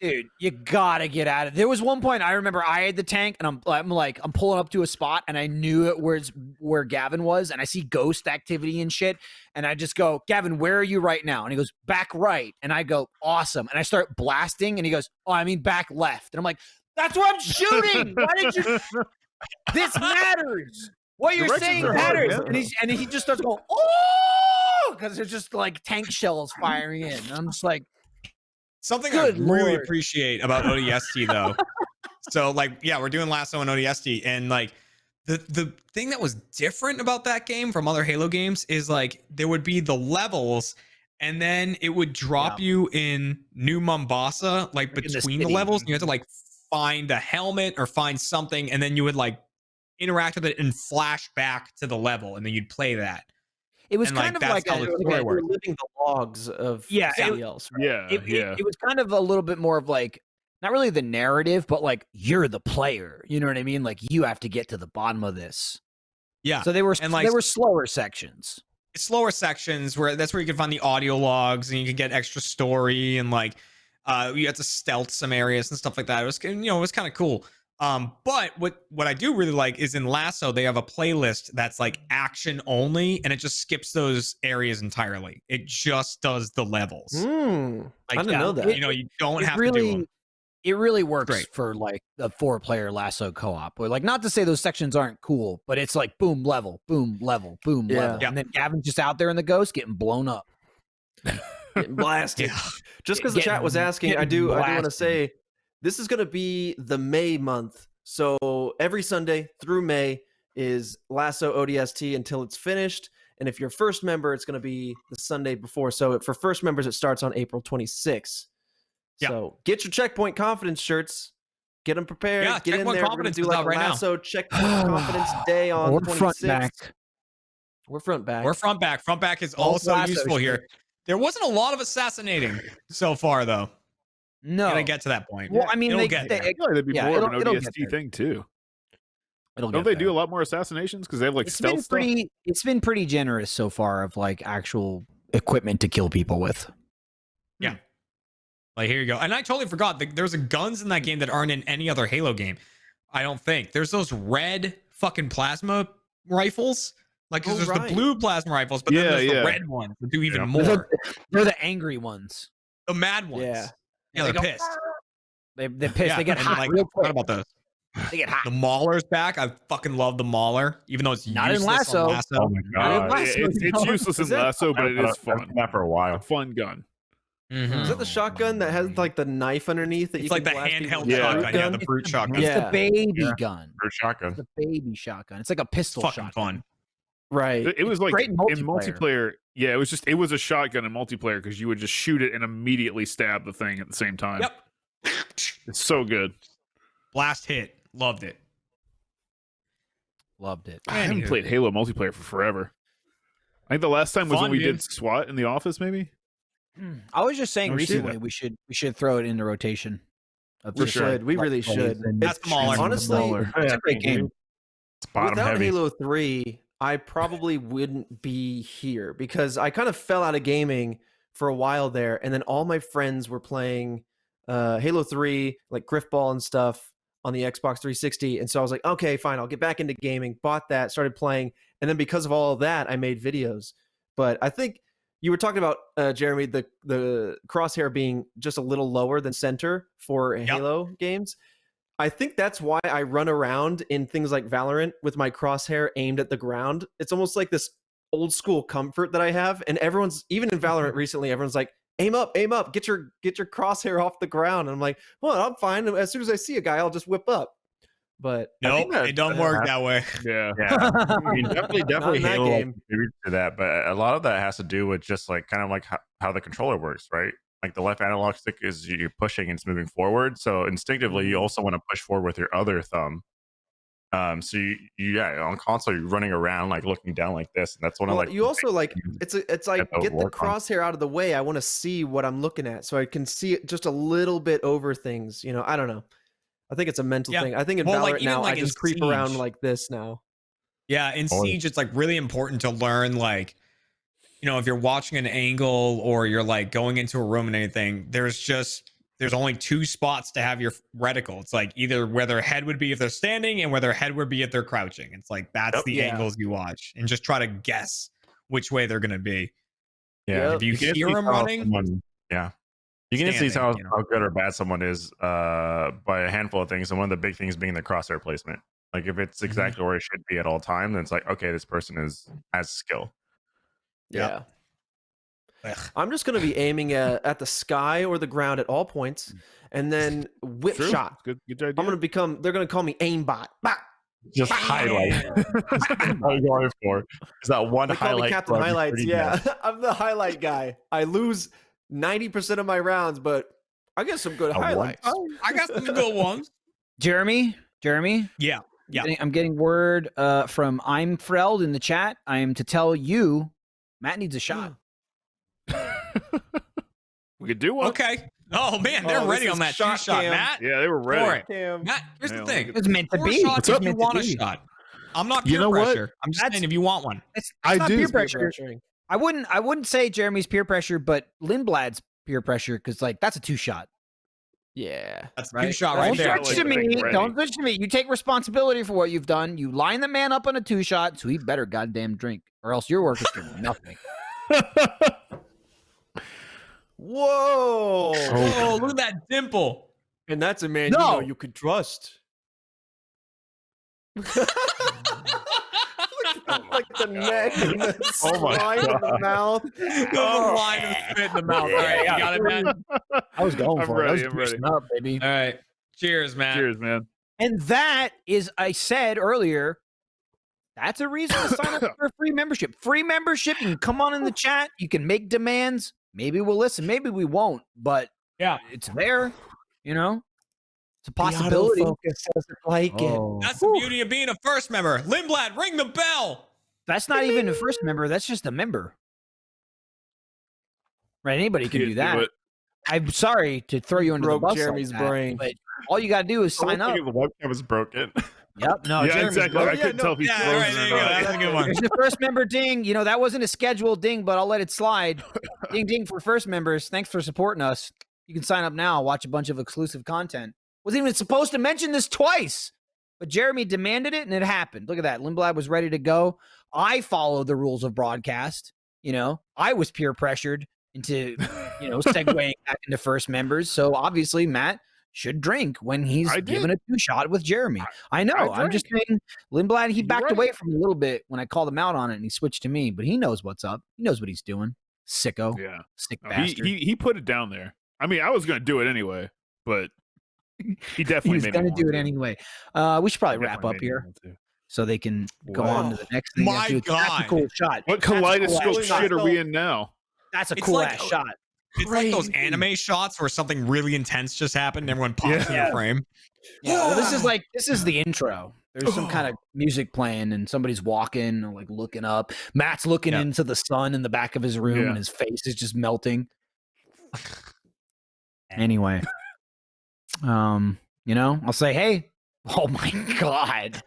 dude, you gotta get out of it. There was one point I remember I had the tank and I'm pulling up to a spot and I knew it was where Gavin was and I see ghost activity and shit. And I just go, Gavin, where are you right now? And he goes, back right. And I go, awesome. And I start blasting and he goes, oh, I mean back left. And I'm like, that's what I'm shooting. Why did you? This matters. What you're saying matters. Hard, yeah. And he just starts going, oh, because there's just like tank shells firing in. And I'm just like, something I really appreciate about ODST though. So like, yeah, we're doing Lasso and ODST, and like the thing that was different about that game from other Halo games is like there would be the levels. And then it would drop you in New Mombasa, like between the levels. And you had to like find a helmet or find something, and then you would like interact with it and flash back to the level, and then you'd play that. It was kind of like you're living the logs of somebody else. Right? It was kind of a little bit more of like not really the narrative, but like you're the player. You know what I mean? Like you have to get to the bottom of this. Yeah. So they were slower sections. Slower sections that's where you can find the audio logs and you can get extra story and like you have to stealth some areas and stuff like that. It was it was kind of cool. But what I do really like is in Lasso they have a playlist that's like action only and it just skips those areas entirely. It just does the levels. Like, I didn't know that. You don't have to do them. It really works for like a 4-player Lasso co-op. Or like, not to say those sections aren't cool, but it's like boom level, boom level, boom level, and then Gavin's just out there in the ghost getting blown up, getting blasted. Just because the chat was asking, I do want to say this is going to be the May month. So every Sunday through May is Lasso ODST until it's finished. And if you're first member, it's going to be the Sunday before. So for first members, it starts on April 26th. So get your Checkpoint Confidence shirts. Get them prepared. Yeah, get in there. We're going to do like a Lasso Checkpoint Confidence Day on the 26th. We're front back. We're front back. Front back is also useful here. There wasn't a lot of assassinating so far, though. No. Gonna get to that point. Well, I mean, I feel like that'd be more of an ODST thing, too. Don't they do a lot more assassinations? Because they have like stealth stuff? It's been pretty generous so far of like actual equipment to kill people with. Yeah. Like, here you go. And I totally forgot. There's guns in that game that aren't in any other Halo game. I don't think. There's those red fucking plasma rifles. Like, there's the blue plasma rifles, but then there's the red ones that do even more. They're the angry ones. The mad ones. Yeah. Yeah, they're pissed. They're pissed. Yeah, they get hot. Like, what about those? They get hot. The Mauler's back. I fucking love the Mauler, even though it's not useless in Lasso. Oh my god, it's useless in Lasso, but it is fun. That for a while. A fun gun. Mm-hmm. Is that the shotgun that has like the knife underneath? That it's like the handheld shotgun. Yeah, the brute shotgun. It's the baby gun. Brute shotgun. It's the baby shotgun. It's like a pistol fucking shotgun. Fun. Right. It was like in multiplayer. Yeah, it was a shotgun in multiplayer because you would just shoot it and immediately stab the thing at the same time. Yep. It's so good. Blast hit. Loved it. Loved it. I haven't played Halo multiplayer for forever. I think the last time was when we did SWAT in the office, maybe. I was just saying recently we should throw it into rotation. We should. We really should. That's smaller. Honestly, it's a great game. It's bottom without heavy. Halo 3, I probably wouldn't be here because I kind of fell out of gaming for a while there, and then all my friends were playing Halo 3, like Griffball and stuff on the Xbox 360, and so I was like, okay, fine, I'll get back into gaming. Bought that, started playing, and then because of all of that, I made videos. But I think you were talking about Jeremy, the crosshair being just a little lower than center for Halo games. I think that's why I run around in things like Valorant with my crosshair aimed at the ground. It's almost like this old school comfort that I have, and everyone's, even in Valorant recently, everyone's like, aim up, get your crosshair off the ground. And I'm like, well, I'm fine. As soon as I see a guy, I'll just whip up. But nope, it don't work that way. Yeah. I mean, definitely in that Halo game. contributes to that, but a lot of that has to do with just like kind of like how the controller works, right? Like the left analog stick is you're pushing and it's moving forward, so instinctively you also want to push forward with your other thumb. So you on console you're running around like looking down like this, and that's one of like you also like it's like get the work on. crosshair out of the way. I want to see what I'm looking at, so I can see it just a little bit over things. You know, I don't know. I think it's a mental thing. I think in Valorant like, now like I just creep Siege. around like this now. Yeah, in Siege, it's like really important to learn, like, you know, if you're watching an angle or you're like going into a room and anything, there's only two spots to have your reticle. It's like either where their head would be if they're standing and where their head would be if they're crouching. It's like that's the angles you watch, and just try to guess which way they're gonna be. Yeah, if you hear them running, you can see how you know. how good or bad someone is by a handful of things, and one of the big things being the crosshair placement. Like if it's exactly where it should be at all times, then it's like, okay, this person has skill. Yeah. I'm just going to be aiming at the sky or the ground at all points, and then whip shot. Good idea. I'm going to they're going to call me aimbot. Bah! Just highlight. All you're going for is that one They call me highlight. Captain Highlights. Yeah, I'm the highlight guy. I lose 90% of my rounds, but I get some good highlights. I got some good ones. Jeremy. Yeah. I'm getting word from I'm Freld in the chat. I am to tell you, Matt needs a shot. We could do one. Okay. Oh man, they're ready on that shot two-shot, cam. Matt. Yeah, they were ready. Damn. Matt, here's the Hell, thing. It's meant to 4 be. shots It's if you meant to want a be. shot. I'm not You peer know what? pressure. I'm just saying if you want one. It's I not do. peer Peer pressure. pressuring. I wouldn't say Jeremy's peer pressure, but Lindblad's peer pressure, because like that's a 2-shot. Yeah. That's Right? 2-shot right Don't there. switch to Like, me. ready. Don't switch to me. You take responsibility for what you've done. You line the man up on a 2-shot, so he better goddamn drink, or else your work is doing nothing. Whoa. Oh, look at that dimple. And that's a man No. you could trust. Like the neck and the Oh my slime in the mouth. The line of spit in the mouth. All right, you got it, man. I was going I'm for ready, it. I I'm was ready. juicing up, baby. All right. Cheers, man. Cheers, man. And that is, I said earlier, that's a reason to sign up for a free membership. Free membership. You can come on in the chat. You can make demands. Maybe we'll listen. Maybe we won't. But Yeah. it's there. You know, it's a possibility. Focus doesn't like it. That's the beauty of being a first member. Lindblad, ring the bell. That's not even a first member. That's just a member. Right? Anybody can do that. I'm sorry to throw you under the Broke bus. Jeremy's like that, brain. but all you got to do is sign up. The webcam is broken. Yep. No, Yeah, Jeremy's exactly. broke. I couldn't tell if he's Yeah, all right, frozen there or you go. not. That's a good one. There's the first member ding. You know, that wasn't a scheduled ding, but I'll let it slide. Ding, ding for first members. Thanks for supporting us. You can sign up now, watch a bunch of exclusive content. Wasn't even supposed to mention this twice, but Jeremy demanded it and it happened. Look at that. Lindblad was ready to go. I followed the rules of broadcast. You know, I was peer pressured into, you know, segueing back into first members. So obviously Matt should drink when he's given a 2-shot with Jeremy. I know. I'm just saying, Lindblad, he backed away from a little bit when I called him out on it and he switched to me, but he knows what's up. He knows what he's doing. Sicko. Yeah. Sick No, bastard. he put it down there. I mean, I was going to do it anyway, but he definitely He was made going me to do want it anyway. We should probably wrap up here so they can go on to the next thing. My That's a God. cool shot. What That's a cool kaleidoscope ass shot. shit are we in now? That's a It's cool like- ass shot. It's like those anime shots where something really intense just happened and everyone pops in Yeah. the frame. Yeah, well, this is the intro. There's some kind of music playing and somebody's walking or like looking up. Matt's looking into the sun in the back of his room and his face is just melting. Anyway, you know, I'll say, hey, oh my God,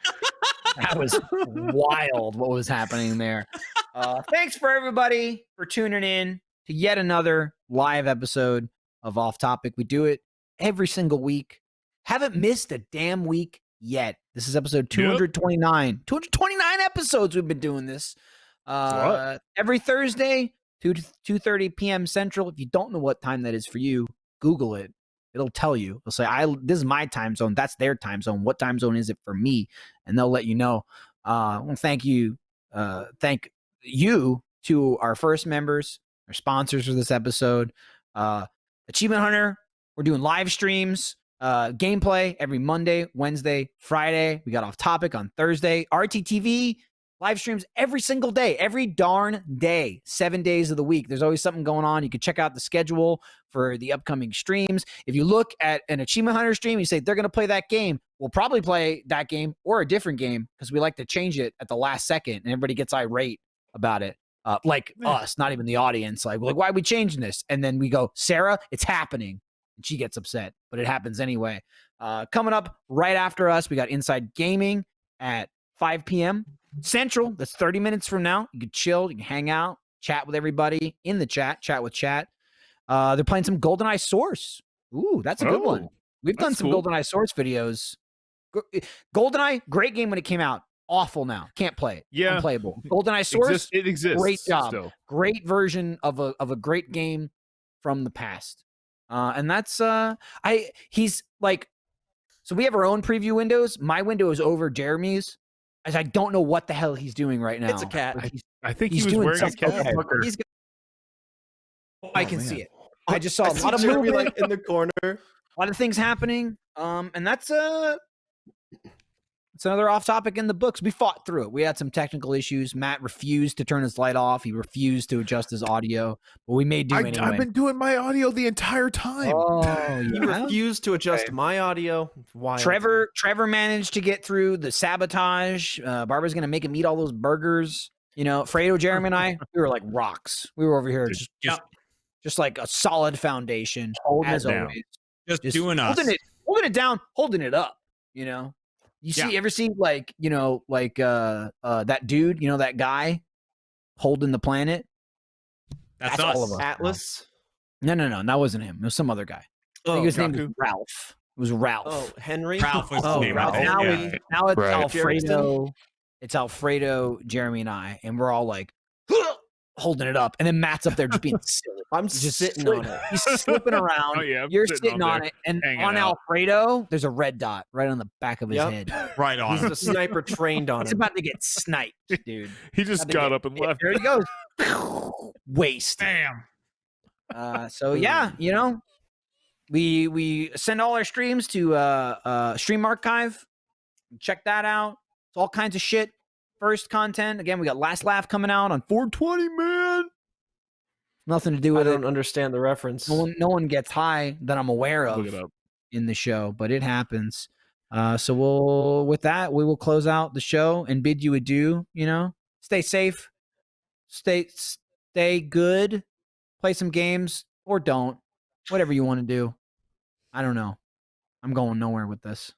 that was wild what was happening there. Thanks for everybody for tuning in to yet another live episode of Off Topic. We do it every single week. Haven't missed a damn week yet. This is episode 229. 229 episodes we've been doing this. Every Thursday, 2:30 p.m. Central. If you don't know what time that is for you, Google it. It'll tell you. It'll say, this is my time zone. That's their time zone. What time zone is it for me? And they'll let you know. Well, thank you. Thank you to our first members, our sponsors for this episode. Achievement Hunter, we're doing live streams, gameplay every Monday, Wednesday, Friday. We got Off Topic on Thursday. RTTV, live streams every single day, every darn day, 7 days of the week. There's always something going on. You can check out the schedule for the upcoming streams. If you look at an Achievement Hunter stream, you say they're going to play that game. We'll probably play that game or a different game because we like to change it at the last second and everybody gets irate about it. Us, not even the audience. Like, why are we changing this? And then we go, Sarah, it's happening. And she gets upset, but it happens anyway. Coming up right after us, we got Inside Gaming at 5 p.m. Central. That's 30 minutes from now. You can chill, you can hang out, chat with everybody in the chat with chat. They're playing some GoldenEye Source. Ooh, that's a good one. We've done some GoldenEye Source videos. GoldenEye, great game when it came out. Awful now. Can't play it. Yeah. Unplayable. GoldenEye Source. It exists. Great job. Still. Great version of a great game from the past. And that's he's like, so we have our own preview windows. My window is over Jeremy's, as I don't know what the hell he's doing right now. It's a cat. I think he's he was doing wearing a cat. I can see it. I just saw a lot of Jeremy movement, like in the corner. a lot of things happening. And that's it's another off topic in the books. We fought through it. We had some technical issues. Matt refused to turn his light off. He refused to adjust his audio, but we made do anyway. I've been doing my audio the entire time. Oh, He refused to adjust my audio. Why? Trevor managed to get through the sabotage. Barbara's gonna make him eat all those burgers. You know, Fredo, Jeremy, and I, we were like rocks. We were over here just like a solid foundation, as always. Just doing us. Holding it down, holding it up. You know, ever see that dude, you know, that guy holding the planet? That's all us. of us. Atlas. No, that wasn't him. It was some other guy. I think his name was Ralph. It was Ralph. Oh, Henry. Ralph was the name. Ralph. Now, now it's Right. Alfredo. It's Alfredo, Jeremy, and I, and we're all like holding it up, and then Matt's up there just being silly. I'm Just sitting on it. He's slipping around. Oh, yeah, I'm You're sitting sitting on on there, it, and hanging on out. Alfredo, there's a red dot right on the back of his Yep. head. Right on. He's a sniper trained on He's him. about to get sniped, dude. He just got up and left. There he goes. Waste. Damn. So yeah, you know, we send all our streams to Stream Archive. Check that out. It's all kinds of shit. First content. Again, we got Last Laugh coming out on 420, man. Nothing to do I with it. don't understand the reference. No one gets high that I'm aware Look it of up. in the show, but it happens. So we will close out the show and bid you adieu. You know, stay safe, stay good, play some games or don't, whatever you want to do. I don't know. I'm going nowhere with this,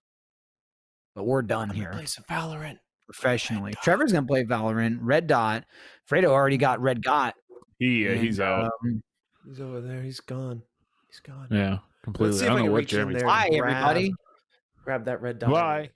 but we're done here. Play some Valorant. Professionally. Trevor's gonna play Valorant. Red Dot. Fredo already got Red Dot. He's out. He's over there. He's gone. He's gone. Yeah, Let's completely. see I if don't I know can what reach in Jeremy's. there. Bye, Grab- everybody. Grab that red dot. Bye.